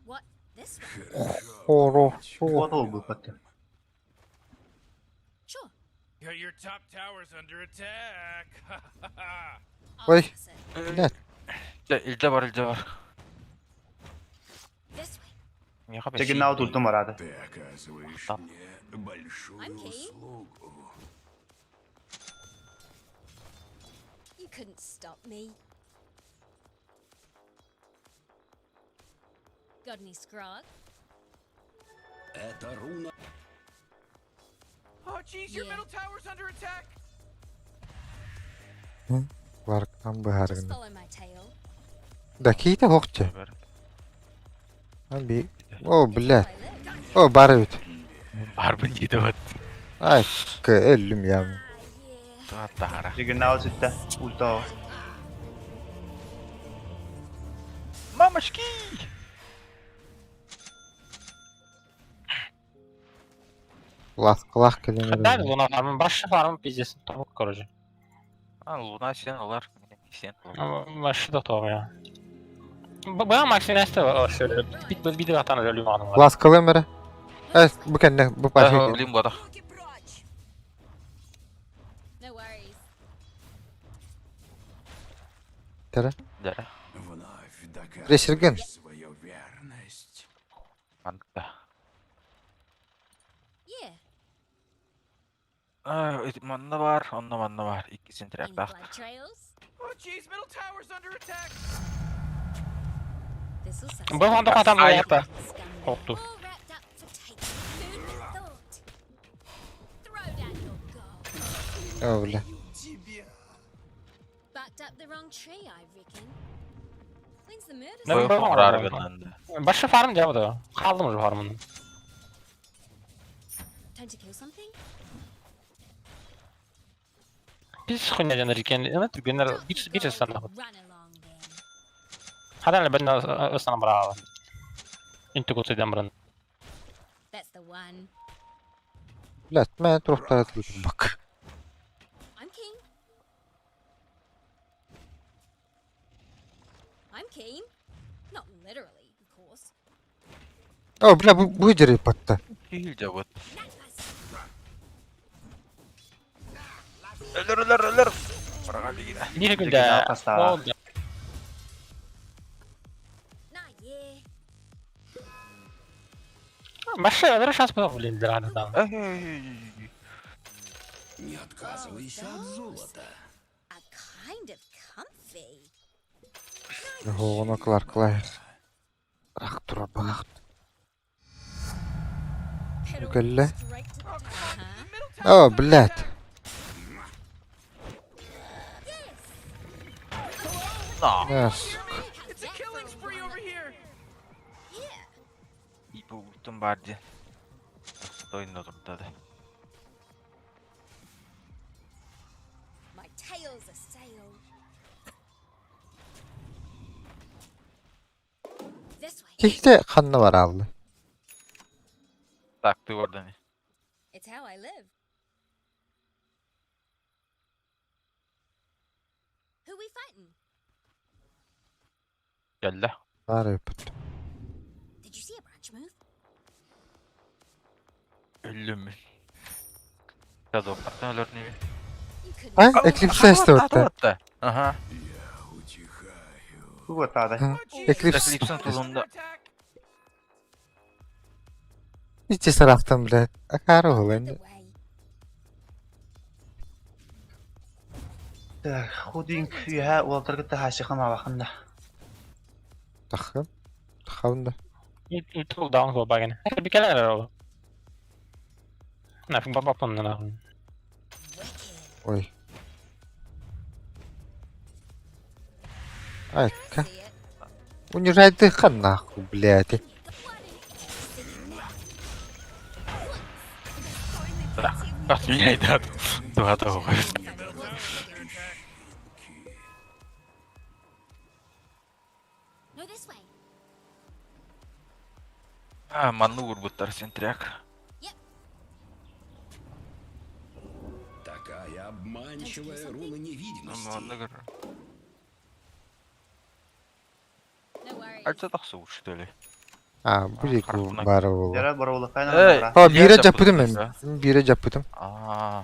What? This way? Хoro. Вот ол бұл пәтті. Sure. Your top tower's under attack. I'll Oi. pass it. Блядь. İlde var ilde var. This way. Я хапе. Дигнал тултым барады. Ты оказываешь Там. мне большую I'm keen. услугу. You couldn't stop me. Got any scrog? Это руна. Oh, jeez, your Yeah. middle tower's under attack. Varkan Just быһарыгын. follow my tail. Дакита хокче. Аби. О, It's блядь. where I live. О, бары бит. Harbin yedi bat. Ай, ölüm ya. Ah, yeah. Tuhat dağara. Дигнал сітті. Ульта. Мамочки! Лах Да, келемер. Луна фармын, башы фармын пиздец. Тоқ, короче. А, Луна сен алар. Сен. Башы да тоқ, я. Бая Максим näste şöyle bir de atan ölüm anım var. Лас келемер. Bu kenne bu paşa. Bilin bu da. No worries. Tere. Dere. Вновь Реширген. доказываешь свою верность. Mantıklı. Yeah. Manna var, manna var. İkisini Any direkt blood baktı. trails? Oh, jeez, middle tower's under attack. This'll satisfy Bu anda adam Ay, hayatta. scum. Korktu. All wrapped up for taking food with thought. Throw down your gold. Öyle. Barked up the wrong tree, I reckon. When's the murder? Ne Koyu bu fokar var? argınlandı. Başı farm ya bu da. Kaldı mı farmın? Time to kill something? Biz xunyadan iken, ana tügenler Drop the bir gold sana. and run along then. Hadi ben sana bravo. Inte gått till den. That's the one. Блядь, мен трохтар atıldım bak. I'm keen. I'm keen. Not literally, of course. О, бля, bu hıcırı pattı. Değil bu. Nefes. Ölür. Bırak hadi gidelim. Bir günde Dikenal kasta. oldu. Nah, yeah. Başı öyle şans bu bilindir adam. Не отказывайся от золота. A kind of comfy. Ona kılar kılay. Ah dur bak. Pedal Gölle. straight to the top, huh? О, блядь. No. Yes. It's a killing spree over here. Yeah. Ipu ultun bari. Toinen tuttade. My tail's a sail. This way. Kihte kanna var aldı. Taktı oradan. It's how I live. Who we fighting? Geldi. Var yapıt. Did you see a branch move? Öldüm mü? Shadow. Atın ölür neyim? You couldn't. Ha? see Eclipse este orta. Aha. Я утихаю. Ku gotaade. Ha. Oh, jeez. Eclipse. Eclipse'in Under tulunda. attack. Hiç saraftan bile. Akarı the olan. way. Khudin fiha waltarga tahashi khama waqanda. Takım. Takım da. It took down go bagen. Bir kere era. Na fin baba pon na. Wicked. Oy. Ay ka. See it. Уню райды нахуй, блядь. Bak yine de Dua da o. No, this way. Ha, manlı vurgutlar sentryak. Такая обманчивая руна невидимости. Manlı gır. No worries. Arca da soğuş öyle. Ha, bu var oğlum. Yara barawla kayna Hey. nara. Ha, bire Biraz yapıdım yapıldı ben. ya. Bire yapıdım. Aa.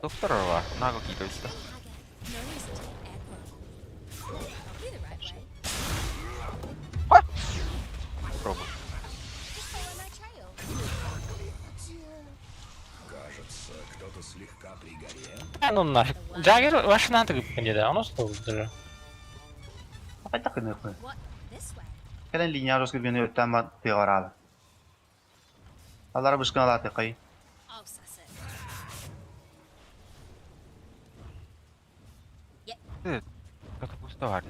Doktor var. Nago gidiyor işte. No reason to echo. I'll be the right way. Пробуй. Just follow my trail. Кажется, кто-то слегка пригорел. Ну нафиг. Джаггер ваш на так będzie da. Ono stoldu. Ay takını koy. What? This way. Kelen linya roskı beni ötten ma tegaralı. Alara bışkın ala teqay. I'll suss it. Katapusta vardı.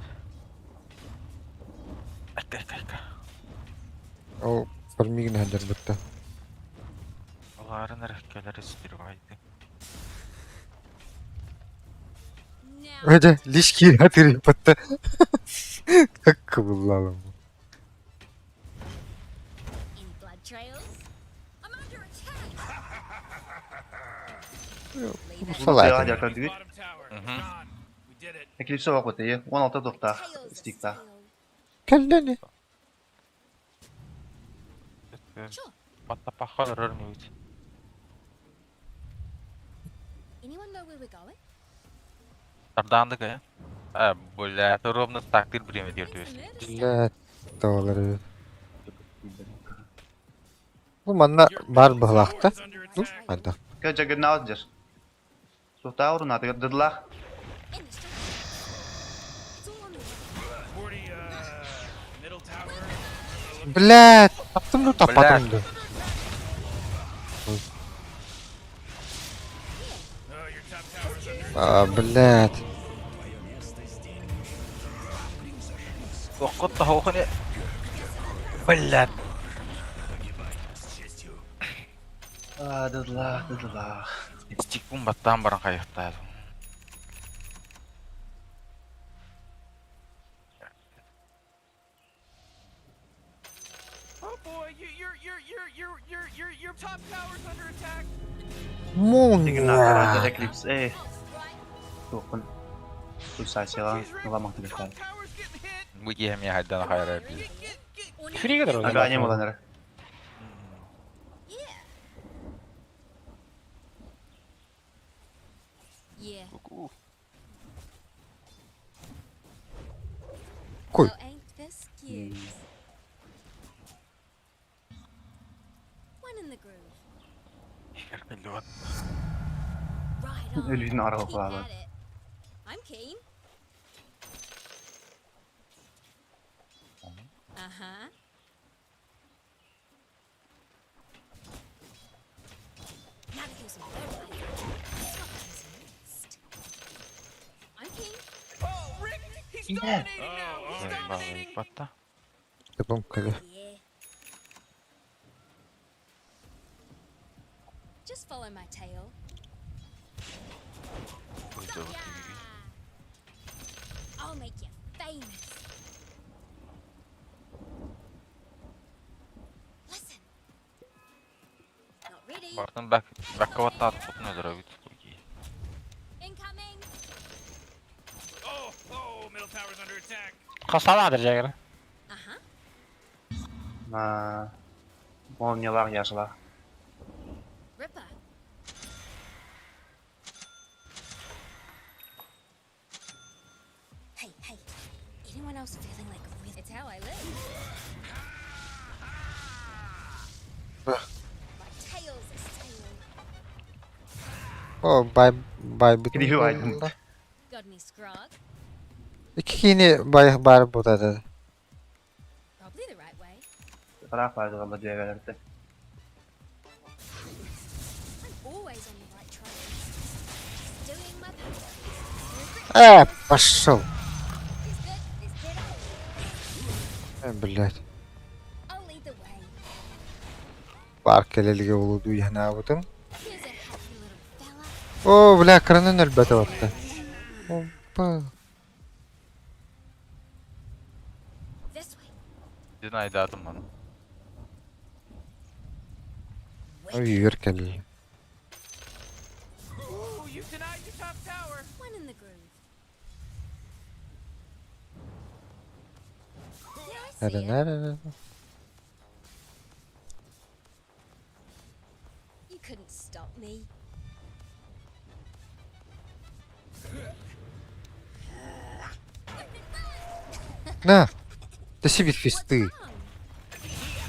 Akka. O farming hajar bitti. Onların hareketleri istiyorlardı. Now. Öyle lişki hatırı bitti. Hakkı bulalım. Any blood trails? I'm under attack. Leave Bu it. salak. Hajar kan duit. Bottom tower. Mhm. Gone. We did it. Eclipse waq wataye. 16 dokta. Tail's a Istikta. sail. Kelleni. Sure. Hatta pahalı örneği. Anyone know where we're going? Tardandı ya. Böyle rovno takdir bir yemek diyor. Thanks for noticing. Millet doları. Bu manna bar bahlakta. Tower's under Dur attack. hadi. Ka jagna odjer. So tawru na tegad dadlah. In the street. It's all on the way. 40, middle tower. Блядь, yaptım da tapadım da. Oh, your top tower's under Aa, блядь. Okut da hokune. Bellat. Dadlah. Istik pun battan barang kayakta. Oh boy, your top tower's under attack. Tingnan Munga. na Eclipse eh. Right. Tukun. Susay siya Jeez, Rick, ngamang your tingnan. top tower's getting hit. Bu yemi haddan hayır edildi. Get. Free kadar oldu. Aganya mo ganara. Yeah. Yeah. Cool. Well, ain't this cute? One in the groove. Right on. Ölüyün araba Keep falan. at it. I'm keen. Uh-huh. Now to kill some fertilizer. Let's not lose next. I'm keen. Oh, Rick, dominating now. He's Bağlayıp dominating. hatta. Yapım kalı. Yeah. Just follow my tail. Burada Yeah. bakayım. I'll make you famous. Listen. Not ready. Бартын бәкке ватта атып отын өдір өбіт. Incoming. Oh, middle tower's under attack. Kasalardır Jagger. Uh-huh. На молниялар яшла. Ripper. Hey. Anyone else feeling like it's how I live? My tail's a tail. O bay bütün. Gidiyor aydın. Got any scrog? İki kini bay bu da dedi. Probably the right way. Taraf faydalı diye verirdi. I'm always on the right trail. Just doing my part. Пошел. Is good. Блядь. I'll lead the way. Парк элелге болуду яна бутун. Here's a happy little fella. О, бля, кранын әлбәте ватты. Опа. This way. Дин айдадым маны. Ой, юркел. Ooh, you denied your top tower. One in the groove. Yeah, I see it. You couldn't stop me. На. Да себе фисты. Wrong.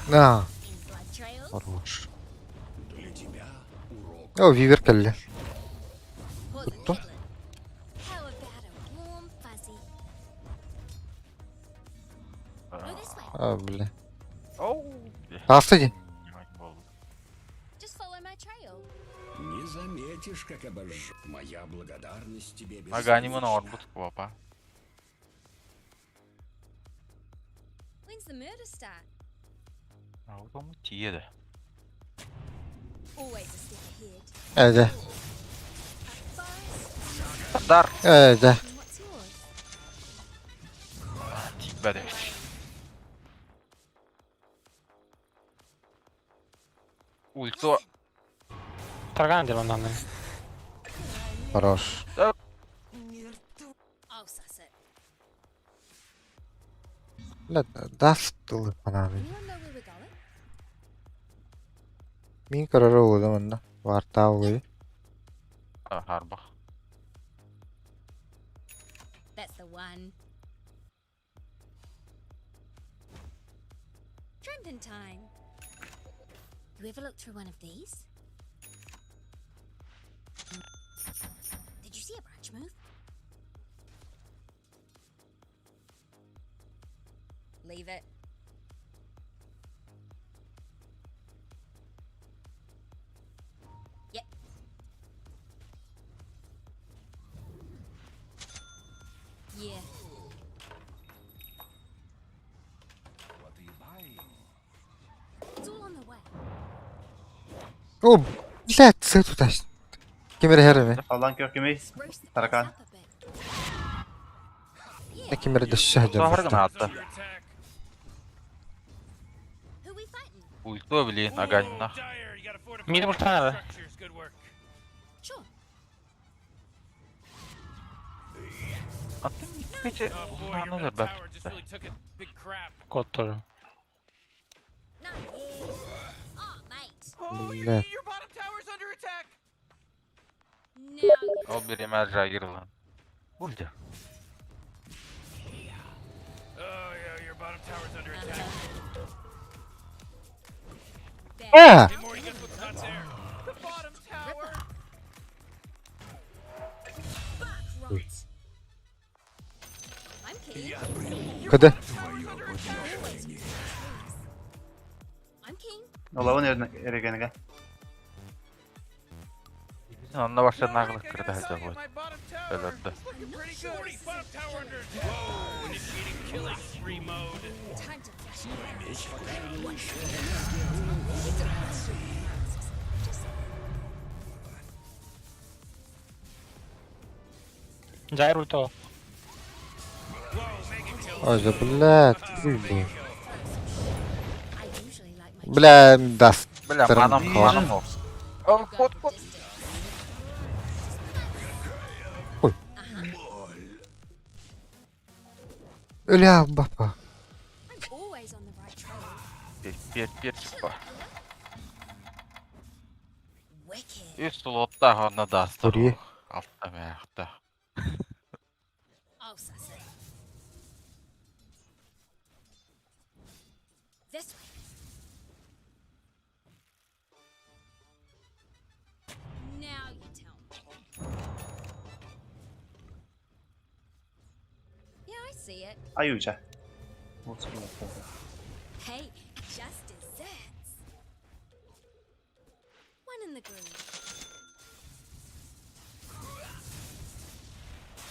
На. In blood trails. Хорош. Для тебя урок. О, виверкелле. Pause Good to- How about a warm fuzzy? Go this way. А, бля. Оу. Астыди. Just follow my trail. Не заметишь, как обожжет. Моя благодарность тебе Аганимын бесконечна. орбут квапа. When's the murder start? Аутому тиеді. Always a step ahead. Әді. Forest. Дар. Әді. And what's yours? Тикбәді. Ульто. Тарган дер ondan. Хорош. I'll suss it. Бля, дафтылы пананы. Anyone know where we're going? Мин карары олды мында. Вартауы. Харбах. That's the one. Trampin' time. You ever look through one of these? Did you see a branch move? Leave it. Yep. Yeah. It's all on the way. О, блядь, це тут аж. Кемер херами. Falan kökümü Spruce the Tarkan. place up a bit. Кемер де шахджа. Сахаргын атты. Under attack. Who we fighting? Ульто білейін аганимнах. Dire, you gotta fortify Мені your просто надо. structures. Good work. Sure. Аттым кече Oh boy, your ұзғаны middle дыр бәк. tower just really took a big crap. Kod тоже. No. Yeah. Oh, mate. Oh, Блядь. your bottom tower's under attack. Now you Ол бір емәр жайыр lan. Ульда. Oh yeah, your bottom tower's under attack. А! Hey, Morty, guess what's not there? The bottom tower. Right. I'm keen. Куди? I'm keen. Olavın ergenige. Bizden onunla başladı Morty, nağılık I kırdı gotta hacı tell you, bu. my bottom tower Ölürdü. Looking pretty good. Bottom tower under attack. Whoa, initiating killing spree mode. Time to flash your Jair ulto. Oj, блядь, I ой, usually like my бля, даст. Бля, Тарам манам калаш. манам olsun. Oh, kod kod. Öля, бапа. I'm always on the right trail. Bir çıkma. Wicked. Üst slotta hana da Oraya. Altta ve ayakta. I'll suss it. This way. Now you tell me. Yeah, I see it. Ayuca. What's going on? Hey, just desserts. One in the groove.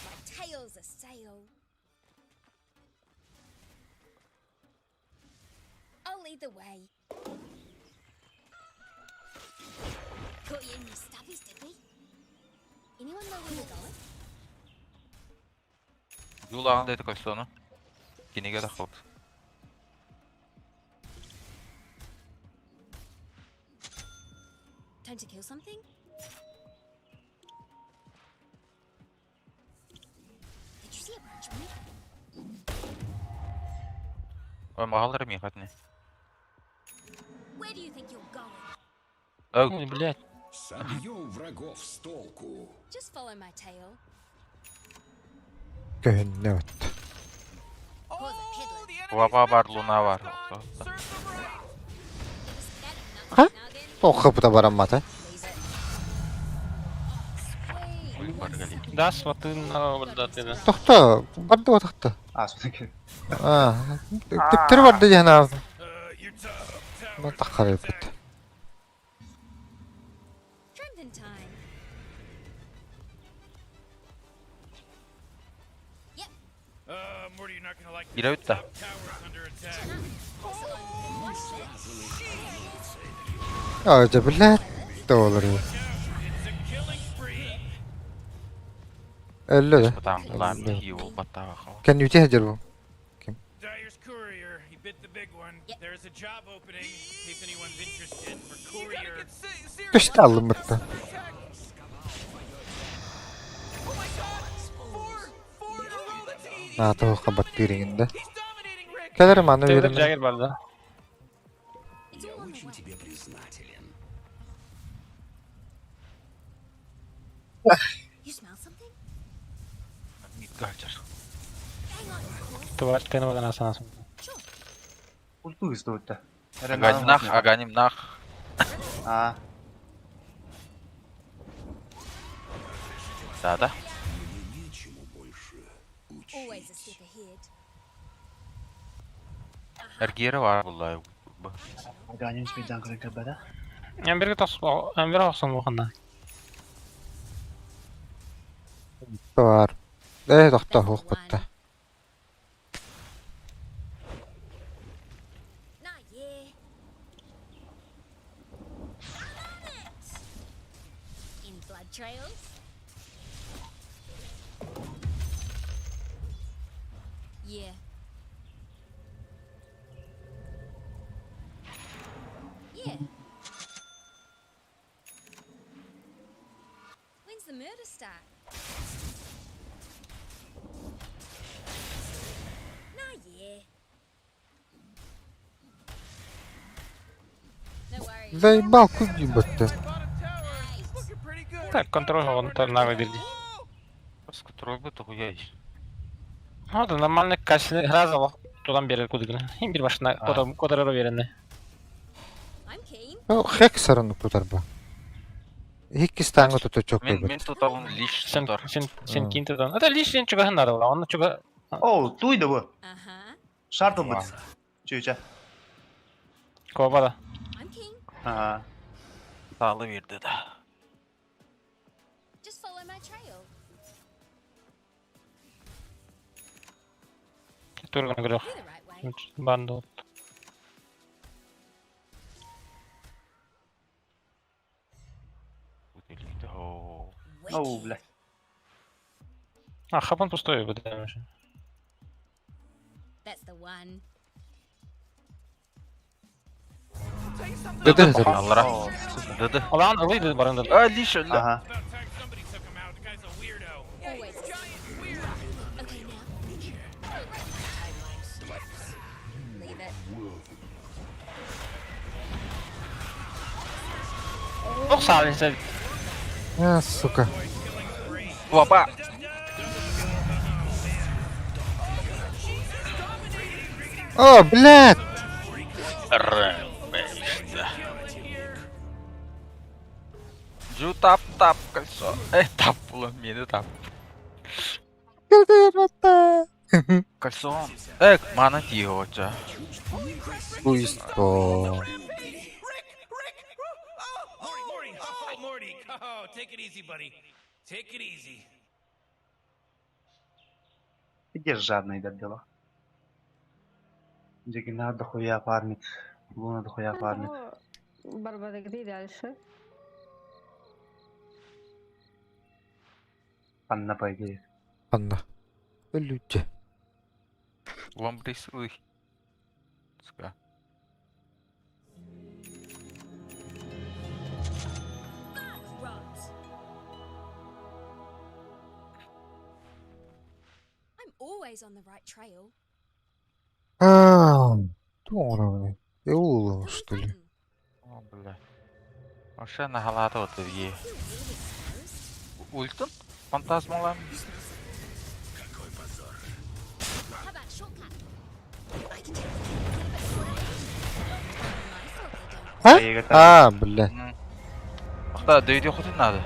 My tail's a sail. I'll lead the way. Caught you in your stubbies, did we? Anyone know where we're going? Yulağın dedi koştu onu. Yine göre kod. Time to kill something? Did you see a branch move? Ой, мағаларым ехать не. Where do you think you're going? Oh, Ой, блядь. Собьем врагов с толку. Just follow my tail. Göhnet. Cause a peddler. The enemy Vapa var, Luna var. serve them right. It was that Huh? nugget. O kapıda baranmadı. Leave it. Sweet. Var geliyor. Das вот ты да dedi. Tohta, vardı o tohta. Aslında Aa, teptir vardı yana. Your top tower. Ben takar yapıt. Trending time. Yep. Morty, you're not gonna like Bir öğüt de. top tower's under attack. Watch this. Ağaca bile de olur. It's a killing spree. Öyle de. Tamam, ulan heal batta bakalım. Can you hajar bu? Dyer's courier. He bit the big one. Yep. There's a job opening in case anyone's interested for courier. Kışta aldım burada. Oh my god! Four in a row, that's easy. Nato kabat piringinde. He's dominating Rick. Gelirim anı Dedi veririm. Jair vardı. It's Я all on the очень way. тебе признателен. You smell something? Garcar. Hang on. Tuvalet kanamadan asana sonra. ultu isto utta. Aganim nah, aganim nah. Ah, Daha. Мне нечему больше Always a учить. step ahead. Ergieri var vallahi. aganim speed'den kırık kabada. En biri olsun bu konuda. Var. Tohta hook batta. Nah, yeah. Any blood trails? Yeah. Yeah. When's the murder start? Nah, yeah. No worries. Заебал куди batta. Bottom tower is looking pretty good. Так, контроль он нагло делит. Просто тройбы то хуяй. Ну да, нормальный качественный разовый. Тудан бери кудыгını. Hem bir başına kodara verenle. I'm keen. O hek sarını tutar bu. Hikki stango tutu çok Мен evet. tutalım liş Sen tutar. sen kinti dan. Ata lişin çıkahın arada. Onu çıkah. Oh, tuydu bu. Uh-huh. Şart o bu. Çüyce. Kovada. I'm keen. Ha. Sağlı verdi de. Just follow my trail. Turgan görüyor. You're the right way. Bandı. Утилите. О. Оу, бля. А, хапан пустой будет. That's the one. Dıdı dıdı. Аллара. Dıdı. Olan alıydı barında. А, лиша. Ага. About time somebody took him out. The guy's a weirdo. Always. Okay, now. Leave it. Çok sağ olun size. А, сука. Опа. О, блядь! Жу тап кольцо. Тап ulan meni tap. Кольцо. Mana тихо отча. Буйство. Morty, oh, Morty. Oh, take it easy, buddy. Take it easy. Где жадный дебила? Джигина дохуя фармит. Луна дохуя фармит. Барбара, где дальше? Анна, по идее. Панда. Люди. Вам присуй. Сука. Rot. I'm always on the right trail. Здорово. Я уловил, что ли? О, бля. Вообще на халата вот е. Ультон? Фантазмалар. How about shortcut? I can take А? Ей готовы. А, бля. Ахта, дөйдө хотын надо.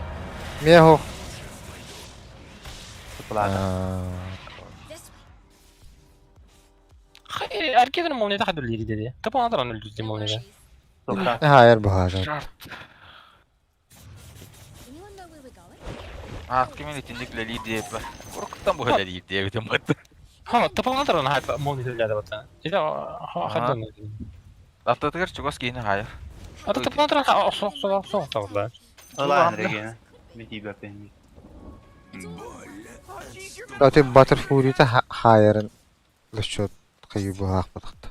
Меху. Плата. this way. Herkesin molnede kadar ileri dedi. Kapı andıran öldürdü No molnede. worries. Тока. Hayır bu kadar. Шарт. Anyone know where we're going? Aatkimini tindikle lidiye be. Korkutan bu hele lidiye bir de battı. Ha, kapı andıran hayat molnede öldürdü bata. İşte hakkında. Atlatıkır çukos giyini hayır. Hatta kapı andıran soğuk tavırlar. Ладно, Регина. Веди бапенги. Zaten Butterfury'de hayırın лечет kaybı hakpadıktı.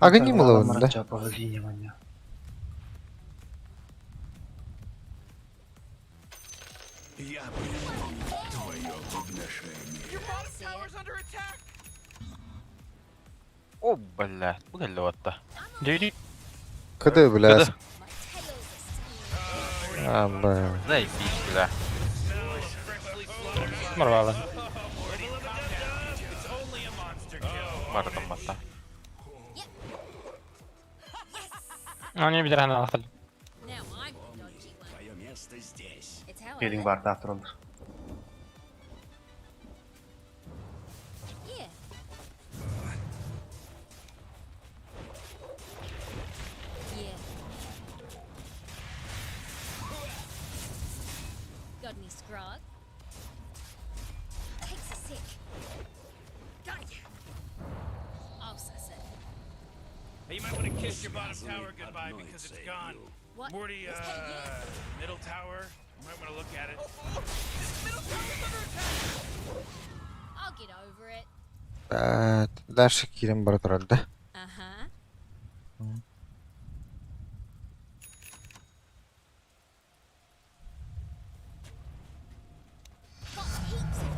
Агоним ловим, да? Половине меня. Я понял твое подношение. Tower's under attack. O bella. Bu geldi hatta. Dedi. Кыды, блядь. Kıdı. А, бля. Zey bir Marvala. It's only a monster kill. Vardım hatta. Ani bir tane akıl. Now I'm the dodgy one. Твое место здесь. It's how I Келин like. бар тафтырылды. Yeah. Yeah. Got any scrog? Takes a sec. Got ya. I'll suss it. Hey, you might want to kiss your bottom tower goodbye because it's gone. What? Morty, middle tower. You might want to look at it. I'll get over it. Дальше Кирин бар тұрады. Uh-huh. Got heaps of it.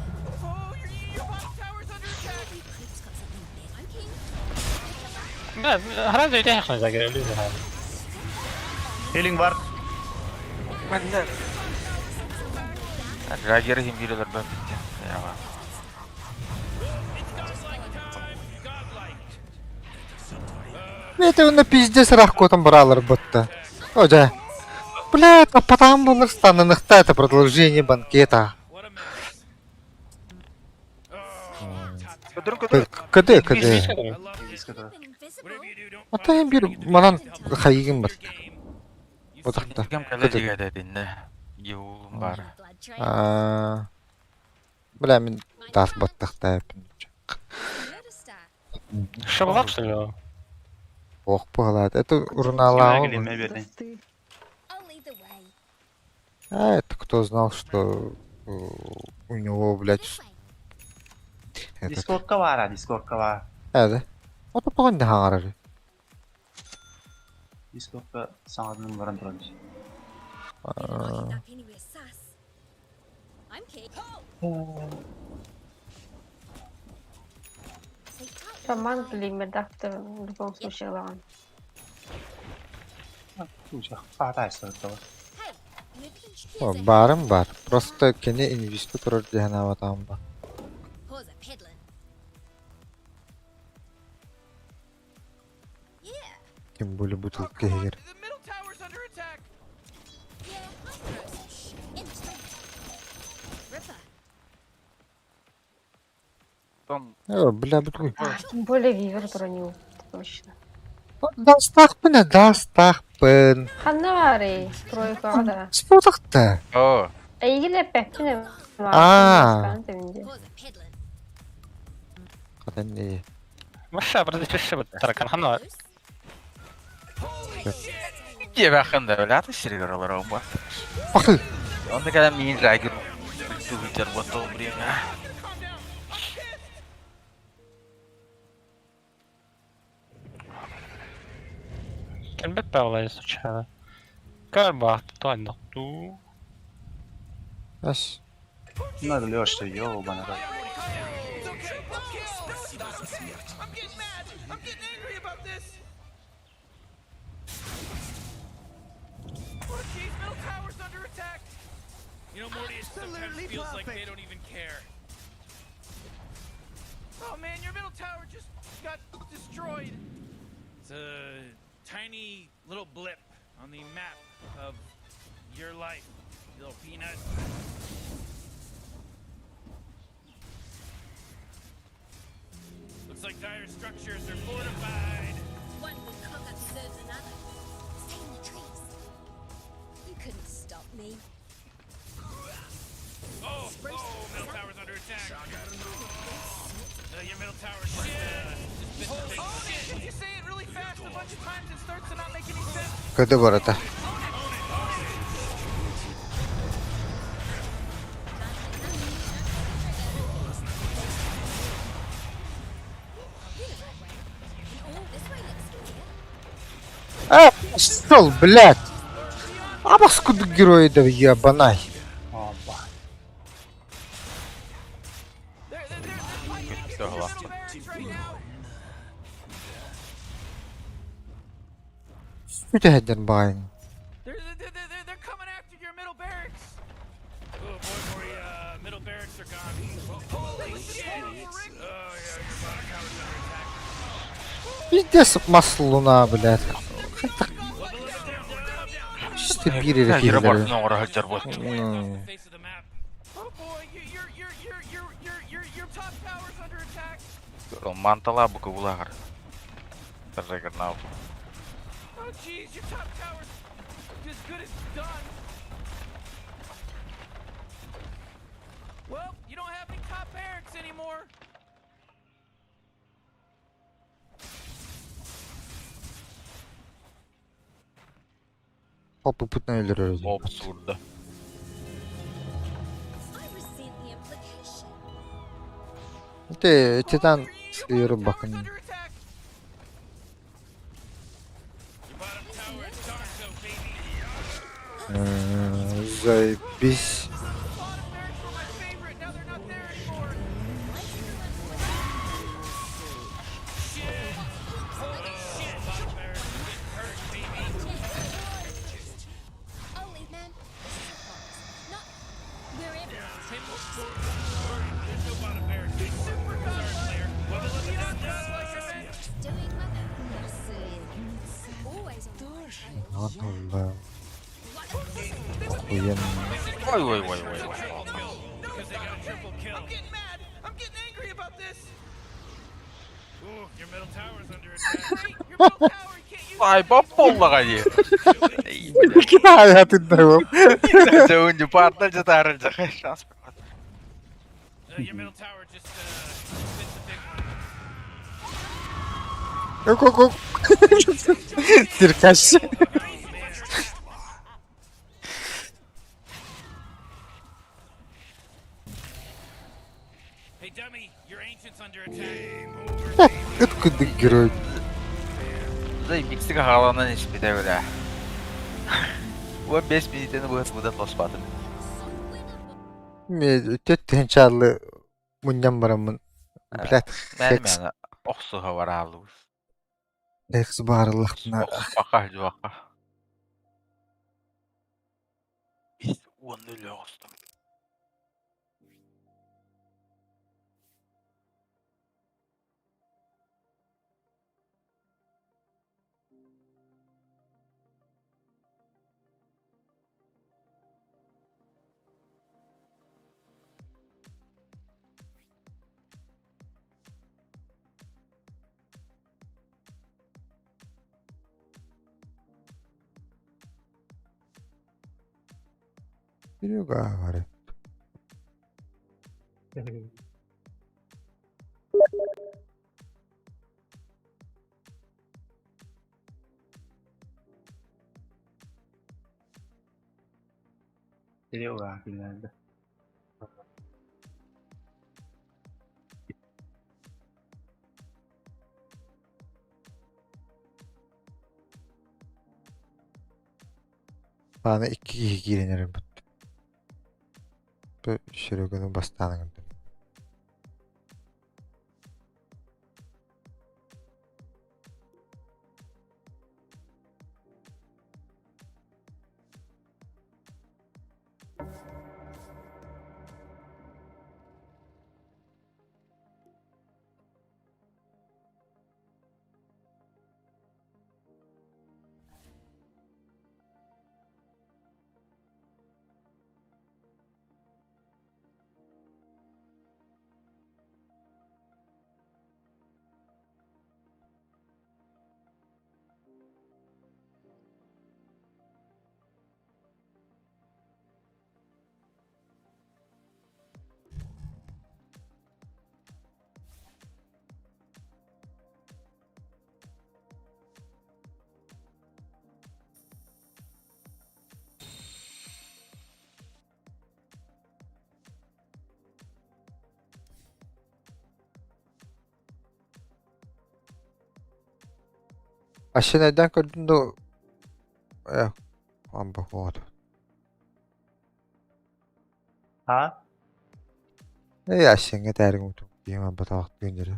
Oh, your bottom tower's under attack. Every creep's got something big. Okay. Ben herhalde öyle yakınacak öyle herhalde. Келин бар. Bella. Rageri himgiler ben bittim. Ya bak. Это на пиздец рахкотом бралар будто. Оджа. Блядь, а потом было стананахта это продолжение банкета. What a mess. Kötürün kötürün. Кыды, Biz кыды. I love this. Дискада. Been invisible. Whatever you do, don't Атайын бир манан хайыгын бар. game. Отакта. Kim kale diye dedin ne? Yolum var. Blood trail. А, Бля, мен тас баттахтай. Murder star. Шабалап, что ли? его? Ох, погладь. Это Кимге урналау. келеме бердин. Досты. I'll lead the way. А это кто знал, что у него, блядь, This way. этот... Дискордка бар, дискордка бар. Да. Вот погон да хаңарар. Дискордка саңадын баран турат. Better not end up anywhere sus. I'm keen. Say tight. Роман лимедактор в любом случае лан. Слушай, хватайся этого. Hey, maybe О, here's a барым бар. Просто кене инвесту турар дегана ватам ба. pause a peddling. Yeah, Тем более бутылка егер. The middle tower's under attack. yeah, I'll throw some shit in the street. Ripper. Там О, бля, бутылка. Тем более Вивер бронил. Точно. Дастахпын, дастахпын. Ханари, тройка, да. Спотахта. О, Эйгиле пеппине. А. Pause a peddling. Кадан не. Маша, подожди, что вот таракан хана. не бахында белаты серверлер оба. Ахыл. Онда когда мин райгер тултер вот то время. Kan beppä olla ei случайно. Käy vaan toinottuu. Ас. Надо Лёша, ёбаный рот. It's okay. I'm getting mad. I'm getting angry about this. Oh, jeez, middle tower's under attack. You know, Morty, it sometimes feels like they don't even care. Oh man, your middle tower just got destroyed. It's a tiny little blip on the map of your life, little peanut. Looks like dire structures are fortified. One good conquer deserves another. Stay in the trees. You couldn't stop me. Oh, middle tower's under attack. Your middle tower shit. Oh, if you say it really fast a bunch of times, it starts to not make any sense. Kötü bu arada. This way looks clear. Стол, блядь. А паскуд герой да ебанай. Опа. They're Всё, ладно. barracks right now. Что ты хеден байн? They're coming after your middle barracks. Oh boy, Morty, middle barracks are gone. Holy shit! Oh yeah, your bottom tower's under attack. Пиздец маслуна, блядь. Чисто бири Я ракет. работаю на уровне вот. Face of the map. Oh boy, your top tower's under attack. Мантала бука улагар. Райгер нау. Oh jeez, your top tower's as good as done. Well, you don't have any top barracks anymore. Попытно ölür. Абсурдно. I resent the implication. Ты титан сыры Your бакан. bottom tower's under attack. Your bottom tower is dark, so baby. Заебись. Bottom barracks were my favorite. Now they're not there anymore. Shit. Holy shit. Bottom barracks are getting hurt, baby. I'll leave, man. This is a promise. Not wherever. There's no bottom barracks anymore. Sorry, player. Well, then let me not just like I meant. Doing my part. Always on the right trail. Allah. Охуенно. Ой. Because they got a triple kill. I'm getting mad. I'm getting angry about this. Ooh, your middle tower's under attack. Your middle tower, you can't use Ай, попполлага не. İki tane hayatındayım. Önce partner cetarın şans. Your middle tower just spit the big one. Yok yok yok. Sirkaç. Oh, man. Hey, dummy, your ancient's under attack. Ütküdük gürü. Зай миксига хааланан испите бля. Уа 5 минутын бұғыт лоспатын. Төттен чарlı munyan baramın. Bilet. Мәні оқсуға бар алуыз. Eks barılıqna. Оқпақа жуаққа. Biz 10 ölü oqstum. Biliyor galiba. Geliyorlar genelde. Bana 2 kişi giyinirim. Bu şürüğünün bastanın. Aşağı neden gördün de amba oldu. Ha? Ne aşağı derin utuk diyeyim batak gönderi.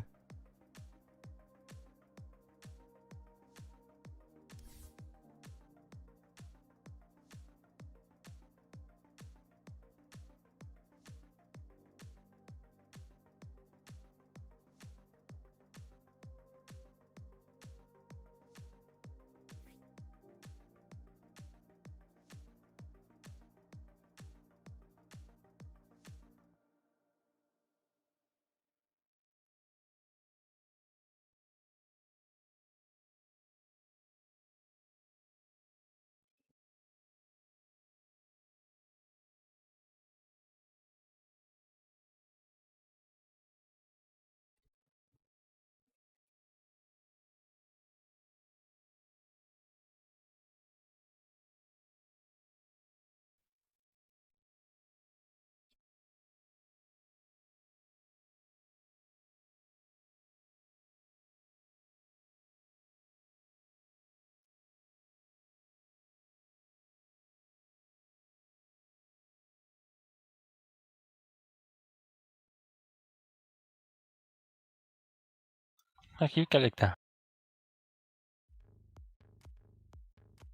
Aquí kalikta.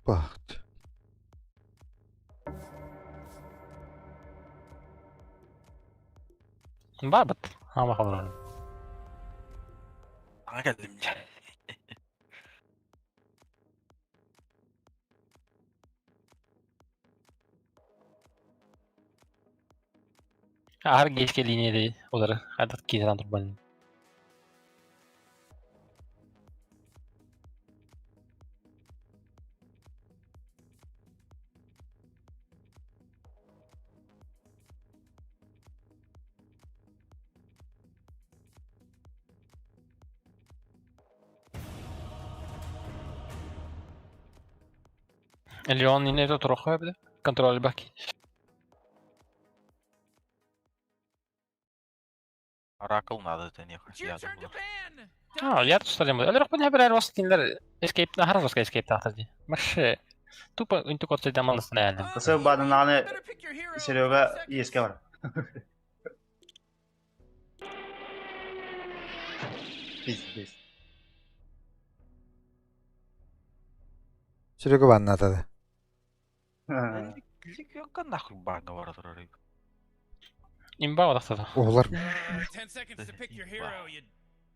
Baht. Babat. Ama kabar. Sana geldim. Ahar geç ke liniyede oları. Adat kiran turban. Леон не это трохи буде. Контроль баки. Оракл надо это не It's your turn to ban. Я тут стадиум. Алер бу небер ростинлер escape нахар воска escape тахтади. Маш тупо инту котсай даман снәлем. Tässä badan nane Better pick your hero. Serioga 5 seconds. iske var. Biz. Серега баннатады. Как нахуй бага бар турары. Имба вадахтада. Оғлар 10 seconds to pick your hero, you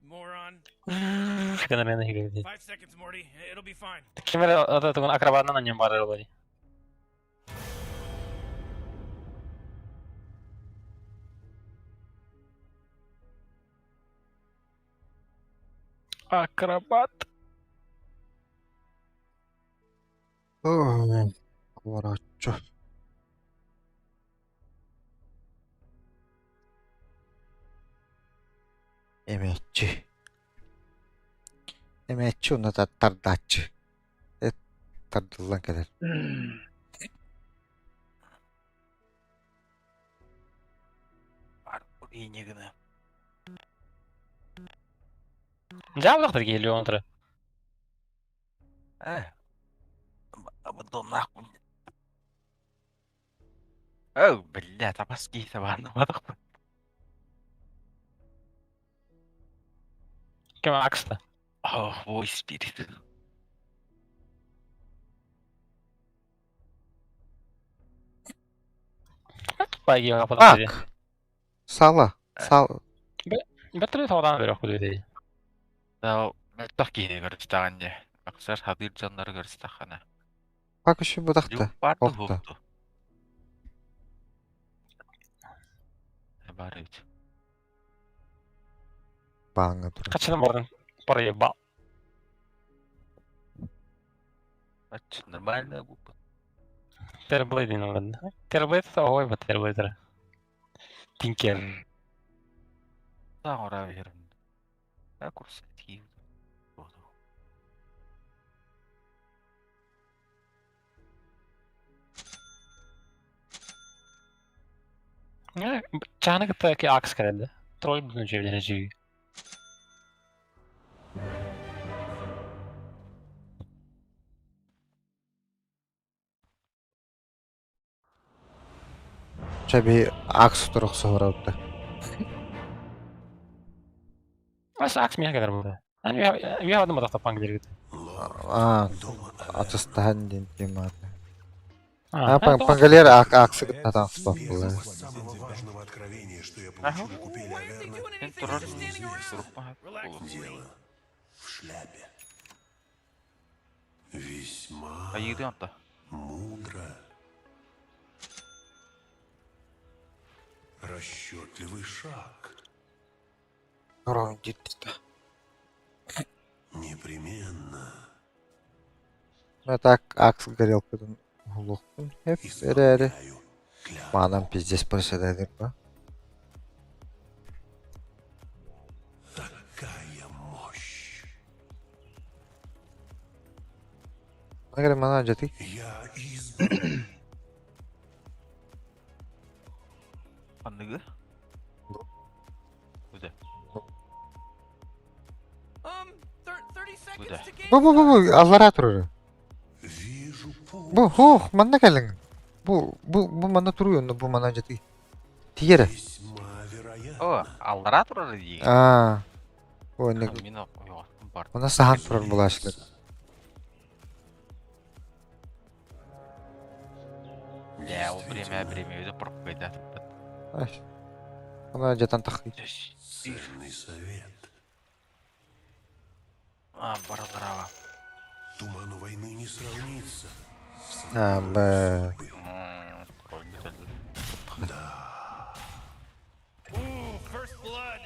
moron. Шикана мен хиледи. 5 seconds, Morty. It'll be fine. Кемер ата туган акробатынан аннан бар эле. Акробат. Ворочо. Эметчи. Эметчи уна тардачы. Тардылан келер. Бар инегіне. Жабдактыр Леон тра. Абадон нахуй. Оу, бля, тапаски табаны бадық. Кем акста. Ой, спирит. Пайги капатады. Ак. Сала. Бәттер таудан берек күдеди. Да, бәттақ кейіне көрістаған де. Ақсар хадыр жанлары көрістақаны. Пак еще будахта. Жоқ, барды Оқта. хоқты. Бар өт. Баңы тұр. Качадан бардын. Парай ба. Бәтчі, нормально бұл. Терблейдин алган. Терблейд ой ба терблейдер. Тинкер. Тағы ұра берім. Ә курсы тейім. Чаны кытта ки акс керелди. Трой бүтүн жебдене жиги. Чаби акс тұрық соғырауды. Ас акс мия кедер булды. Ани я адым атак тапан кедер гит. Атыстан ден темады. Пангалер аксы гытнатан спақ болды. Самого важного откровения, что я получил у купели Why aren't they Аверна, doing Мен anything? тұрар They're just standing around. тұрып Relax, Morty. дело в шляпе. Весьма Айыды анта. мудро. Расчетливый шаг. Нұрауын жетті. Непременно. Так акс горелкадан ұлықтың. Хеп әрі. Исполняю клятву. Мағанам пиздес көрседәдір ба? Такая мощь. Нагры мана жаты. Я избран. Қандығы? Өді. 30 seconds to game. Бұ, аллара тұрыры. Вижу путь. Бұ, манна кәлің. Бұ манна тұру, онда бұ манна жаты. Тигері. Весьма вероятно. О, алдыра тұрар дейін. О, не... Мен ойғатым бар. Ona sahan тұрар бұлашылыр. Ля, ол біреме өді бұрып қойды. Ona жатан тақи. Ценный совет. Бараларава. Туману войны не сравнится. Бә... Ooh, first blood.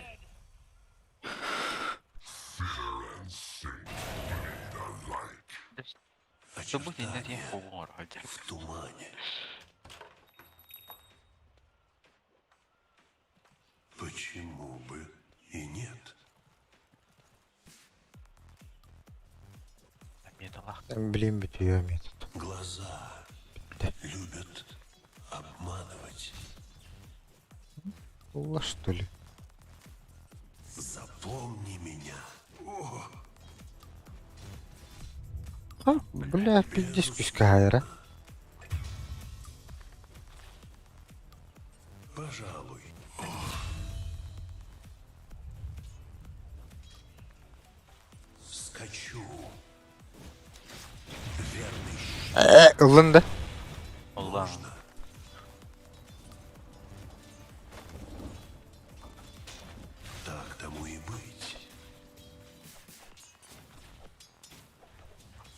Что будет, нет, я хубор. В тумане. Почему бы и нет? Металлах. Блин, бітує метод. Глаз Глаза любят обманывать. Ула, что ли? Запомни меня. А, бля, пиздец, кайра. Пожалуй. Скачу. Верный щит. Ылында. Оллаң. Так тому и быть.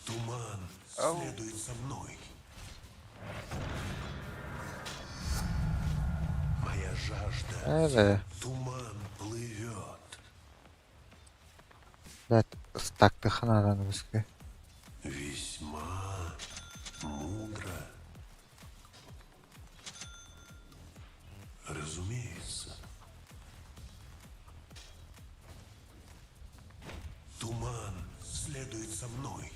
Туман следует за мной. Моя жажда. Да. Туман плывет. Блядь, стак-то ханадан бізге. Весьма мудро. Разумеется. Туман следует за мной.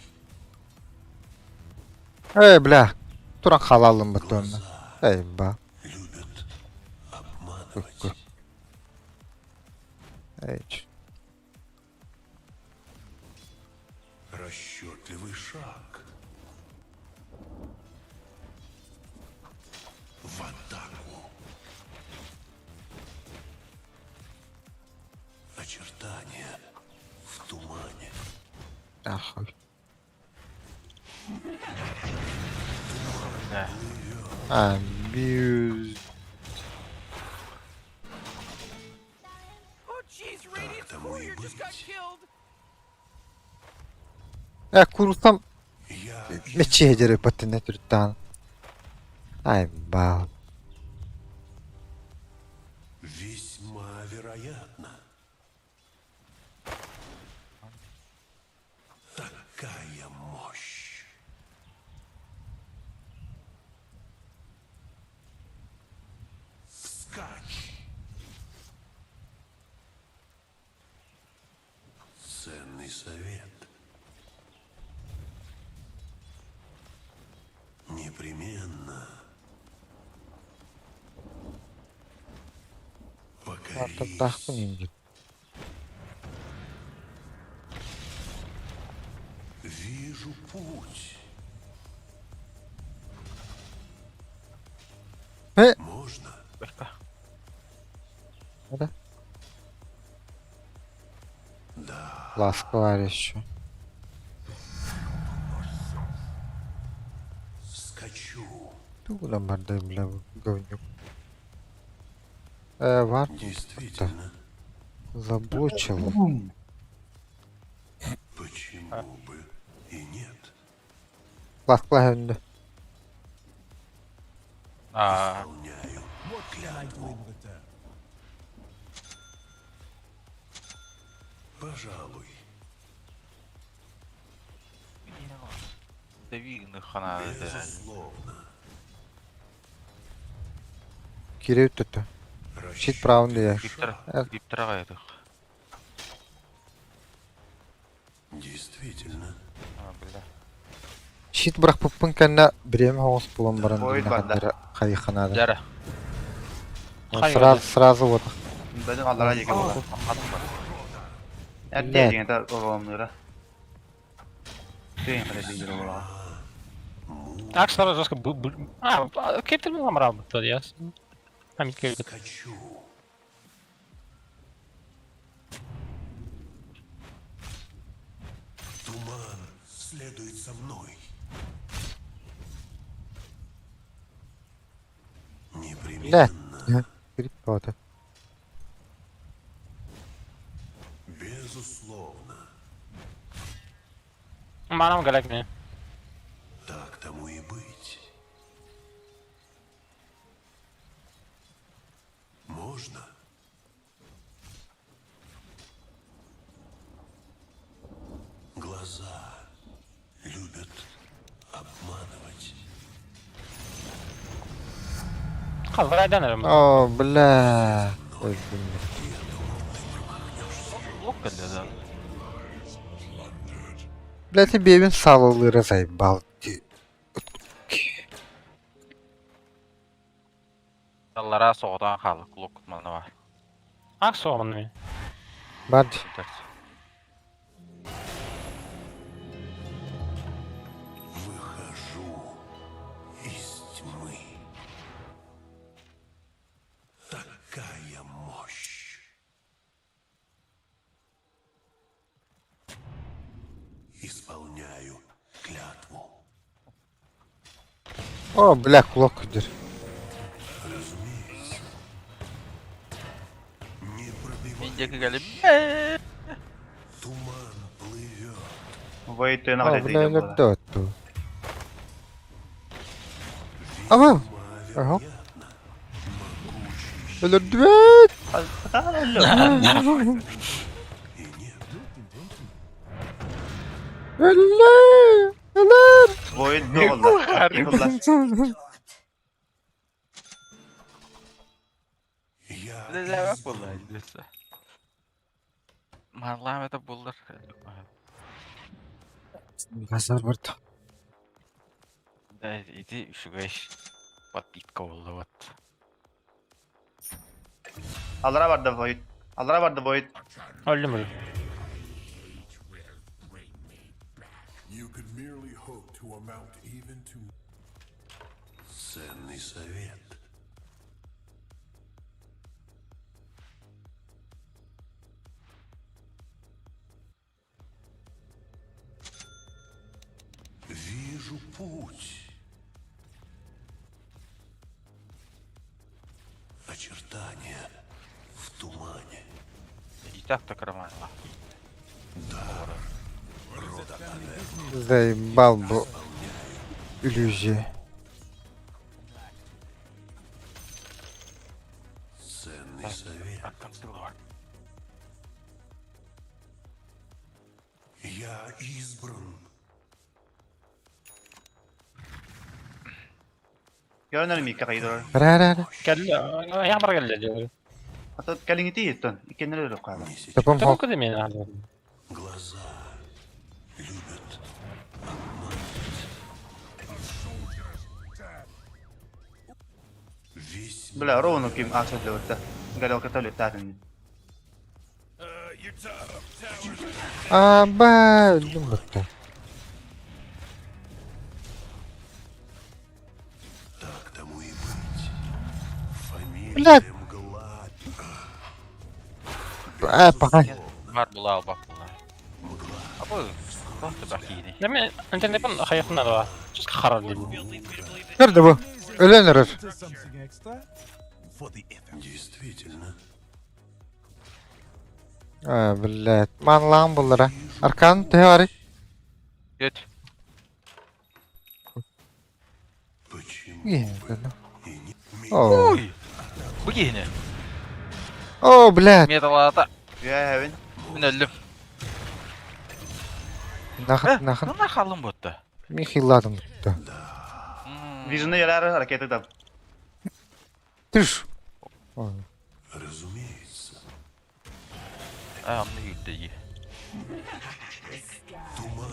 Бля. Туран халалым бітонна. Ба. Любят обманывать. Ч. Расчетливый шаг. В атаку. Очертания в тумане. Ахуй. Да. Абьюз. Oh, jeez, Radiant's тому и warrior just got быть. killed. Курсам Я мече дери патине түрттан. Ба. весьма вероятно. Такая мощь. Вскачь. Ценный совет. Непременно. Артактахпын Покорись. инде. Вижу путь. Можно? Башка. Да? Да. Ласково еще. Скачу. Тугуна барды, бля, говнюк. Вар Действительно. заблочил. Почему бы и нет? Ласково инде. Исполняю клятву. Пожалуй. Давигны хана да. Безусловно. Кирет это. Щит правда я. Криптора этих. Действительно. Бля. Щит брак попын кенне бреме хоос булан баран Ой, дина банда. хаддара хайханада. Жара. Сразу вот. Benim Allah'a yeki bola. Ya Ne? degen ta oğlumlara. Degen kale degen bola. Так, сразу жестко. Кейптер был амрал, то я. Амит кейптер. Скачу. Туман следует за мной. Да. Непременно. Крипота. Безусловно. Манам галак не. Так тому и быть. Можно? Глаза любят обманывать. Халварайдан эрем. О, бля. Ой, блин. Локка да. Бля, тебе він салили розайбал. Dallara soğudan kalıp kulak kutmanı var. Ак соғымын мен. Бар. Выхожу из тьмы. Такая мощь. Исполняю клятву. O Black Lock'dur. Разумеется. Не пробивай. İnceki gelip Туман плывет. Void na O kasi tignan Black mo. Dotto. Ama. Aha. Öldürdüler. И нет. Öldüler. Öldüler. Void ne oldu? Yıkıldı. Я ne bak vallahi lütfen. Marlamada bulur. Gazlar vardı. Da idi şu beş. Bat bitka oldu bat. Allara vardı Void. Allara vardı Void. Öldüm öldüm. You could merely hope to amount even to ценный совет. Вижу путь. Очертания в тумане. İtak da kırmanla. Заебал bu иллюзия. Ценный совет. Arkamsız var. Я избран. Görünür mü kakaydı? Ra. Geldi. Yağmur geldi diyor. Hatta kalingiti yittin. İkinleri yok hala. Tapam Tamam hok. kız demeyin abi. Глаза любят. Весь Bila rono kim aksad lewat dah. Galaw ka tuloy tatin. Your tower. Aba. Öldüm baktı. так тому и быть. Блядь. Фамилия Мгла. Bakay. Var bula al bak bula. Abi. Bak da bakiydi. Demin internet ben hayatımda da var. Çok karar değil. Nerede bu? Ölen arar. Действительно. Ha billet. Man lan bunlara. Arkan teori. Göt. Почему İyi. и не Oo. Uy. Bu yeni. Oo billet. Medalata. Ya hevin. Ben öldüm. Nakit. Ne kalın botta? Bir hilladım tuttu. Vision'da yarar hareket edip. Düş. разумеется. Ayağımda gitti iyi. Туман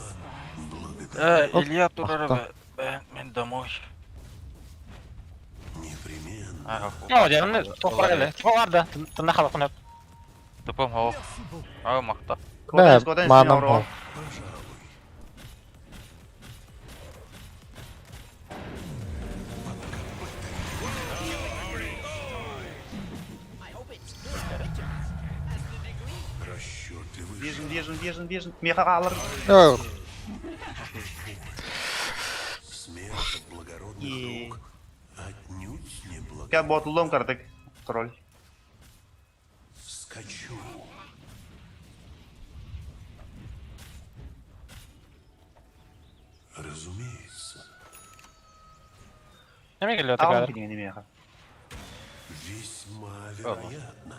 İlyat durur be. Ben домой. непременно. Ya canım toplar geldi. Topa vardı. Tında kalıp ne? Tıpım hava. Hava makta. Ne? Manam hok. Vision. Mecha alır. Yok. Смерть от благородных И- рук отнюдь не благо. Kaya botulum kartık. Troll. Скачу. Разумеется. Ne geliyor Tamam tekrar? ki yeni mecha. Весьма вероятно.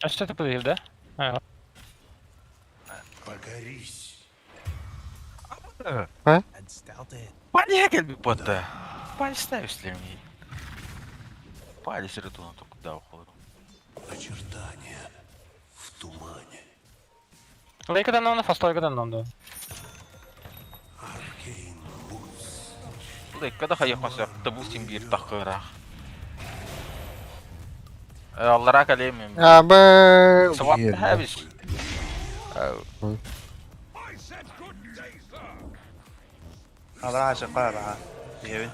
Açtı tıpı değil de. Ha. Покорись. Паня geldi botta. Пальста üstlemeyi. Пальцы ртуна только да уходу. Очертания в тумане. Leykadan onu fast leykadan onu. Аркейн Бутс. Bu dakikada hayır mesela допустим bir takıra. Аллара калемим. Абы. Swap the habits. Abra şaka abra. Yevin.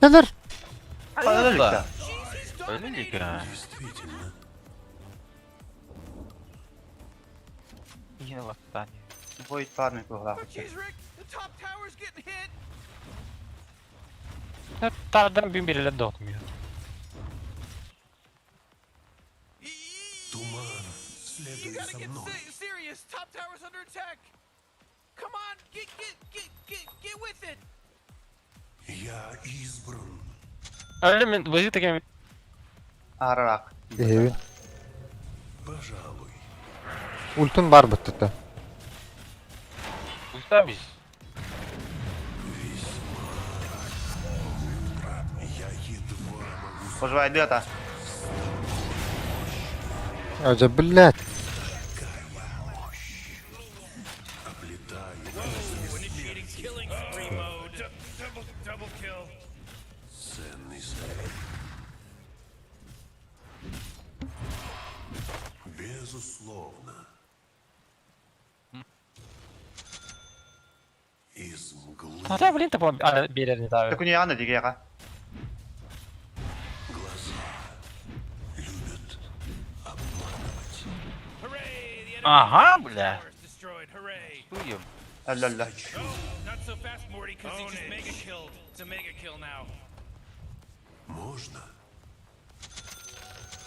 Neler? Öylelikle. Öylelik ha. Yine battaniye. Void farming bu kadar. Oh, jeez, Rick, the top tower's getting hit. Taraftan bin birileri doğmuyor. You gotta get serious. Top tower's under attack. Come on, get with it. Öyle mi? Vaziyet tekemi. Ararak. Evin. Ultim var bitti. Usta biz. Поживай, где-то. Acaba блядь. Initiating killing spree mode. Double kill. Безусловно. Из мглы Hata bilin de bu birilerini daha. Так у нее Анна Дигера. любят обманывать. Hooray! The enemy Aha bile. tower is destroyed. Hooray! Duyuyorum. Allah Allah. Oh, not so fast, Morty, because he just mega killed. It's a mega kill now. Можно?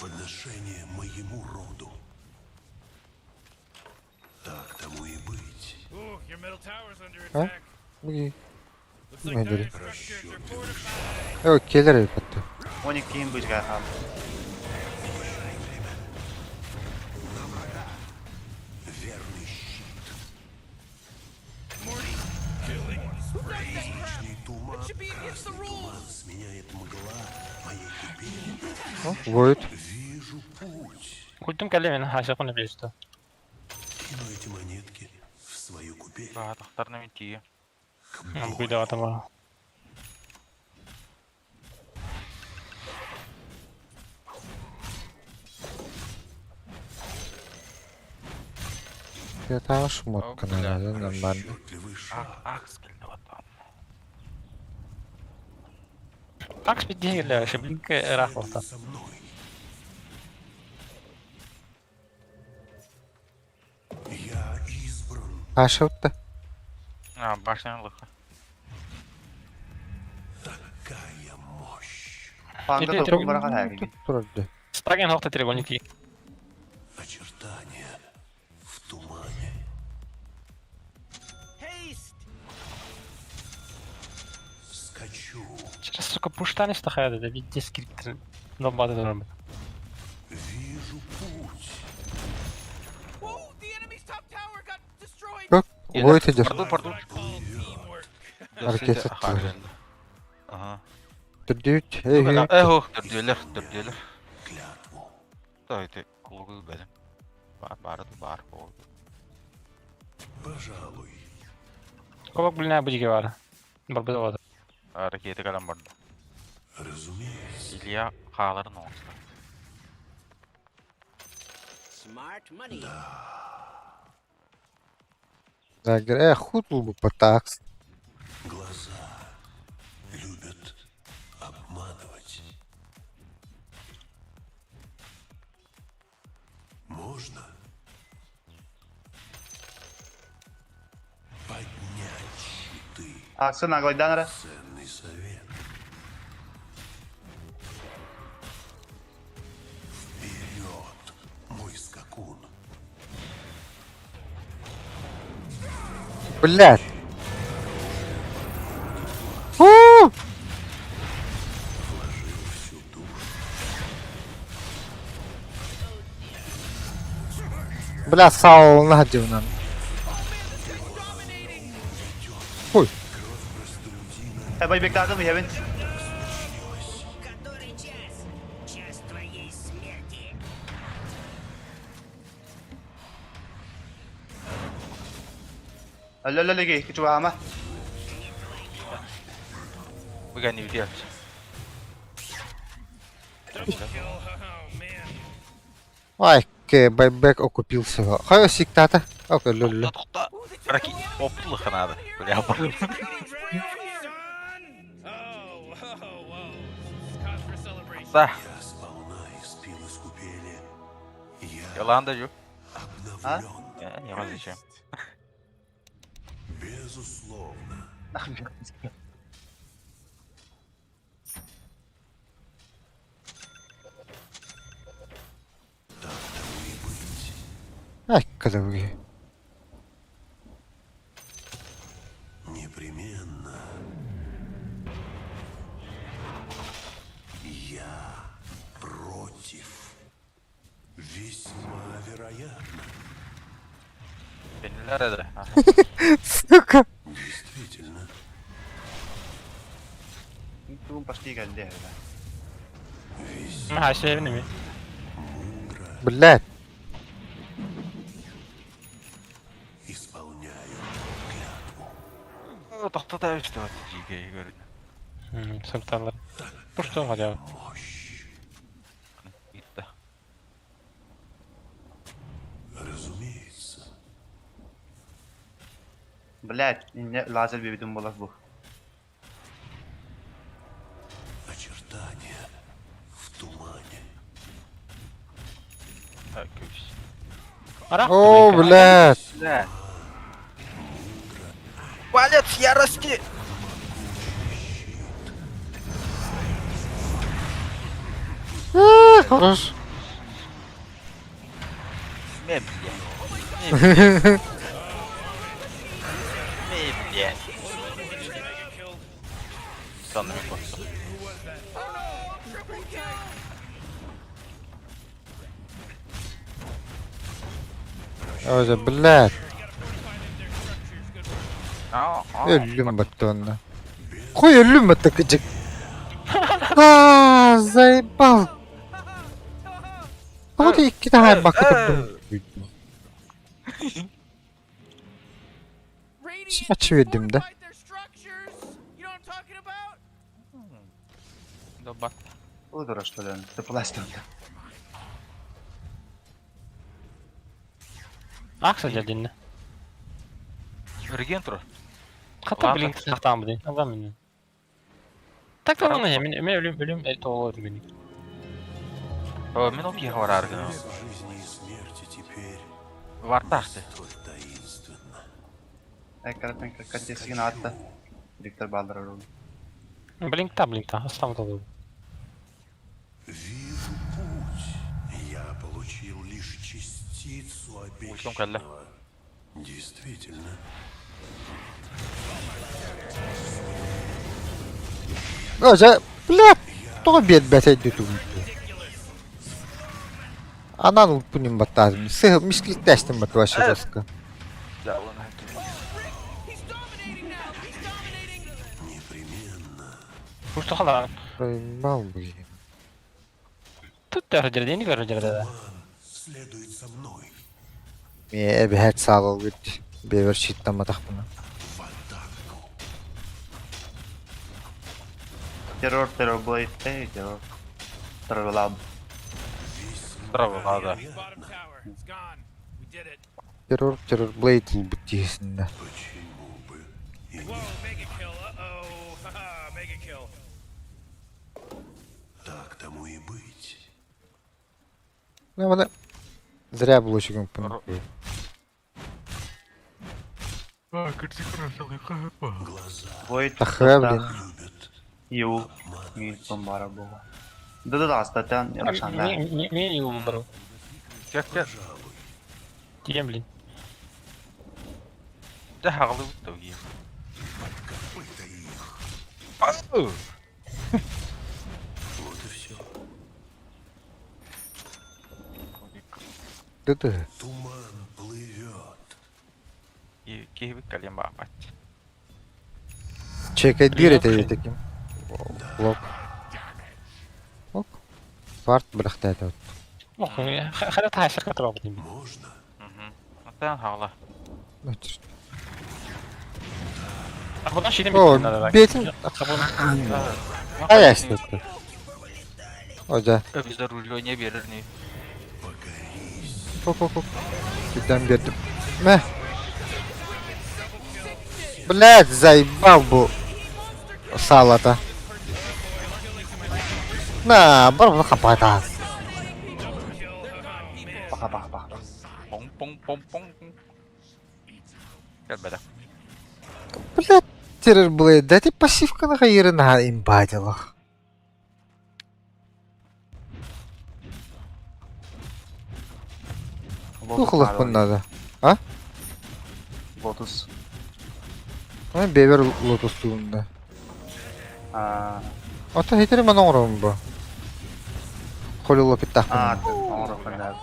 Подношение моему роду. Так тому и быть. Ooh, your middle tower's under Huh? attack. Bu iyi. Looks like Maybe. dire structures are fortified. Yok gelir elbette. 12 bıçak kaldı. Верный щит. Morty, killing spree. Вечный туман. Should be against the rules. Сменяет мгла моей купели. Void. Вижу путь. Ultim geldi benim. Haşa konu biliyorsun. Кину эти монетки в свою купель. Rahatlıklarına mitiyor. Ben bu da atama. Я там шмотка, наверное, нормально. Расчетливый шаг. Aks geldi vatan. Aks bir diye geliyor. Şimdi blink rahvata. Со мной. Я избран. Aşağıda. Ha başlangıç. Такая мощь. Panda Geliyor, topu bırak her gibi. Durdu. Stagen hafta trigoniki. Очертания в тумане. Haste! Скачу. Через сука пуштани стахая да видите скриптер. Но бада норм. Вижу путь. Whoa, the enemy's top tower got destroyed. Yok. Void eder. Pardon. Teamwork. Hareket ettiler. Aha. Dürdüt. Hey hey. Dördüler. Клятву. Daydı. Kulu benim. Var. Пожалуй. Kovak bilene bu var. Barbada var. Hareketi kalan vardı. Разумеется. İlya kağların olsun. Smart money. Загре худ bu pataks. Глаза любят обманывать. Можно поднять щиты. Aksın agaydan ara. Ценный совет. Вперед, мой скакун. Блядь. Фу! Всю душу. Бля, сал нахадивнан. Ой. Hey bay beklerdim mi Yevin? Который час? Час твоей смерти. لا لقي كتوامة بقى نيوديات Ай, байбек окупился. Хай сиктата. Окей, лулу. раки оплы ханады бля Oh, whoa. Cause for celebration. да Я сполна испил искупение. Yolanda yok А? не различаем Безусловно. Ай, кадавги. Непременно. Я против. Весьма вероятно. Beniler eder. Сука. Действительно. انتم почти قال هذا ما شايفني مين Блядь. Исполняю. Тоқтата işte bak GG'yi gördüm. султанlar. Пушту хотя бы. Gitti. Разумеется. блядь إني لازم بيدون بلاك بو Очертания в тумане. Ha köş. О, блядь. Да. Палец ярости! Хорош. Мебля. Мебля. Странными костями. Öyle блядь. Aa, Ölüm battı onda. Koy ölüm battı gıcık. Aaa заебал. Вот iki tane bakıyordum. Saç verdim de. Fight their structures. You know what I'm talking about? Да бат. удара что ли ты пластик Акса جدينا. Регентро. حتى Ладно. блинк تحتام بدي. أظن مني. تكتب أنا من ölüm doğru beni. Мен окей говорар. Жизни и смерти теперь Вартахты. столь таинственно. كانت كانت سينا عتا دكتور بالدر Блинк та оставил того. Вижу путь. Я получил лишь частицу Ультом калле. обещанного. Действительно. Öyle блядь. То бед бесед дюту. Анан упуним батазм. Сы мисли тестим бат ваша доска. Да, ладно. He's dominating now. He's dominating. Непременно. Пушту хала. Заебал, блин. Тут даже جرديني غير جردة. Следует за мной. Мие бехет сağol git. Bever shit'tan matak buna. В атаку. террор блейд террор лаб Здорово, ладно. Bottom tower. It's gone. We did it. Terror blade bu diyesinde. Почему бы и Whoa, mega kill. Uh-oh. Haha, mega kill. так тому и быть? Ne bana зря был очень компонент. войд Ахэ, блин. Любят. ю мин помбара бога да статан рашан да Не его выбрал. Как Тем, блин. Да хагалы бутауги. Копыта их. Вот и все. Да-да. Туман плывет. И киевик калем бапать. Чекай дверь это таким. Блок. Ок. Фарт брахтает вот. Ох, خليتها شركة رابط. Можно? Атан хагала. Ну, это ж- Buradan şeyden O bitirdiler belki. betin ayaştı. Hoca. Bizde rol oynayabilir ne? Hop. Giden verdim. Meh. Блядь, заебал bu salata. Nah, baru kapatas. Bak. Pong. Gel beda. Блядь, террорблейд, да ты пассивка на хайрена имбадила. Тухлых надо. А? Lotus. Ой, бевер лотос туында. Ата хитер мен оңром бу. Холило питтах. Doğru kadar.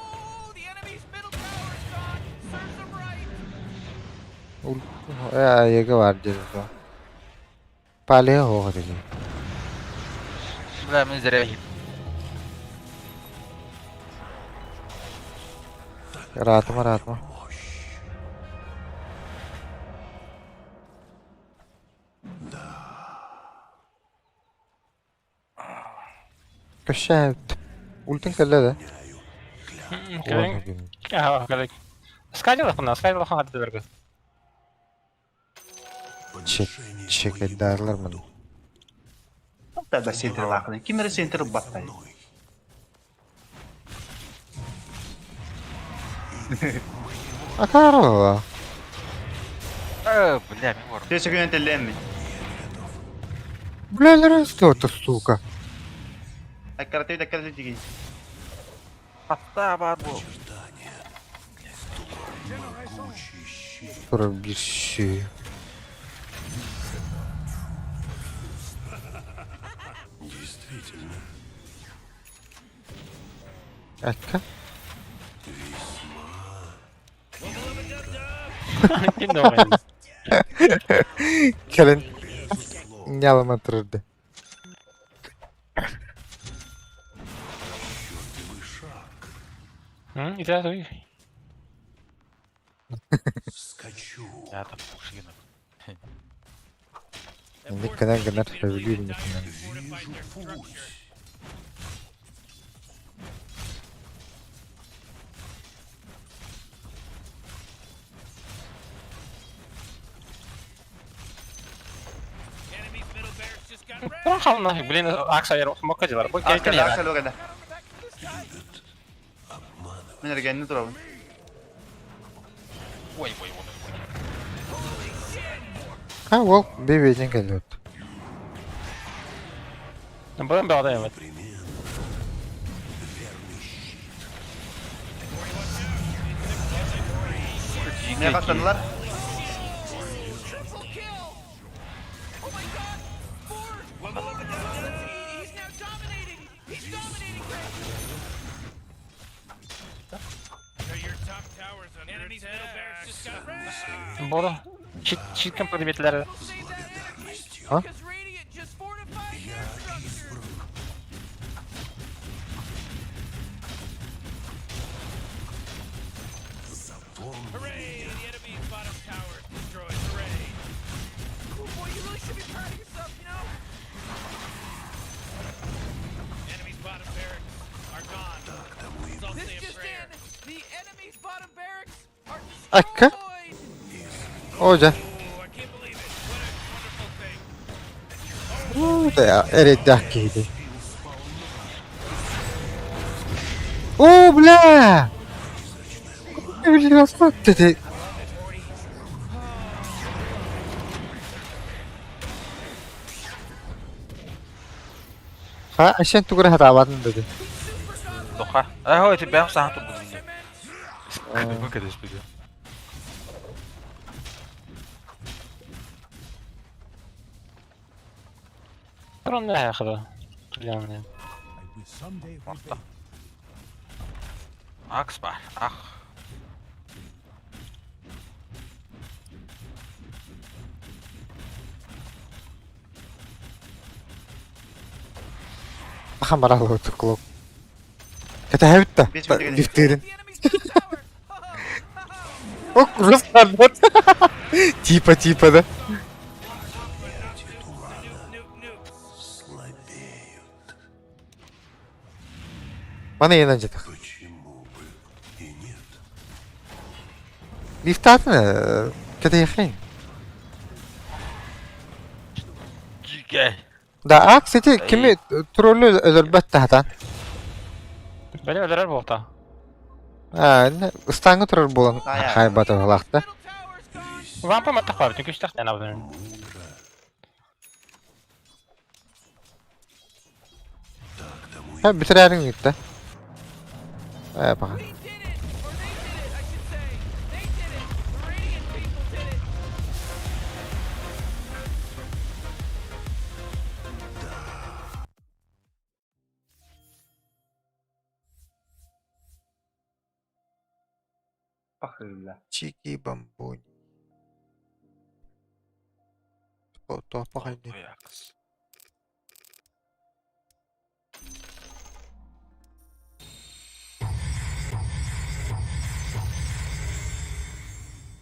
Ya, yega var dedi. Pale ho dedi. Bla men zere hit. Rahatma. Köşe. Ultin kelle de. Калек. Скайдер хады берген. Çek ederler mi? Tabii center bakın. Kimleri center battay. Akaro. Bla men var. Teşekkür ederim. Бля, что это, сука? Dakikada digi. Hatta var bu. Sonra bir şey. Akka. Kim de oynadı? Kellen nyalama durdu. İtiraz oy. Ya da puşina. Ne kadar söyleyeyim mesela. Tamam kalın. Bilin aksayar mokka diyorlar. Bu keyifli ya. Arkadaşlar orada. Ben ergenini duralım. Vay. Ha, well, bebeğin geliyor. Buradan bir adayım evet. Ne katlandılar? Burada cheat kampı dibetler. Ha? Akka. Hoca. Da ya, evet dakikaydı. Bля! Biraz bak dedi. Ha, aşağı tukura hataladın dedi. Doha. Oh, itu ben sangat tuh bunyinya. Kenapa gak ada sepeda? Buradan ne yakada? Yani. Mantap. Aks var. Ah. Akan barang lo tuh klub. Kata habit dah. Lifterin. Oh, kurus banget. Tipe da. Bana yenecek. Почему бы и нет? Liftatını kete yakın. Жигэ. Da aksiti kimi trollü ölbet tahtan. Бәле өлерер болта. Istangı troll bolan Aya. haybatı halaqta. Вампа маттақ бар, түнкі үштақ дән абдын. Ha bitirerin gitti. Bak. We did it! Or they did it, I should say. They did it! The Radiant people did it! Bakırlar. Чики бамбуни. О, то пахали. Ой, акс.